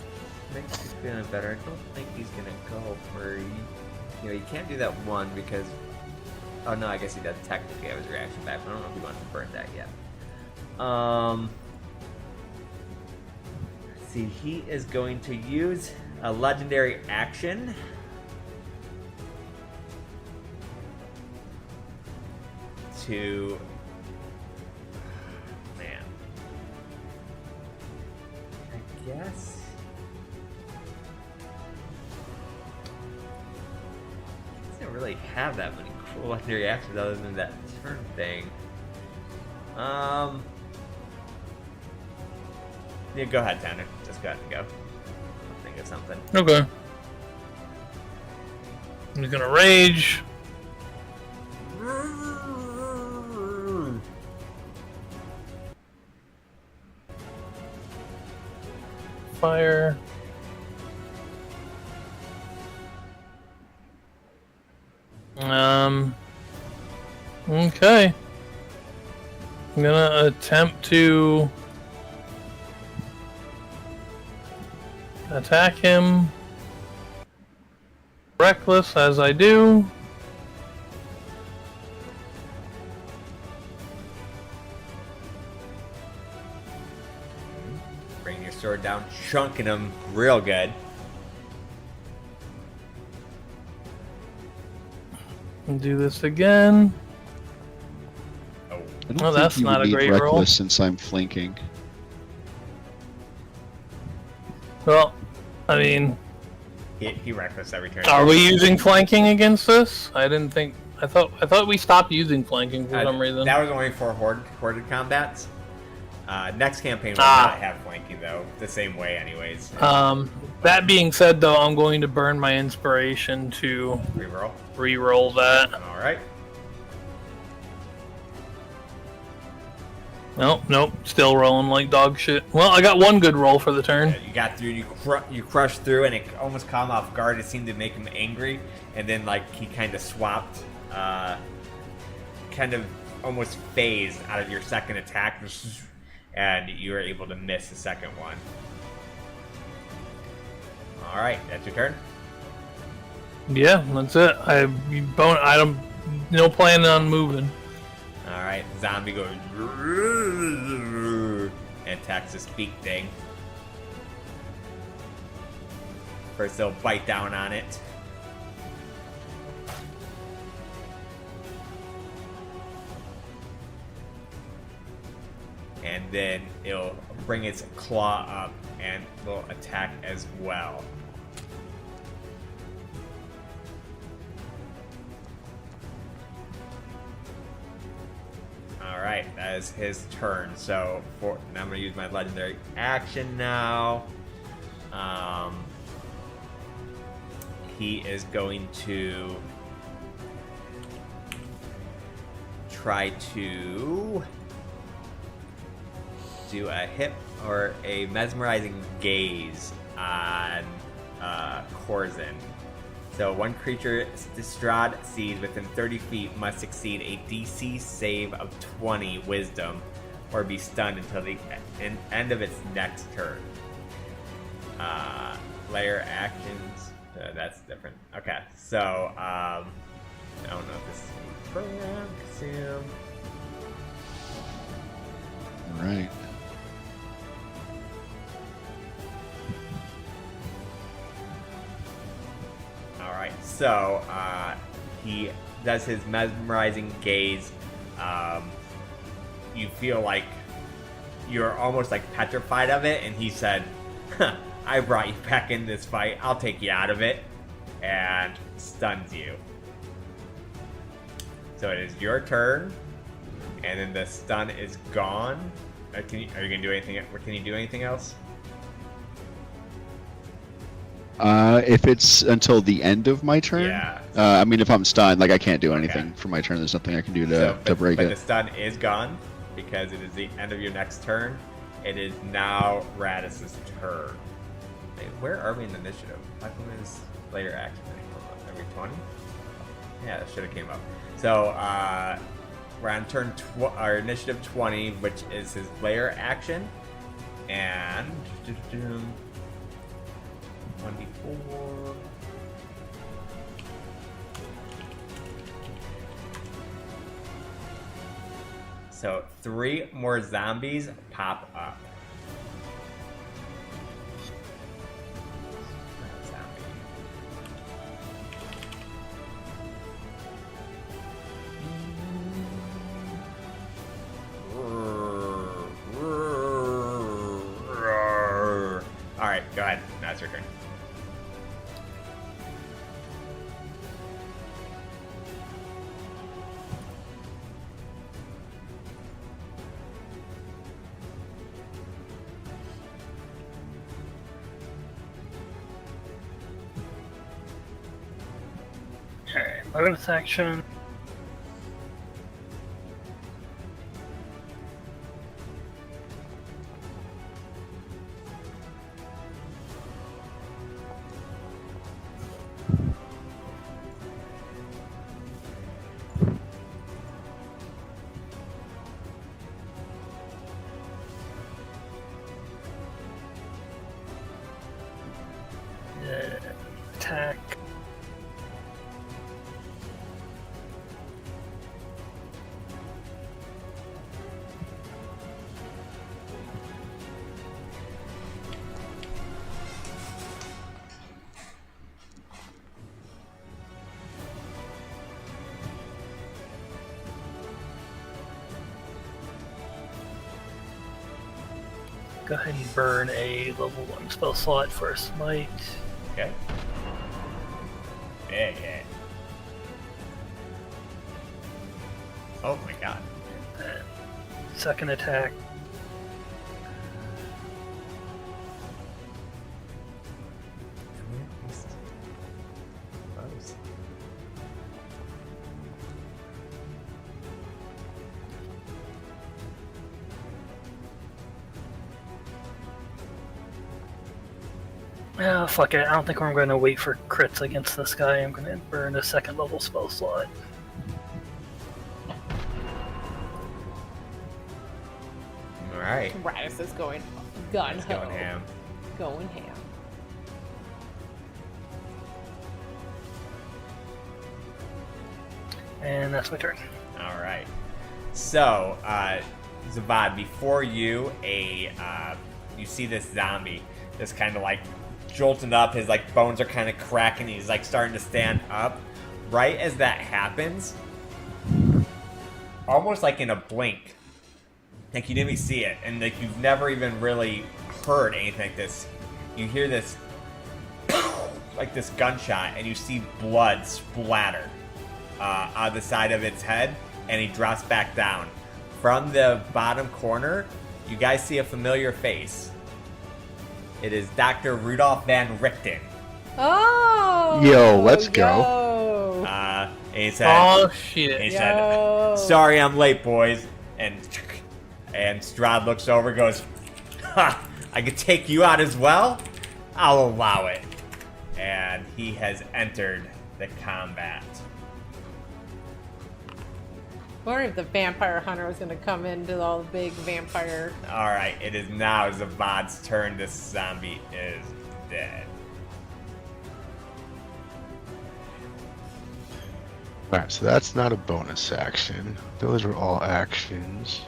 Makes you feeling better. I don't think he's gonna go for you. You know, you can't do that one because. Oh no, I guess he does technically have his reaction back. But I don't know if he wants to burn that yet. Let's see, he is going to use a legendary action. To man, I guess. He doesn't really have that many cool legendary actions other than that turn thing. Yeah, go ahead, Tanner. Just go ahead and go. I'll think of something. Okay. He's gonna rage. Fire. Okay. I'm gonna attempt to attack him. Reckless as I do. Bring your sword down, chunking him real good. And do this again. Oh, I don't Well, think that's you not would a need great reckless roll. since I'm flanking. Well, I mean, he reckless every turn. are we using flanking against this? I didn't think. I thought we stopped using flanking for some reason. That was only for horde combats. Next campaign will not have flanking though, the same way anyways. That being said, though, I'm going to burn my inspiration to Reroll. re-roll that. All right. Nope, still rolling like dog shit. Well, I got one good roll for the turn. Yeah, you got through. You crushed through, and it almost caught him off guard. It seemed to make him angry, and then like he kind of swapped, kind of almost phased out of your second attack, and you were able to miss the second one. All right, that's your turn. Yeah, that's it. No planning on moving. Alright, zombie goes and attacks this beak thing. First they'll bite down on it. And then it'll bring its claw up and will attack as well. Alright, that is his turn. So now I'm going to use my legendary action now. He is going to try to do a hip or a mesmerizing gaze on Corzin. So one creature Strahd sees within 30 feet must succeed a DC save of 20 wisdom or be stunned until the end of its next turn. Layer actions, that's different. Okay, so I don't know if this is program, consume. Right. Alright, so he does his mesmerizing gaze. You feel like you're almost like petrified of it, and he said, huh, I brought you back in this fight, I'll take you out of it, and stuns you. So it is your turn, and then the stun is gone. Are you gonna do anything? Can you do anything else? If it's until the end of my turn, Yeah. I mean, if I'm stunned, like I can't do anything for my turn. There's nothing I can do to break but it. the stun is gone because it is the end of your next turn. It is now Radis's turn. Wait, where are we in the initiative? How come is later action? Are we 20? Yeah, that should have came up. So we're on turn our initiative 20, which is his layer action, and 1d4. So 3 more zombies pop up. Alright, go ahead. Now it's your turn. Alright, bonus action. Attack. Go ahead and burn a level 1 spell slot for a smite. Okay. Yeah. Oh my god. And second attack. Ah, fuck it. I don't think I'm going to wait for crits against this guy. I'm going to burn a second level spell slot. Alright. Radis is going gun It's ho. going ham. Going ham. And that's my turn. All right. So, Zavad, before you, you see this zombie just kind of like jolting up. His like bones are kind of cracking. He's like starting to stand up. Right as that happens, almost like in a blink, like you didn't even see it, and like you've never even really heard anything like this. You hear this, like this gunshot, and you see blood splatter on the side of its head, and he drops back down. From the bottom corner, you guys see a familiar face. It is Dr. Rudolph Van Richten. Oh! Yo, let's go. Yo. And he said, Oh and shit! he Yo. said, "Sorry, I'm late, boys." And Strahd looks over, and goes, "Ha! I could take you out as well. I'll allow it." And he has entered the combat. Wondering if the vampire hunter was going to come into all the big vampire. All right, it is now Zavad's turn. This zombie is dead. Alright, so that's not a bonus action. Those are all actions.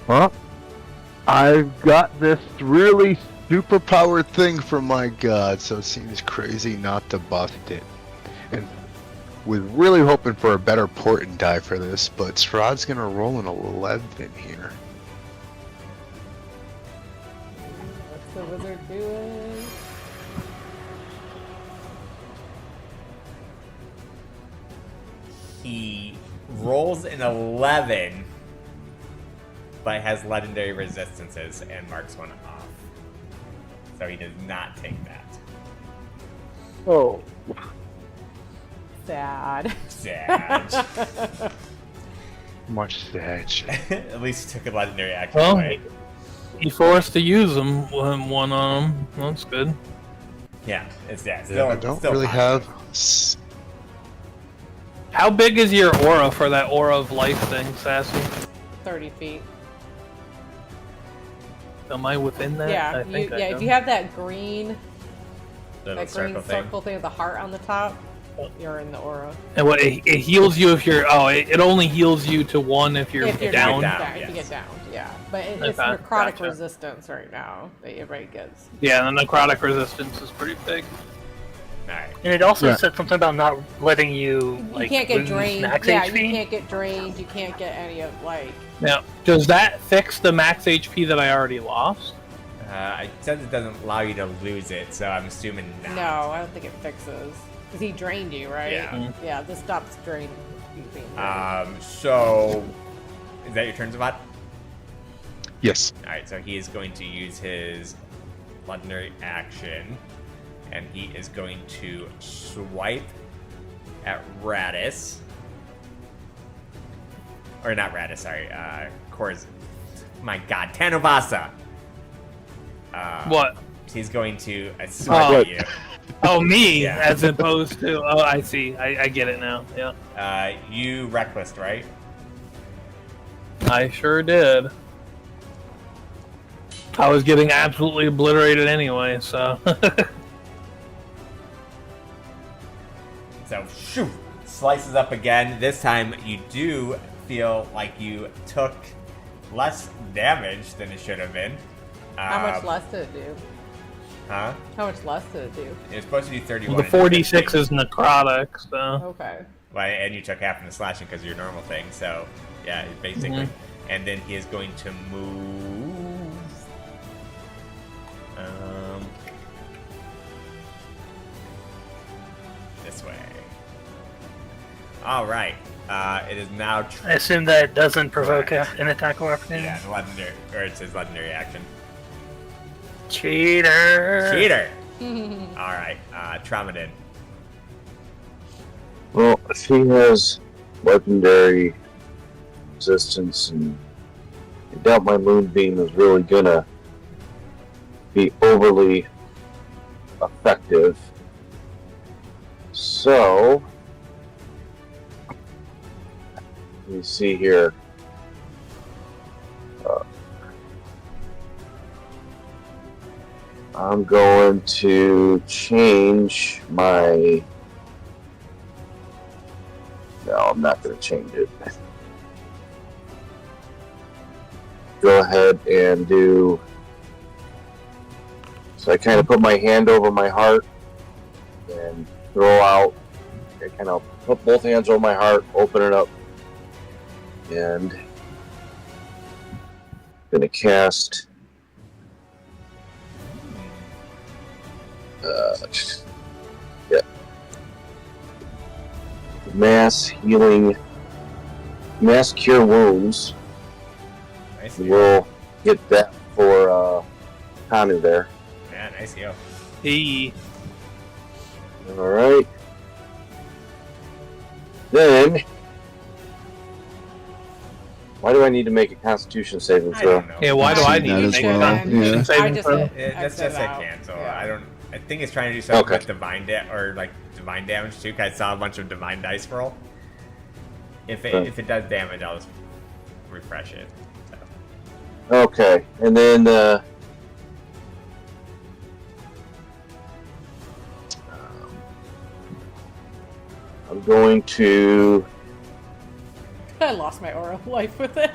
Well, I've got this really superpowered thing from my god, so it seems crazy not to bust it. And was really hoping for a better port and die for this, but Strahd's gonna roll an 11 here. What's the wizard doing? He rolls an 11, but has legendary resistances and marks one off. So he does not take that. Oh. Sad. Sad. Much sad shit. At least he took a legendary action Well, away. he forced to use them. One on him. That's good. Yeah, it's still, I don't still really positive. have. How big is your aura for that aura of life thing, Sassy? 30 feet. Am I within that? Yeah, I think I if am. you have that green, Little circle thing with the heart on the top, you're in the aura. And what it heals you if you're. Oh, it only heals you to 1 if you're If you're down. down. If you yes. get down, yeah. But it's Okay, necrotic gotcha. resistance right now that everybody gets. Yeah, the necrotic resistance is pretty big. Alright. And it also Yeah. said something about not letting you You like can't get lose drained. max Yeah, HP. you can't get drained. You can't get any of like. Now, does that fix the max HP that I already lost? It says it doesn't allow you to lose it, so I'm assuming not. No, I don't think it fixes. Because he drained you, right? Yeah. Yeah, this stops drain. So, is that your turn, Zavad? Yes. Alright, so he is going to use his legendary action, and he is going to swipe at Radis. Or not Radis, sorry, Korz. My god, Tanavasa! What? He's going to swipe Oh. at you. Oh, me, Yeah. as opposed to. Oh, I see. I get it now. Yeah. You reckless, right? I sure did. I was getting absolutely obliterated anyway, so. So, shoo, slices up again. This time, you do feel like you took less damage than it should have been. How much less did it do? Huh? How much less did it do? It was supposed to do 31. The 46 is necrotic, so. Okay. Well, and you took half from the slashing because of your normal thing, so yeah, basically. And then he is going to move. This way. All right. It is now. I assume that doesn't provoke an attack of opportunity. Yeah, the legendary, or it says legendary action. Cheater. Cheater. All right, Tramadin. Well, if he has legendary resistance and I doubt my moonbeam is really gonna be overly effective. So, let me see here. I'm going to change my... No, I'm not going to change it. Go ahead and do... So I kind of put my hand over my heart and throw out. I kind of put both hands over my heart, open it up, and I'm going to cast... yeah. Mass healing, mass cure wounds. Nice. We'll get that for Kanu there. Yeah, nice yo. Hey. All right. Then, why do I need to make a Constitution saving I throw? don't know. Yeah, why do I need That to as make well, a yeah. Constitution I saving just throw? That's exit just I out. can't. So Yeah. I think it's trying to do something Okay. with divine or like divine damage too. Cause I saw a bunch of divine dice roll. If it does damage, I'll just refresh it. So. Okay, and then I'm going to. I lost my aura of life with it.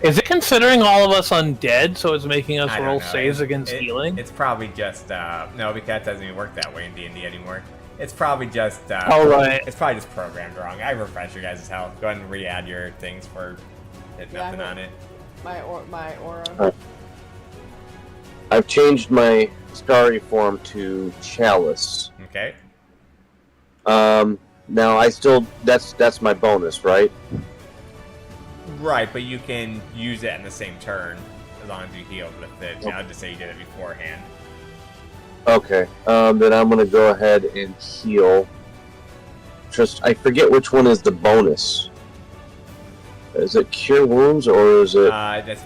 Is it considering all of us undead, so it's making us I don't roll know. saves against healing? It's probably just no, because that doesn't even work that way in D&D anymore. It's probably just Oh, right. It's probably just programmed wrong. I refresh your guys' health. Go ahead and re-add your things for hit Yeah, nothing I on it. my aura. I've changed my starry form to chalice. Okay. Now I still that's my bonus, right? Right, but you can use it in the same turn as long as you healed with it. I'll just say you did it beforehand. Okay. Then I'm gonna go ahead and heal. Just I forget which one is the bonus. Is it cure wounds or is it That's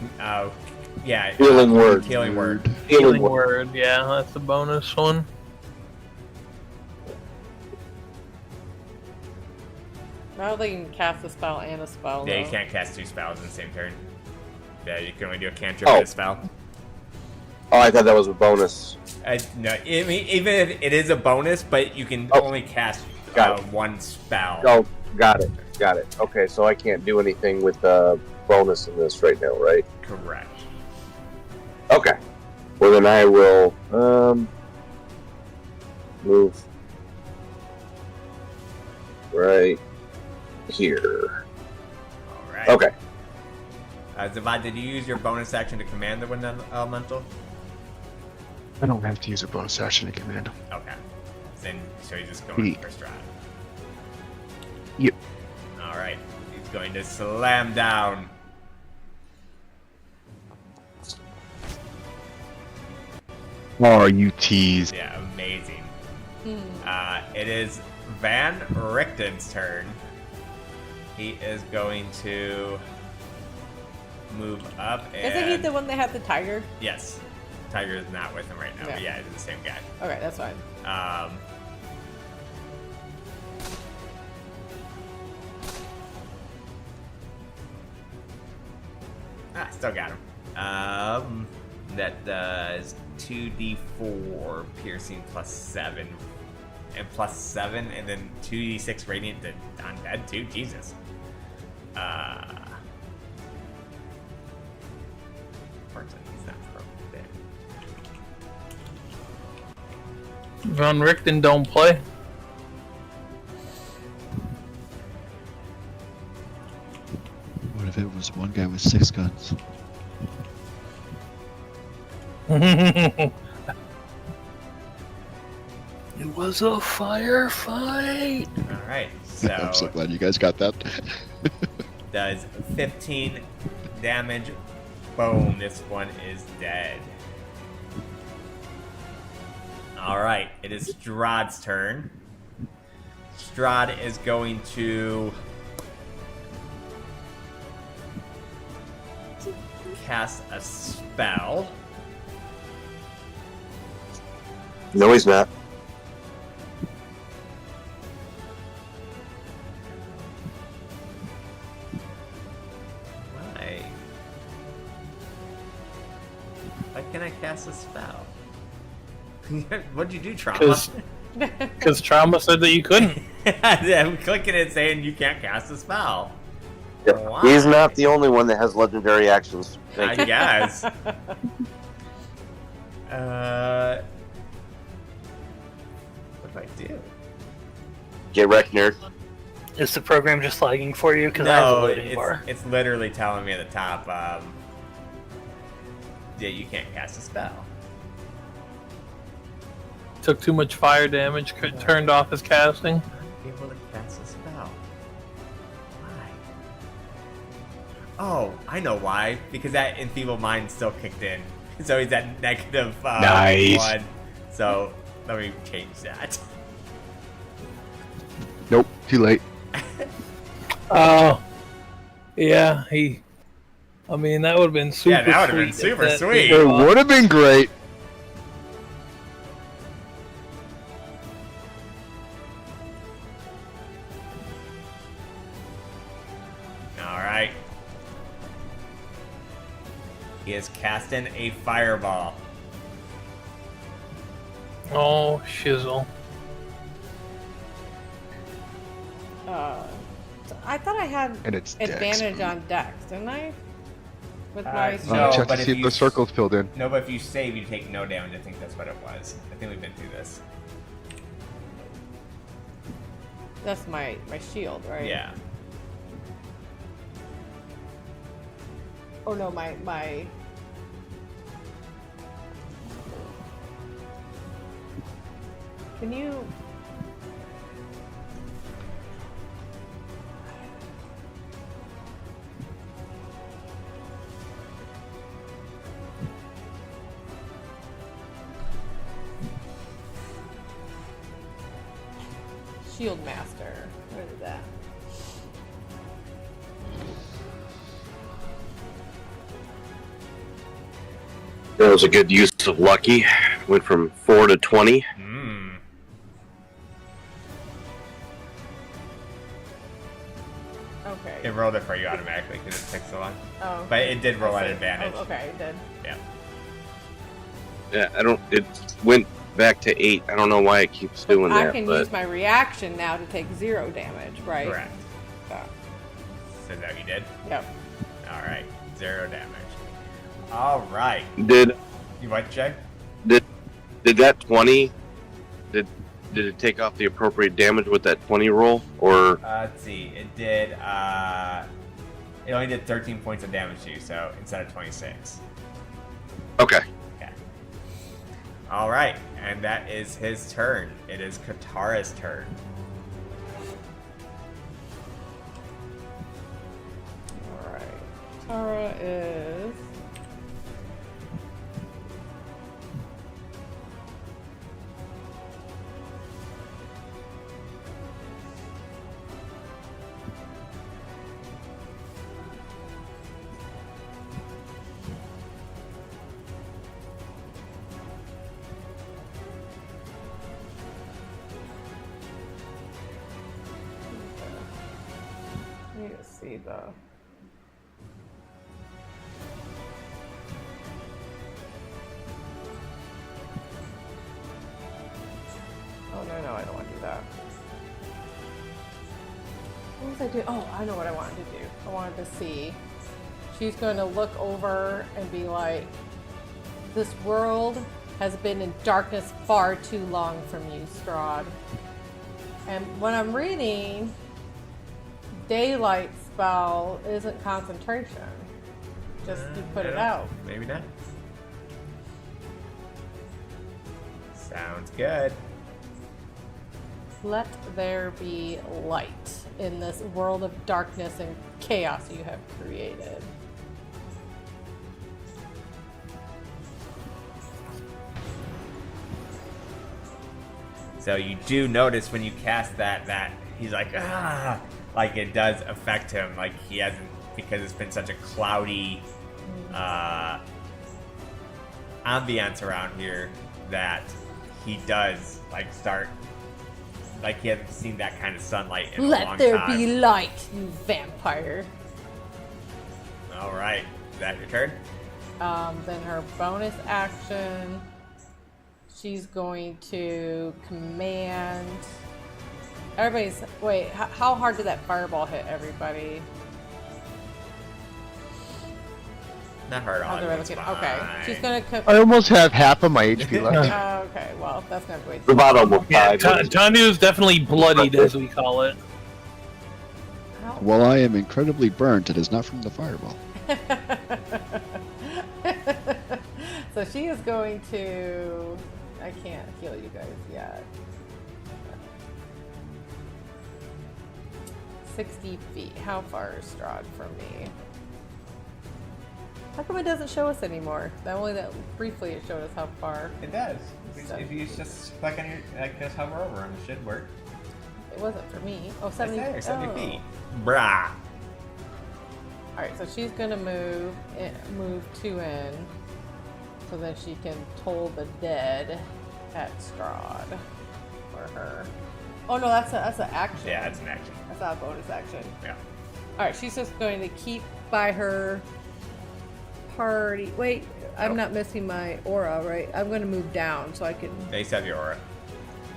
yeah. Healing word. Healing word. Healing word, yeah, that's the bonus one. I don't think you can cast a spell and a spell. Yeah, you though. can't cast two spells in the same turn. Yeah, you can only do a cantrip Oh. and a spell. Oh, I thought that was a bonus. No, I mean, even if it is a bonus, but you can Oh. only cast Got it. one spell. Oh, got it. Okay, so I can't do anything with the bonus in this right now, right? Correct. Okay. Well, then I will move right here. All right. Okay. Zavad, did you use your bonus action to command the wind elemental? I don't have to use a bonus action to command him. Okay. Then, so he's just going Yeah. for Strahd. Yep. All right. He's going to slam down. Oh, you tease. Yeah, amazing. It is Van Richten's turn. He is going to move up and... Isn't he the one that had the tiger? Yes. Tiger is not with him right now, but Yeah. yeah, it's the same guy. Okay, that's fine. Still got him. That does 2d4 piercing plus 7. And plus 7, and then 2d6 radiant to undead too? Jesus. Unfortunately, he's not broken dead. Von Richten don't play. What if it was one guy with 6 guns? It was a firefight. Alright, I'm so so glad you guys got that. does 15 damage. Boom, this one is dead. Alright, it is Strahd's turn. Strahd is going to cast a spell. No, he's not. Why? Why can't I cast a spell? What'd you do, Trauma? Because Trauma said that you couldn't. I'm clicking it saying you can't cast a spell. Why? He's not the only one that has legendary actions. I guess. What do I do? Get wrecked, nerd. Is the program just lagging for you? Because I have a No, loading bar. it's literally telling me at the top, yeah, you can't cast a spell. Took too much fire damage, turned off his casting. Be able to cast a spell. Why? Oh, I know why. Because that enfeebled mind still kicked in. So he's at negative Nice. 1. So let me change that. Nope, too late. Oh, yeah, I mean, that would have been super. Yeah, that would have been sweet if super that- sweet. It would have been great. Alright. He is casting a fireball. Oh, shizzle. I thought I had And it's Dex. advantage on Dex, didn't I? With my No, Check but to if see if you the circle's filled in. No, but if you save, you take no damage. I think that's what it was. I think we've been through this. That's my shield, right? Yeah. Oh no, my. Can you? Shield Master. What is that? That was a good use of lucky. Went from 4 to 20. Okay. It rolled it for you automatically because it takes so long. Oh. But it did roll I at see. advantage. Oh, okay, it did. Yeah. Yeah, I don't. It went back to 8. I don't know why it keeps doing I that. can but use my reaction now to take 0 damage, right? Correct. So, So is that what you did? yep. Alright. 0 damage. Alright. did You what, Jay? did that 20? Did it take off the appropriate damage with that 20 roll, or Let's see. It did, it only did 13 points of damage to you, so instead of 26. okay? Okay. Alright. And that is his turn. It is Katara's turn. Alright. Tara is. I need to see the. Oh no, I don't want to do that. What was I doing? Oh, I know what I wanted to do. I wanted to see. She's going to look over and be like, "This world has been in darkness far too long from you, Strahd." And when I'm reading, daylight spell isn't concentration. Just you put I it don't- out. Maybe not. Sounds good. Let there be light in this world of darkness and chaos you have created. So you do notice when you cast that he's like, like it does affect him. Like he hasn't, because it's been such a cloudy ambience around here that he does like start like he hasn't seen that kind of sunlight in a Let long there time. be light, you vampire. All right, is that your turn? Then her bonus action, she's going to command. Everybody's wait. How hard did that fireball hit everybody? Not hard on. How's everybody looking? Okay, she's gonna. I almost have half of my HP left. Okay, well that's gonna be. The bottom will Yeah, five. Tandu's definitely bloodied, as we call it. While I am incredibly burnt, it is not from the fireball. So she is going to. I can't heal you guys yet. 60 feet. How far is Strahd from me? How come it doesn't show us anymore? Only that briefly it showed us how far. It does. So- If you just click on your, just hover over him, it should work. It wasn't for me. Oh, It's 70, there, 70 oh. feet. Brah. Alright, so she's gonna move 2 in. So then she can toll the dead at Strahd for her. Oh no, that's an action. Yeah, it's an action. That's not a bonus action. Yeah. Alright, she's just going to keep by her party. Wait, I'm Nope. not missing my aura, right? I'm going to move down so I can. They still have your aura.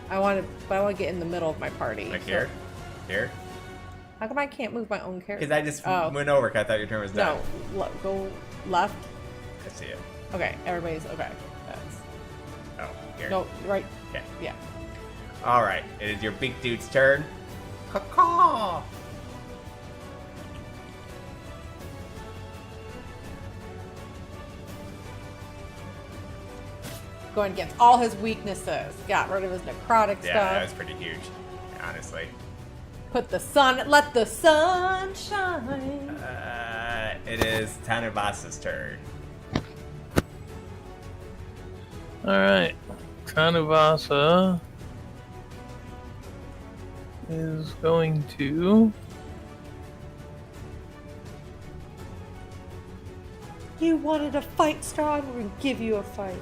I want to get in the middle of my party. Like so- here? Here? How come I can't move my own character? Because I just Oh. went over 'cause I thought your turn was done. No, go left. I see it. Okay, everybody's okay. That's Oh, here. no right. Okay. Yeah. Alright, it is your big dude's turn. Caw-caw! Going against all his weaknesses. Got rid of his necrotic Yeah, that was stuff. pretty huge, honestly. Let the sun shine. It is Tanavasa's turn. Alright. Kanuvasa is going to. You wanted a fight, Strahd? We're gonna give you a fight.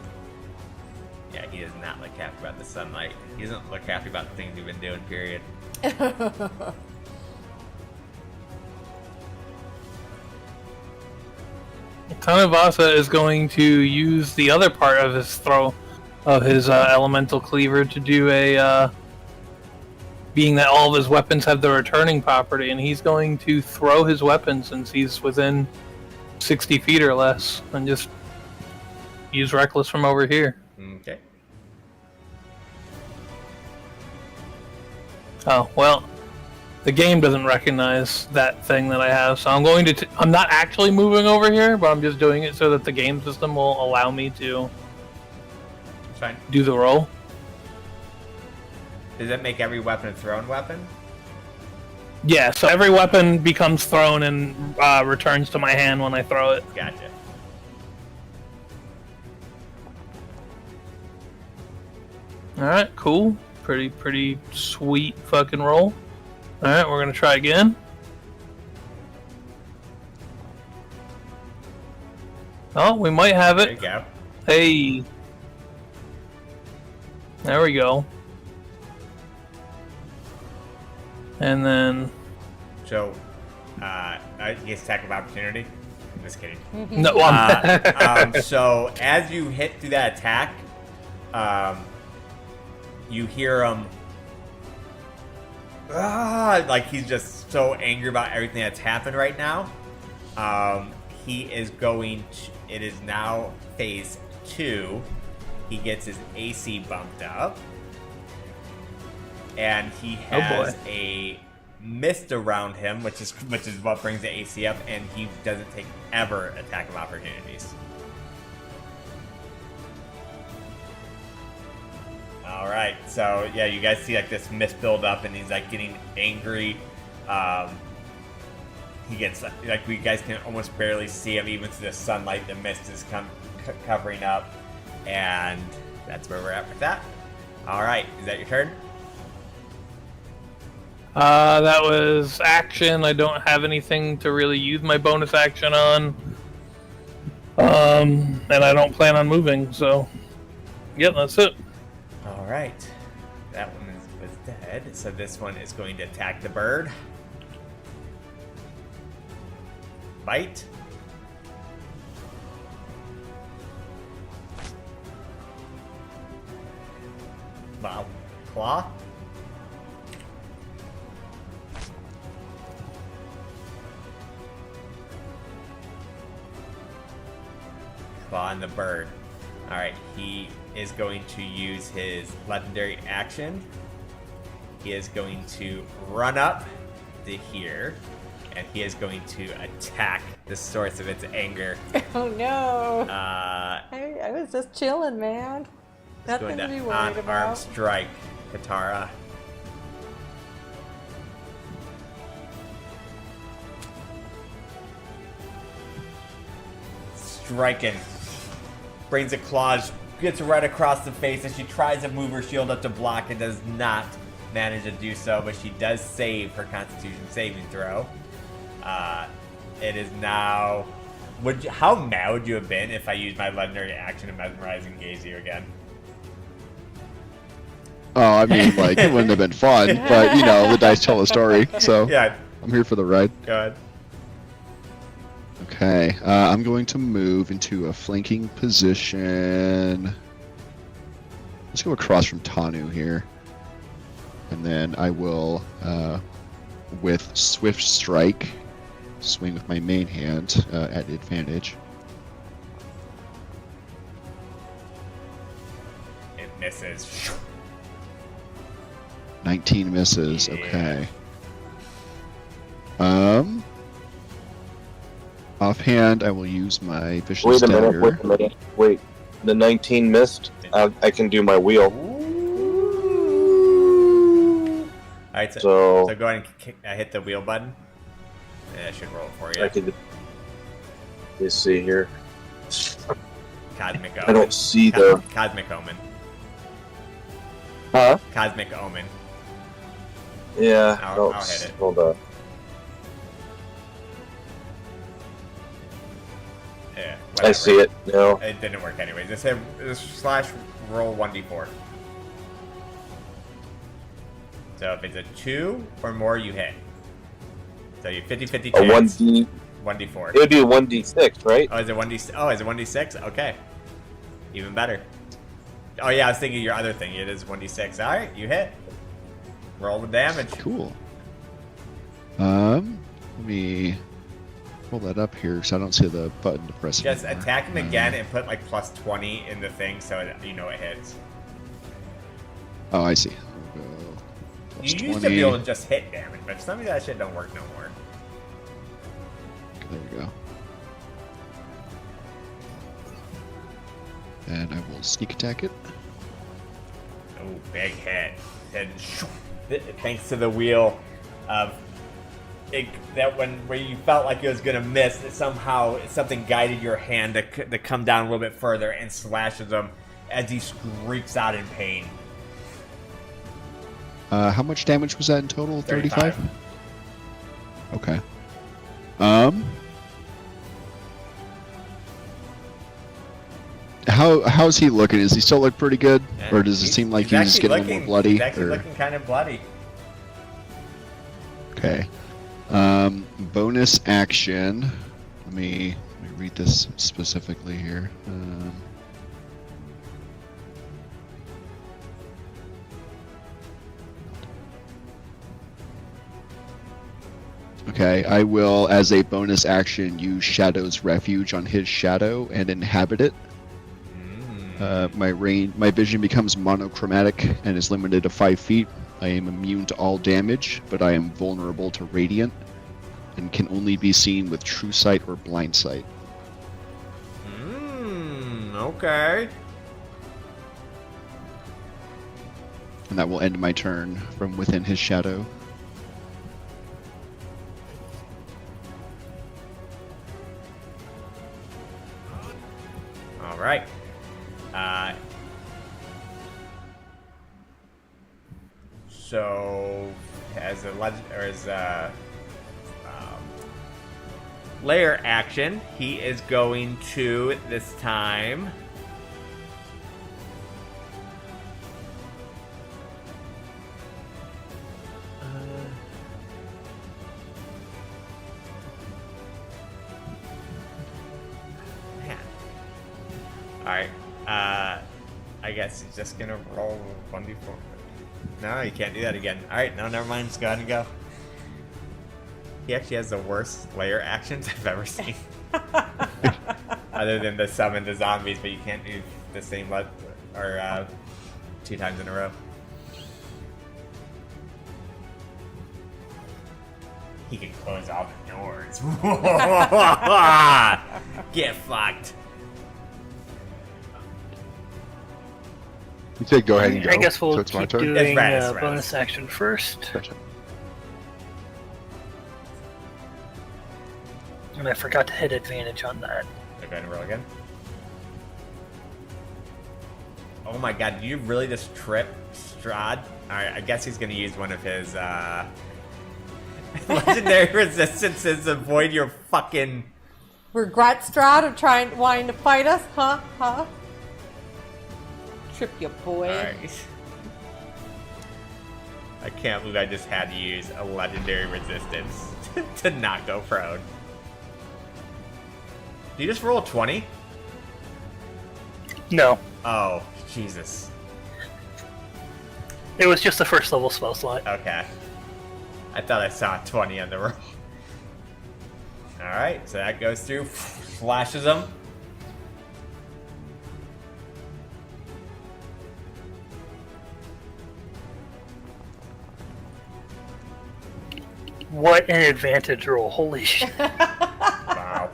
Yeah, he does not look happy about the sunlight. He doesn't look happy about the things you've been doing, period. Kanuvasa is going to use the other part of his elemental cleaver to do a. Being that all of his weapons have the returning property, and he's going to throw his weapon since he's within 60 feet or less, and just use Reckless from over here. Okay. Oh, well, the game doesn't recognize that thing that I have, so I'm going to. I'm not actually moving over here, but I'm just doing it so that the game system will allow me to It's fine. do the roll. Does that make every weapon a thrown weapon? Yeah, so every weapon becomes thrown and returns to my hand when I throw it. Gotcha. Alright, cool. Pretty sweet fucking roll. Alright, we're gonna try again. Oh, we might have There you it. go. Hey. There we go. And then So, he gets attack of opportunity. I'm just kidding. no, So as you hit through that attack, you hear him. Like he's just so angry about everything that's happened right now. He is going to. It is now phase 2. He gets his AC bumped up, and he has a mist around him, which is what brings the AC up, and he doesn't take ever attack of opportunities. All right, so yeah, you guys see like this mist build up, and he's like getting angry. He gets like you guys can almost barely see him even through the sunlight. The mist is covering up, and that's where we're at with that. All right, is that your turn? that was action. I don't have anything to really use my bonus action on. And I don't plan on moving, so yep, that's it. All right. That one was dead. So this one is going to attack the bird. Bite. Wow. Claw. Claw on the bird. Alright, he is going to use his legendary action. He is going to run up to here, and he is going to attack the source of its anger. Oh no! Uh, I was just chilling, man. it's Nothing going to be to worried unarmed about. strike Katara. Striking. Brings a claws, gets right across the face, and she tries to move her shield up to block and does not manage to do so, but she does save her Constitution saving throw. It is now. How mad would you have been if I used my legendary action to mesmerize and gaze you again? Oh, I mean, like, it wouldn't have been fun, but, you know, the dice tell a story, so Yeah, I'm here for the ride. go ahead. Okay, I'm going to move into a flanking position. Let's go across from Tanu here. And then I will, with Swift Strike, swing with my main hand at advantage. It misses. 19 misses, Yeah. okay. Offhand, I will use my Vicious Wait a Dagger. minute. Wait a minute. Wait. The 19 missed. I can do my wheel. Alright, so So go ahead and hit the wheel button. Yeah, it should roll for you. I could. Let's see here. Cosmic Omen. I don't see the. Cosmic Omen. Huh? Cosmic Omen. Yeah. I'll hit it. Hold on. Yeah, I whatever. see it now. It didn't work anyways. It said slash roll 1d4. So if it's a 2 or more, you hit. So you 50-50 A chance. 1d. 1d4. It would be a 1d6, right? Oh, is it 1d? Oh, is it 1d6? Okay, even better. Oh yeah, I was thinking your other thing. It is 1d6. All right, you hit. Roll the damage. Cool. Let me pull that up here so I don't see the button to press. Just anymore. attack him again and put like plus 20 in the thing so you know it hits. Oh, I see. We'll go plus You used 20. to be able to just hit damage, but for some of that shit don't work no more. There we go. And I will sneak attack it. Oh, big hit. And thanks to the wheel of it, that where you felt like it was gonna miss, that somehow something guided your hand to come down a little bit further and slashes him as he screams out in pain. How much damage was that in total? 35? Okay. How's he looking? Does he still look pretty good, or does it seem like he's actually getting a little more bloody? He's actually or- looking kind of bloody. Okay. Bonus action. Let me read this specifically here. Okay, I will, as a bonus action, use Shadow's Refuge on his shadow and inhabit it. My vision becomes monochromatic and is limited to 5 feet. I am immune to all damage, but I am vulnerable to radiant and can only be seen with true sight or blind sight. Okay. And that will end my turn from within his shadow. All right. So, as a legend or as a layer action, he is going to, this time... Man. Alright, I guess he's just gonna roll 1d4. No, you can't do that again. Alright, no, never mind, just go ahead and go. He actually has the worst layer actions I've ever seen. Other than the summon the zombies, but you can't do the same or 2 times in a row. He can close all the doors. Get fucked. You said go ahead and go. I guess we'll so it's my keep turn. doing Radis. bonus action first. Gotcha. And I forgot to hit advantage on that. Go ahead and roll again. Oh my god, did you really just trip Strahd? Alright, I guess he's gonna use one of his legendary resistances to avoid your fucking... Regret, Strahd, of wanting to fight us? Huh? Trip you, boy. Alright. I can't believe I just had to use a legendary resistance to not go prone. Did you just roll a 20? No, Oh, Jesus. it was just the first level spell slot. Okay. I thought I saw a 20 on the roll. Alright, so that goes through, flashes them. What an advantage roll! Holy shit! Wow.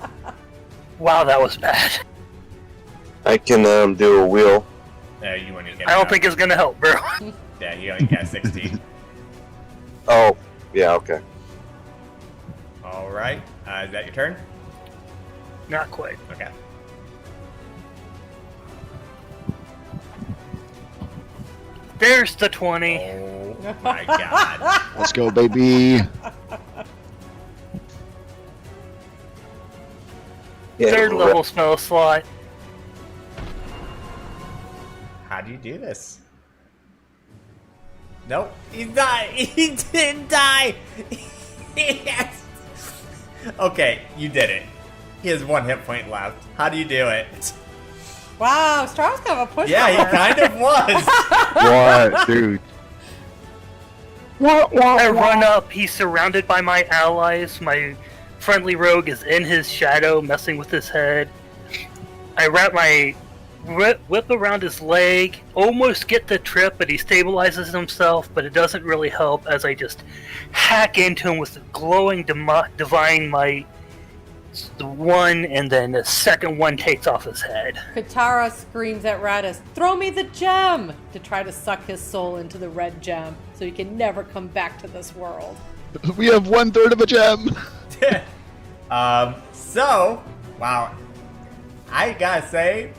Wow, that was bad. I can do a wheel. You want to get I don't think it's gonna help, bro. Yeah, you only got 16. Oh, yeah, okay. Alright, is that your turn? Not quite. Okay. There's the 20. Oh my god. Let's go, baby. Yeah, Third level spell slot. How'd you do this? Nope, he's not. He didn't die. Yes. Okay, you did it. He has 1 hit point left. How do you do it? Wow, Strahd's kind of a pushover. Yeah, he kind of was. What, dude? I run up. He's surrounded by my allies. My friendly rogue is in his shadow, messing with his head. I wrap my whip around his leg, almost get the trip, but he stabilizes himself, but it doesn't really help as I just hack into him with the glowing divine might. The one, and then the second one takes off his head. Katara screams at Radis, "Throw me the gem!" to try to suck his soul into the red gem so he can never come back to this world. We have 1/3 of a gem. So, wow. I gotta say,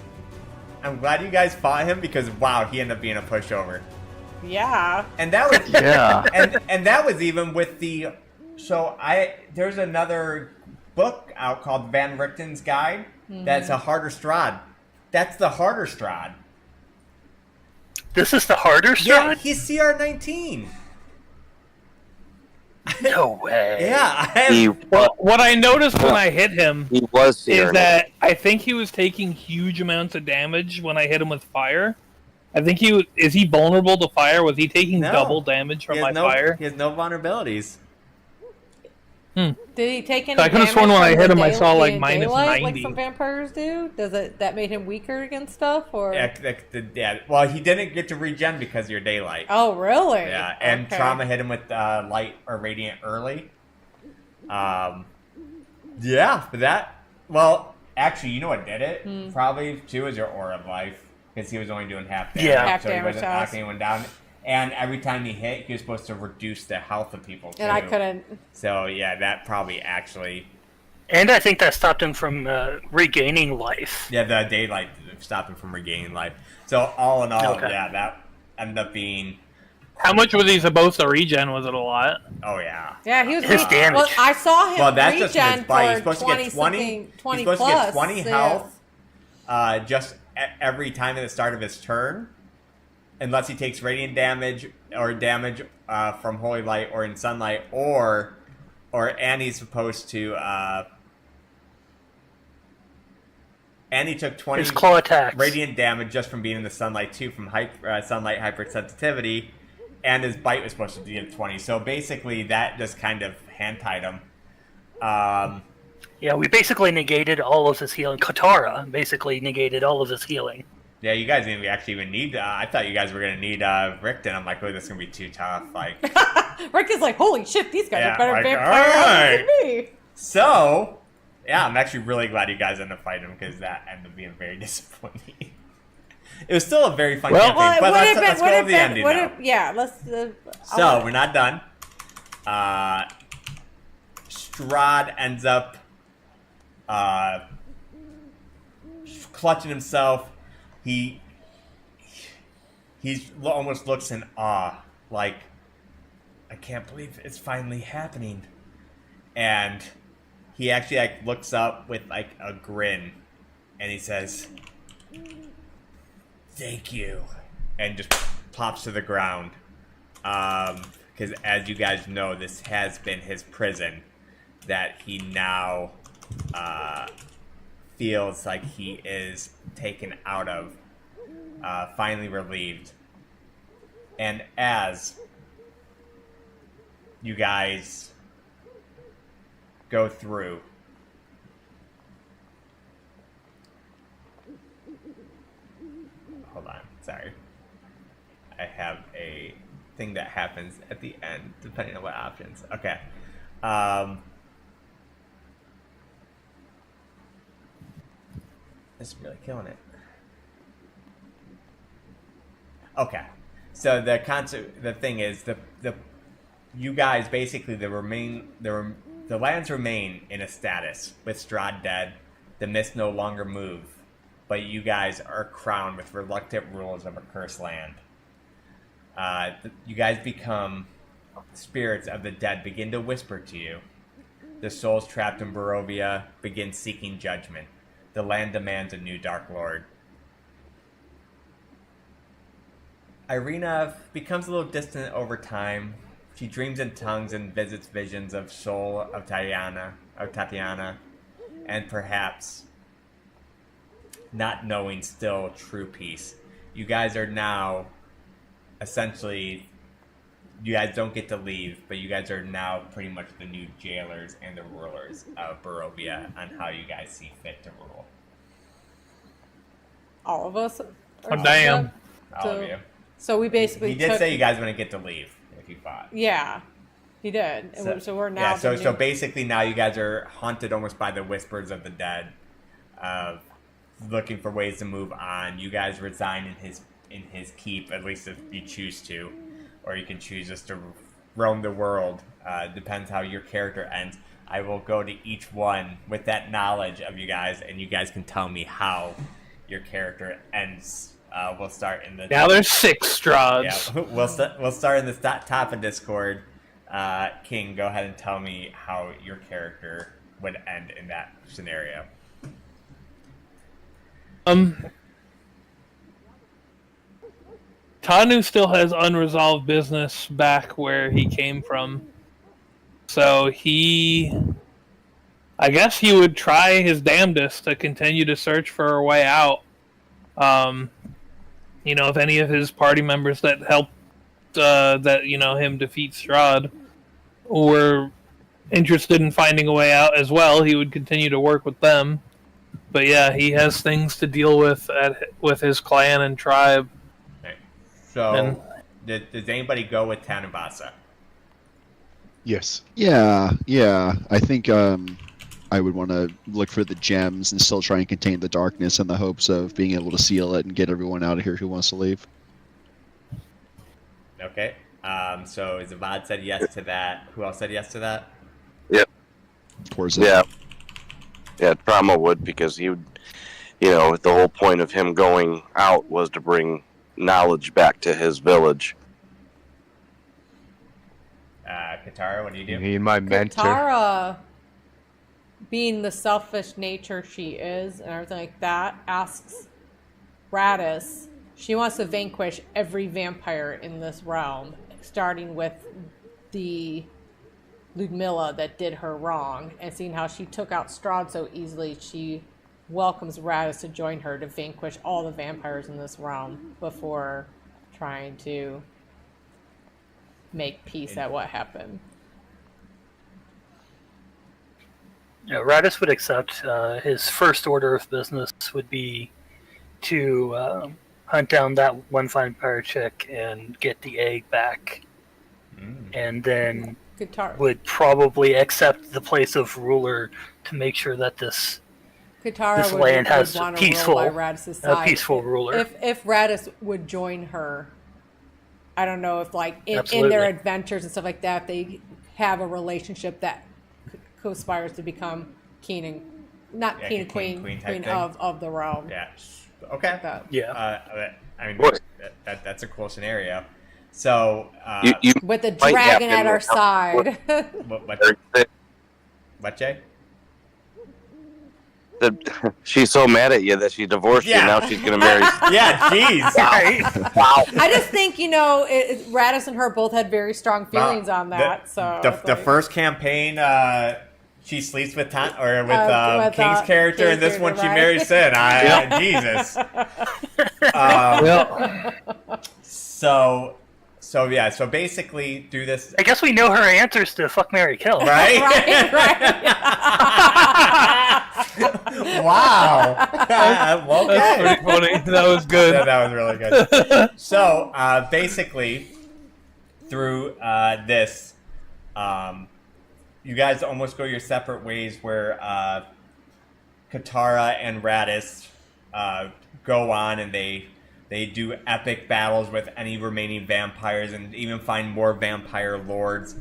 I'm glad you guys fought him because, wow, he ended up being a pushover. Yeah. And that was Yeah. and that was even with the there's another book out called Van Richten's Guide that's a harder Strahd. That's the harder Strahd. This is the harder Yeah, Strahd? he's CR19. No way. Yeah, He, What I noticed when I hit him he was is here. that I think he was taking huge amounts of damage when I hit him with fire. I think is he vulnerable to fire? Was he taking No. double damage from he my has fire? He has no vulnerabilities. Did he take any I could've damage sworn when from I hit the him I saw, like, in minus daylight, 90. like some vampires do? That made him weaker against stuff, or? Yeah, well, he didn't get to regen because of your daylight. Oh, really? Yeah, and Okay. trauma hit him with light or radiant early. Yeah, but that. Well, actually, you know what did it? Probably too is your aura of life because he was only doing half damage, Yeah. Half so he damage wasn't to us. knocking anyone down. And every time he hit, he was supposed to reduce the health of people too. And I couldn't. So yeah, that probably actually. And I think that stopped him from regaining life. Yeah, the daylight stopped him from regaining life. So all in all, Okay. yeah, that ended up being How much was he supposed to regen? Was it a lot? Oh yeah. Yeah, he was. His damage. Well, I saw him Well, that's just from his regen bite. He's for supposed to get 20. something, 20 He's supposed plus. to get 20 health just every time at the start of his turn, unless he takes radiant damage or damage from holy light or in sunlight, or Annie's supposed to. Annie took 20 His claw attacks. radiant damage just from being in the sunlight too, from sunlight hypersensitivity, and his bite was supposed to be at 20. So basically, that just kind of hand-tied him. Yeah, we basically negated all of his healing. Katara basically negated all of his healing. Yeah, you guys didn't actually even need. I thought you guys were gonna need Rickton. I'm like, oh, this is gonna be too tough. Like, Rick is like, holy shit, these guys Yeah, are better like, vampire than me. so yeah, I'm actually really glad you guys ended up fighting him because that ended up being very disappointing. It was still a very fun campaign, Well, it but would let's have been. go to the ending now. Yeah, let's. So we're not done. Strahd ends up clutching himself. He's almost looks in awe, like, I can't believe it's finally happening. And he actually like looks up with like a grin, and he says, "Thank you," and just plops to the ground. Because as you guys know, this has been his prison that he now feels like he is taken out of, finally relieved. And as you guys go through, hold on, sorry. I have a thing that happens at the end, depending on what options. Okay. It's really killing it. Okay. So the thing is, you guys basically the lands remain in a status with Strahd dead. The mist no longer move, but you guys are crowned with reluctant rulers of a cursed land. You guys become spirits of the dead begin to whisper to you. The souls trapped in Barovia begin seeking judgment. The land demands a new Dark Lord. Irina becomes a little distant over time. She dreams in tongues and visits visions of soul of Tatiana, and perhaps not knowing still true peace. You guys are now essentially, you guys don't get to leave, but you guys are now pretty much the new jailers and the rulers of Barovia on how you guys see fit to rule. All of us. Oh, damn. All of you. So we basically. He did say you guys wouldn't get to leave if you fought. Yeah, he did. So we're now. Yeah. So basically now you guys are haunted almost by the whispers of the dead, looking for ways to move on. You guys resign in his keep, at least if you choose to, or you can choose just to roam the world. Depends how your character ends. I will go to each one with that knowledge of you guys, and you guys can tell me how your character ends. We'll start in the. Now there's 6 Strahds. Yeah, we'll start in the top of Discord. King, go ahead and tell me how your character would end in that scenario. Tanu still has unresolved business back where he came from. So I guess he would try his damnedest to continue to search for a way out. If any of his party members that helped him defeat Strahd were interested in finding a way out as well, he would continue to work with them. But yeah, he has things to deal with with his clan and tribe. Okay. So, does anybody go with Tanabasa? Yes. Yeah. I think I would want to look for the gems and still try and contain the darkness in the hopes of being able to seal it and get everyone out of here who wants to leave. Okay. So Zavad said yes to that. Who else said yes to that? Yep. Towards Yeah. Yeah, Trauma would, because he would, the whole point of him going out was to bring knowledge back to his village. Katara, what do you You do? need my mentor. Katara, being the selfish nature she is and everything like that, asks Radis. She wants to vanquish every vampire in this realm, starting with the Ludmilla that did her wrong, and seeing how she took out Strahd so easily, she welcomes Radis to join her to vanquish all the vampires in this realm before trying to make peace at what happened. Yeah, Radis would accept. His first order of business would be to hunt down that one vampire chick and get the egg back, and then Katara, would probably accept the place of ruler to make sure that this Katara land has would want to peaceful, rule by Radis' side. peaceful ruler. If Radis would join her, I don't know if like in Absolutely. their adventures and stuff like that, they have a relationship that conspires to become king and not Yeah, king and king, queen, queen type queen thing. of the realm. Yeah. Okay. That. Yeah. I mean, What? that's a cool scenario. So, You With the might have dragon been at our more side. what, Jay? She's so mad at you that she divorced you. Yeah. Now she's gonna marry. Yeah, jeez. Wow. I just think, Radis and her both had very strong feelings on that. The first campaign, she sleeps with King's character, King's and this one she character, marries Sin. Jesus. So basically, do this I guess we know her answers to fuck, marry, kill. right. Wow. Well, That's pretty funny. That was good. that was really good. So basically, through this, you guys almost go your separate ways. Where Katara and Radis go on, and they do epic battles with any remaining vampires, and even find more vampire lords.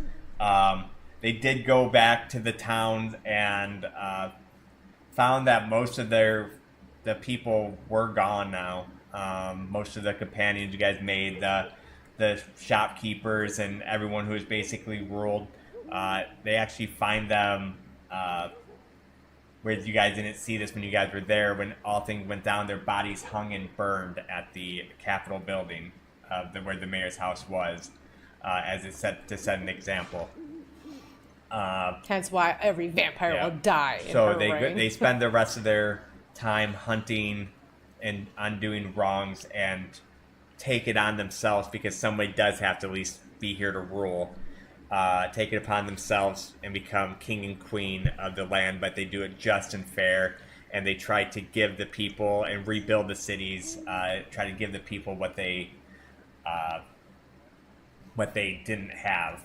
They did go back to the towns and found that most of the people were gone now. Most of the companions you guys made, the shopkeepers and everyone who was basically ruled, they actually find them. Where you guys didn't see this when you guys were there, when all things went down, their bodies hung and burned at the Capitol building, where the mayor's house was, as it set an example. Hence why every vampire will die. So they spend the rest of their time hunting and undoing wrongs and take it on themselves, because somebody does have to at least be here to rule. Take it upon themselves and become king and queen of the land, but they do it just and fair, and they try to give the people and rebuild the cities, try to give the people what they didn't have.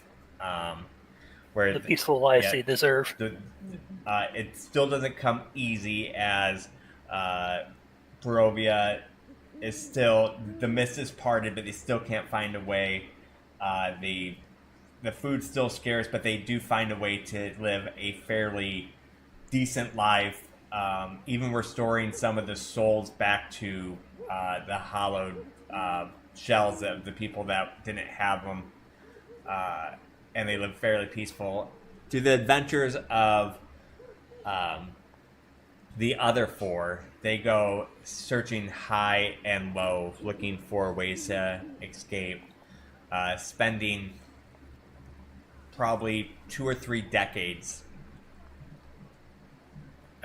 Where The peaceful lives they deserve. it still doesn't come easy, as Barovia is still, the mist is parted, but they still can't find a way. The food's still scarce, but they do find a way to live a fairly decent life, even restoring some of the souls back to the hollowed shells of the people that didn't have them, and they live fairly peaceful. To the adventures of the other four, they go searching high and low, looking for ways to escape, spending probably 2 or 3 decades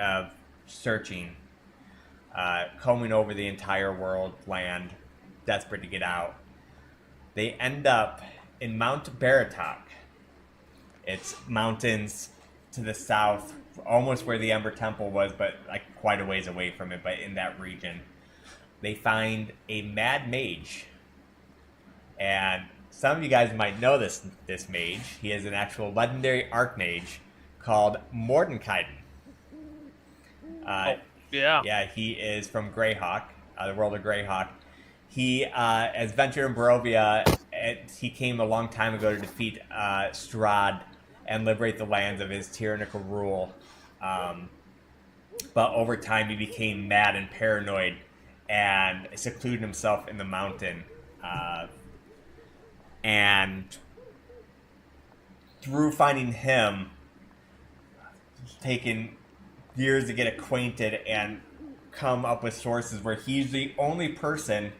of searching, combing over the entire land, desperate to get out. They end up in Mount Baratok. It's mountains to the south, almost where the Ember Temple was, but like quite a ways away from it, but in that region. They find a mad mage, and some of you guys might know this mage. He is an actual legendary archmage called Mordenkainen. Yeah, he is from Greyhawk, the world of Greyhawk. He has ventured in Barovia. He came a long time ago to defeat Strahd and liberate the lands of his tyrannical rule. But over time, he became mad and paranoid and secluded himself in the mountain. And through finding him, it's taken years to get acquainted and come up with sources where he's the only person,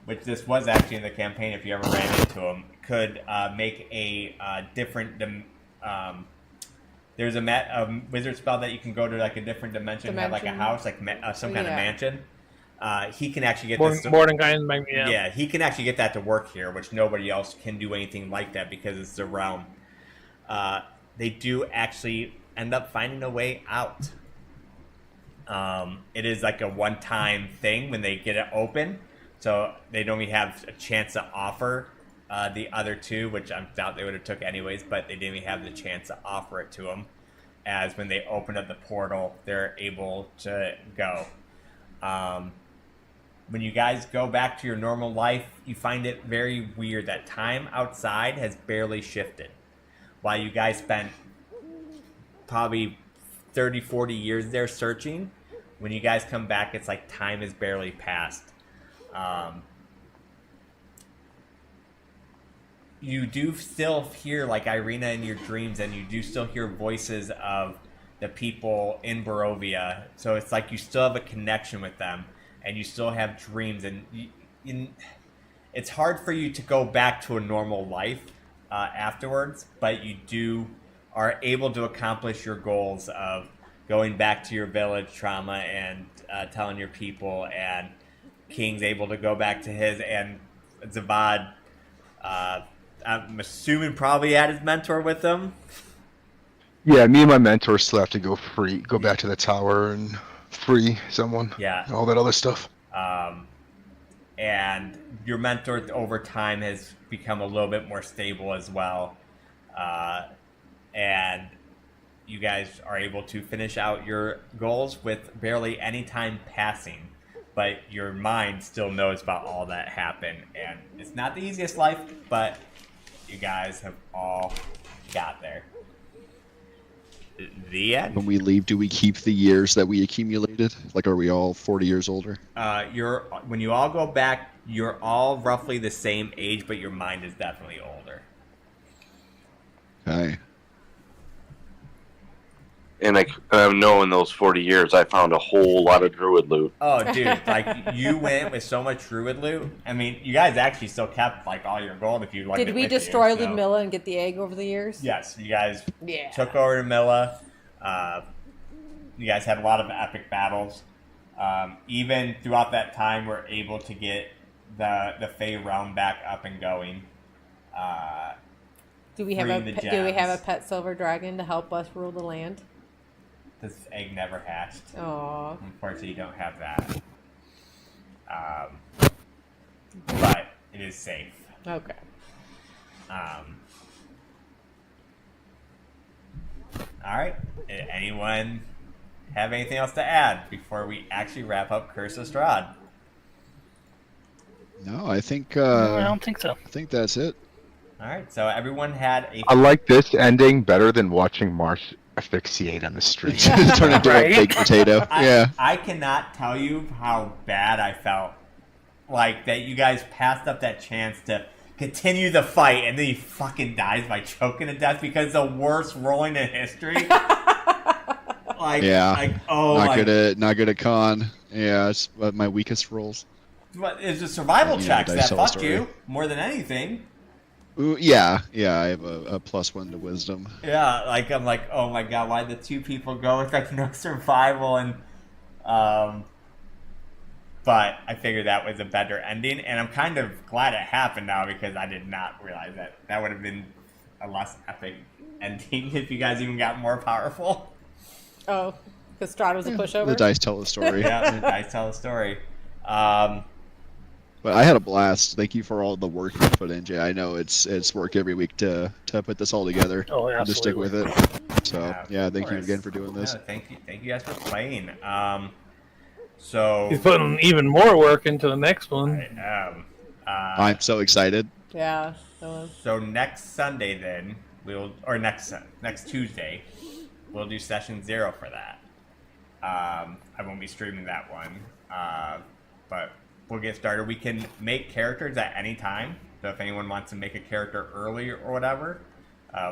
which this was actually in the campaign if you ever ran into him, could make a different there's a wizard spell that you can go to like a different dimension. Have like a house, like some kind of mansion. He can actually get this. Yeah. He can actually get that to work here, which nobody else can do anything like that because it's the realm. They do actually end up finding a way out. It is like a one-time thing when they get it open, so they don't even have a chance to offer the other two, which I doubt they would have took anyways, but they didn't even have the chance to offer it to them. As when they open up the portal, they're able to go. When you guys go back to your normal life, you find it very weird that time outside has barely shifted. While you guys spent probably 30, 40 years there searching, when you guys come back, it's like time has barely passed. You do still hear like Irina in your dreams, and you do still hear voices of the people in Barovia. So it's like you still have a connection with them, and you still have dreams, and it's hard for you to go back to a normal life afterwards, but you are able to accomplish your goals of going back to your village, Trauma, and telling your people, and King's able to go back to his, and Zavad, I'm assuming probably had his mentor with him. Yeah, me and my mentor still have to go back to the tower and free someone. Yeah. And all that other stuff. And your mentor over time has become a little bit more stable as well. And you guys are able to finish out your goals with barely any time passing. But your mind still knows about all that happened. And it's not the easiest life, but you guys have all got there. The end. When we leave, do we keep the years that we accumulated? Like, are we all 40 years older? When you all go back, you're all roughly the same age, but your mind is definitely older. Okay. And I know in those 40 years, I found a whole lot of druid loot. Oh, dude, like, you went with so much druid loot. I mean, you guys actually still kept, like, all your gold if you liked it. Did we with destroy you, so. Ludmilla and get the egg over the years? Yes, you guys Yeah. took over Ludmilla. You guys had a lot of epic battles. Even throughout that time, we're able to get the Fey realm back up and going. Do we have a gems. pet silver dragon to help us rule the land? This egg never hatched. Aww. Unfortunately, you don't have that. But it is safe. Okay. Alright. Anyone have anything else to add before we actually wrap up Curse of Strahd? No, I think. I don't think so. I think that's it. Alright, so everyone had a. I like this ending better than watching Marsh asphyxiate on the street. Turn into a baked potato. Yeah. I cannot tell you how bad I felt. Like, that you guys passed up that chance to continue the fight, and then he fucking dies by choking to death because the worst rolling in history. Like, Yeah. Like, oh not my. good at con. Yeah, it's my weakest rolls. But it's the survival Yeah, checks dice that tell the fucked story. you more than anything. Ooh, yeah. I have a +1 to wisdom. Yeah, like, I'm like, oh my god, why did the two people go with like no survival? And but I figured that was a better ending, and I'm kind of glad it happened now because I did not realize that would have been a less epic ending if you guys even got more powerful. Oh, because Strahd was a pushover? The dice tell the story. Yeah, the dice tell the story. But I had a blast. Thank you for all the work you put in, Jay. I know it's work every week to put this all together Oh, and to stick with it. So Yeah, thank you course. again for doing this. Yeah, thank you guys for playing. So He's putting even more work into the next one. I'm so excited. Yeah. That was... So next Sunday, then next Tuesday, we'll do session 0 for that. I won't be streaming that one, but we'll get started. We can make characters at any time. So if anyone wants to make a character early or whatever,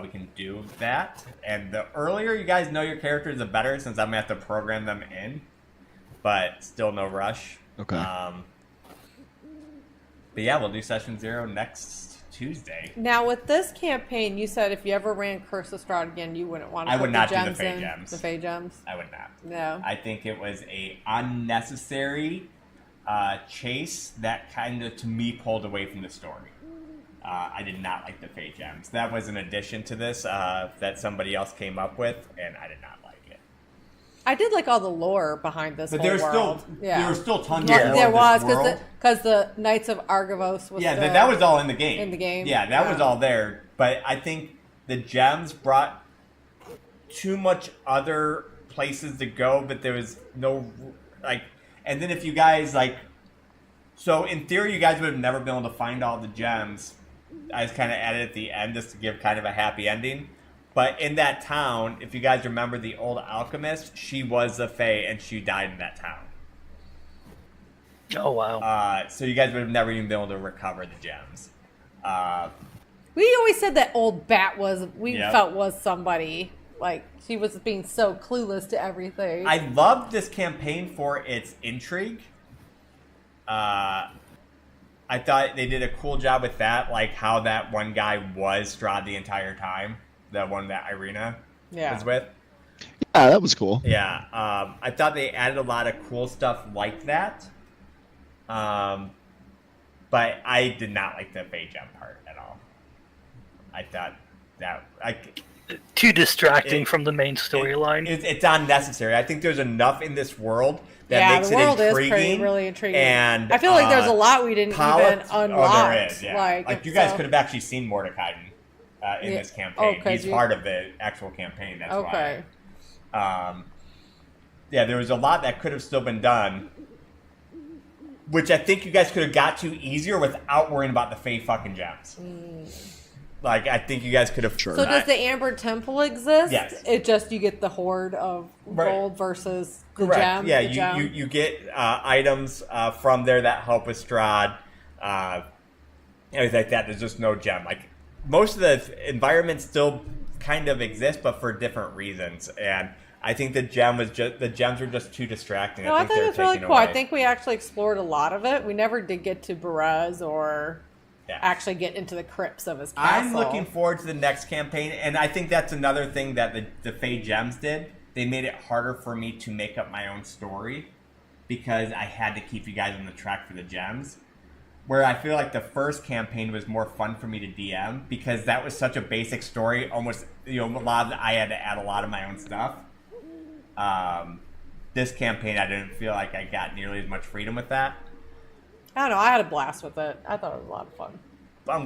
we can do that. And the earlier you guys know your characters, the better, since I'm gonna have to program them in. But still no rush. Okay. But yeah, we'll do session 0 next Tuesday. Now, with this campaign, you said if you ever ran Curse of Strahd again, you wouldn't want to I put would not do the gems Fey in. gems. The Fey gems? I would not. No. I think it was a unnecessary chase that kind of, to me, pulled away from the story. I did not like the Fey gems. That was an addition to this that somebody else came up with, and I did not like it. I did like all the lore behind this But whole there's world. still Yeah. there were still tons Yeah, of lore there in was, this world. because the Knights of Argivos was Yeah, still that was all in the game. in the game. Yeah, that was all there. But I think the gems brought too much other places to go, but there was no, like, and then if you guys, like, so in theory, you guys would have never been able to find all the gems. I just kind of added at the end just to give kind of a happy ending. But in that town, if you guys remember the old alchemist, she was a fae and she died in that town. Oh wow. So you guys would have never even been able to recover the gems. We always said that old bat Yep. felt was somebody. Like, she was being so clueless to everything. I loved this campaign for its intrigue. I thought they did a cool job with that, like how that one guy was Strahd the entire time. The one that Irina was with. Yeah, that was cool. Yeah, I thought they added a lot of cool stuff like that. But I did not like the Fey gem part at all. I thought that Too distracting from the main storyline. it's unnecessary. I think there's enough in this world that makes the world it intriguing. is really intriguing. And I feel like there's a lot we didn't even unlock. Oh, there is. Yeah. Like you guys so- could have actually seen Mordecai in this campaign. He's part of the actual campaign. That's okay. why. Yeah, there was a lot that could have still been done, which I think you guys could have got to easier without worrying about the Fey fucking gems. Like, I think you guys could have... So does the Amber Temple exist? Yes. It just, you get the hoard of gold versus the Correct. gem? Yeah, the gem? you get items from there that help with Strahd. Everything like that. There's just no gem. Like, most of the environments still kind of exist, but for different reasons. And I think the gems were just too distracting. No, I think thought they it were was really taking cool. I away. think we actually explored a lot of it. We never did get to Barez or actually get into the crypts of his castle. I'm looking forward to the next campaign, and I think that's another thing that the Fey Gems did. They made it harder for me to make up my own story because I had to keep you guys on the track for the gems. Where I feel like the first campaign was more fun for me to DM because that was such a basic story. Almost, I had to add a lot of my own stuff. This campaign, I didn't feel like I got nearly as much freedom with that. I don't know. I had a blast with it. I thought it was a lot of fun.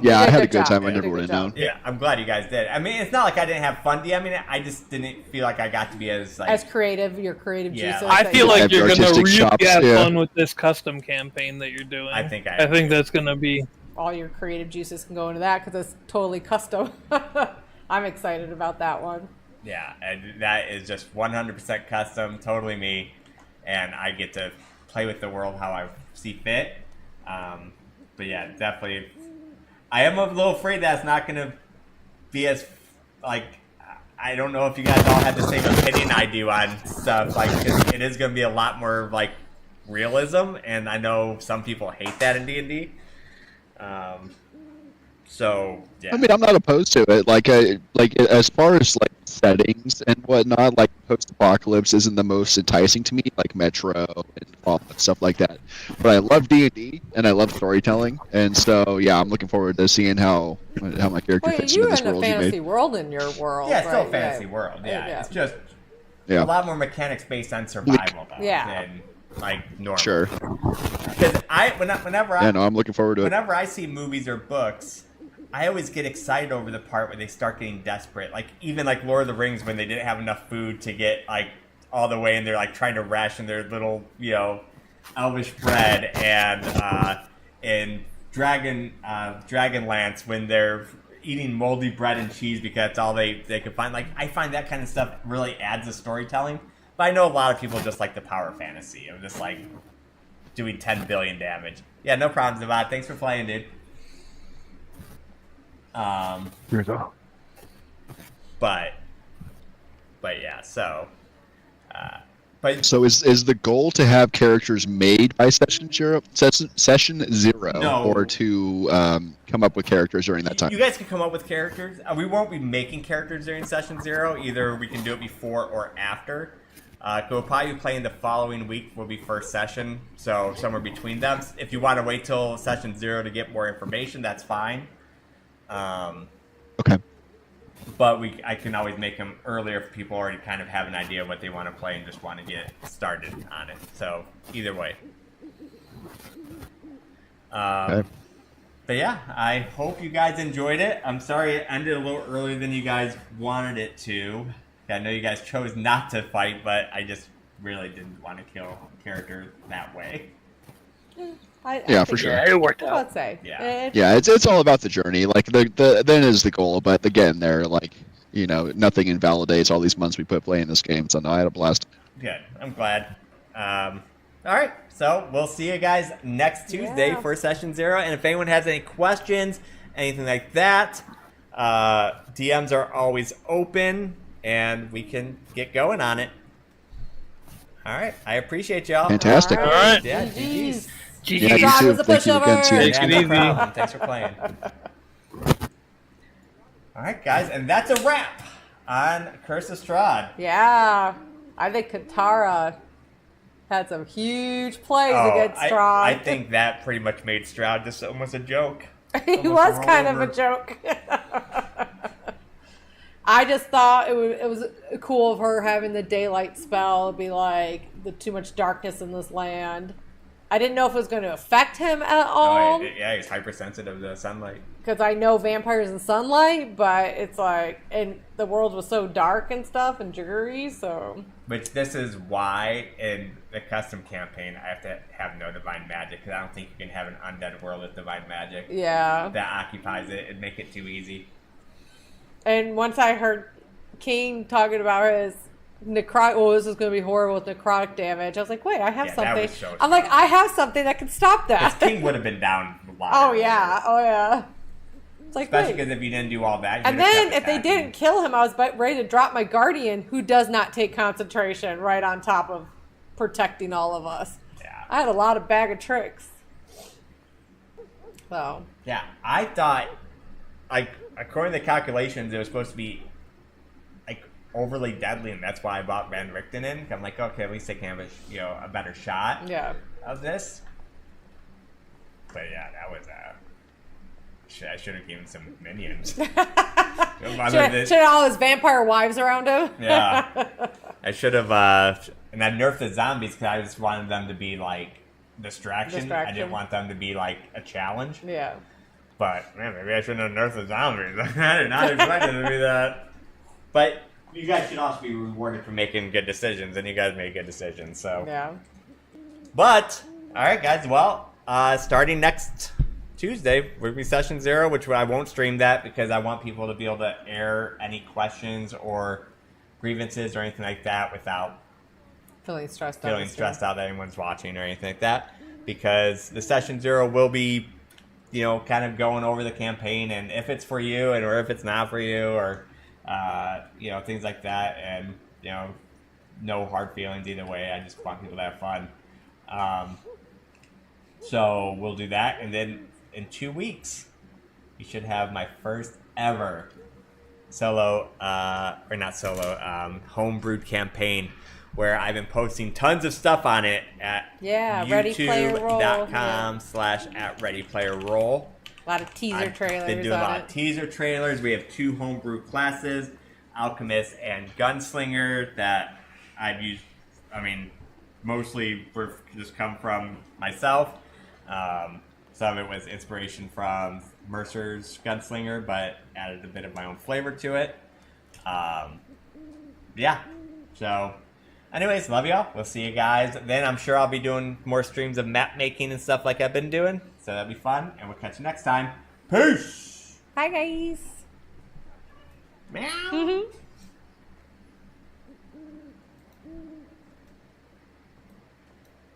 Yeah, I had a good good job. time. You I did a never good would have known. job. Yeah, I'm glad you guys did. I mean, it's not like I didn't have fun DMing it. I just didn't feel like I got to be as like As creative, your creative Yeah. juices. I that feel you- like Have you're your gonna artistic really chops, have yeah. fun with this custom campaign that you're doing. I think I think that's gonna be. all your creative juices can go into that because it's totally custom. I'm excited about that one. Yeah, and that is just 100% custom, totally me, and I get to play with the world how I see fit. But yeah, definitely, I am a little afraid that it's not going to be as, like, I don't know if you guys all have the same opinion I do on stuff, like, 'cause it is going to be a lot more, like, realism, and I know some people hate that in D&D. So, yeah. I mean, I'm not opposed to it. Like as far as like settings and whatnot, like post-apocalypse isn't the most enticing to me, like Metro and Fallout and stuff like that. But I love D&D and I love storytelling, and so yeah, I'm looking forward to seeing how my character Wait, fits into you're this in a world you fantasy made. world in your world. Yeah, it's still a right? fantasy Yeah. world. Yeah, Yeah. it's just Yeah. a lot more mechanics based on survival, though, Yeah. than like normal. Sure. Because whenever Yeah, no, I'm looking forward to it. whenever I see movies or books, I always get excited over the part where they start getting desperate. Like even like Lord of the Rings when they didn't have enough food to get like all the way, and they're like trying to ration their little elvish bread, and in Dragonlance when they're eating moldy bread and cheese because that's all they could find. Like I find that kind of stuff really adds to storytelling. But I know a lot of people just like the power fantasy of just like doing 10 billion damage. Yeah, no problems about it. Thanks for playing, dude. Here's all. But yeah, so. But So is the goal to have characters made by session zero, No. or to come up with characters during that time? You guys can come up with characters. We won't be making characters during session 0. Either we can do it before or after. We'll probably be playing the following week will be first session, so somewhere between them. If you want to wait till session 0 to get more information, that's fine. Okay. But I can always make them earlier if people already kind of have an idea of what they want to play and just want to get started on it. So either way. Okay. But yeah, I hope you guys enjoyed it. I'm sorry it ended a little earlier than you guys wanted it to. I know you guys chose not to fight, but I just really didn't want to kill characters that way. Yeah, for sure. Yeah, it worked I'd out. say. Yeah. Yeah, it's all about the journey. Like the then is the goal, but again, there like nothing invalidates all these months we put playing this game. So no, I had a blast. Good. I'm glad. All right. So we'll see you guys next Tuesday for session 0. And if anyone has any questions, anything like that, DMs are always open, and we can get going on it. All right. I appreciate y'all. Fantastic. All right. Yeah. GG's. GG's. Yeah, you Strahd too. was a Thank you again, pushover. too. Take it no easy. problem. Thanks for playing. All right, guys, and that's a wrap on Curse of Strahd. Yeah. I think Katara had some huge plays against Strahd. I think that pretty much made Strahd just almost a joke. He Almost was roll kind of over. a joke. I just thought it was cool of her having the daylight spell be like the too much darkness in this land. I didn't know if it was going to affect him at all Yeah, he's hypersensitive to sunlight. because I know vampires and sunlight, but it's like, and the world was so dark and stuff and dreary, so. Which this is why in the custom campaign I have to have no divine magic, because I don't think you can have an undead world with divine magic Yeah. that occupies it and make it too easy. And once I heard King talking about his necrotic, this is going to be horrible with necrotic damage, I was like, wait, I have Yeah, that something. was so I'm like, I have something that can stop Because that. King would have been down a lot. Oh yeah. It's like, Especially wait. because if you didn't do all that, you And would've then kept if they attacking. didn't kill him, I was about ready to drop my guardian, who does not take concentration, right on top of protecting all of us. Yeah. I had a lot of bag of tricks. So Yeah, I thought, like, according to the calculations, it was supposed to be, like, overly deadly, and that's why I bought Van Richten in. I'm like, okay, at least they can have a better shot yeah. of this. But yeah, that was I should have given some minions. Should have all his vampire wives around him. Yeah, I should have, and I nerfed the zombies because I just wanted them to be like distraction. I didn't want them to be like a challenge. Yeah. But man, maybe I shouldn't have nerfed the zombies. I did not expect it to be that. But you guys should also be rewarded for making good decisions, and you guys made good decisions. So, Yeah. but all right, guys. Well, starting next Tuesday will be session 0, which I won't stream that because I want people to be able to air any questions or grievances or anything like that without Feeling stressed out. feeling stressed out that anyone's watching or anything like that. Because the session 0 will be, kind of going over the campaign and if it's for you and or if it's not for you or, things like that. And, no hard feelings either way. I just want people to have fun. So we'll do that. And then in 2 weeks, you should have my first ever solo, or not solo, homebrewed campaign where I've been posting tons of stuff on it at youtube.com/@ReadyPlayerRoll. A lot of teaser trailers. I've been doing a lot on of teaser trailers. We have 2 homebrew classes, Alchemist and Gunslinger, that I've used, mostly just come from myself. Some of it was inspiration from Mercer's Gunslinger, but added a bit of my own flavor to it. Yeah. So, anyways, love y'all. We'll see you guys. Then I'm sure I'll be doing more streams of map making and stuff like I've been doing. So that'll be fun. And we'll catch you next time. Peace! Hi, guys. Meow. Mm-hmm.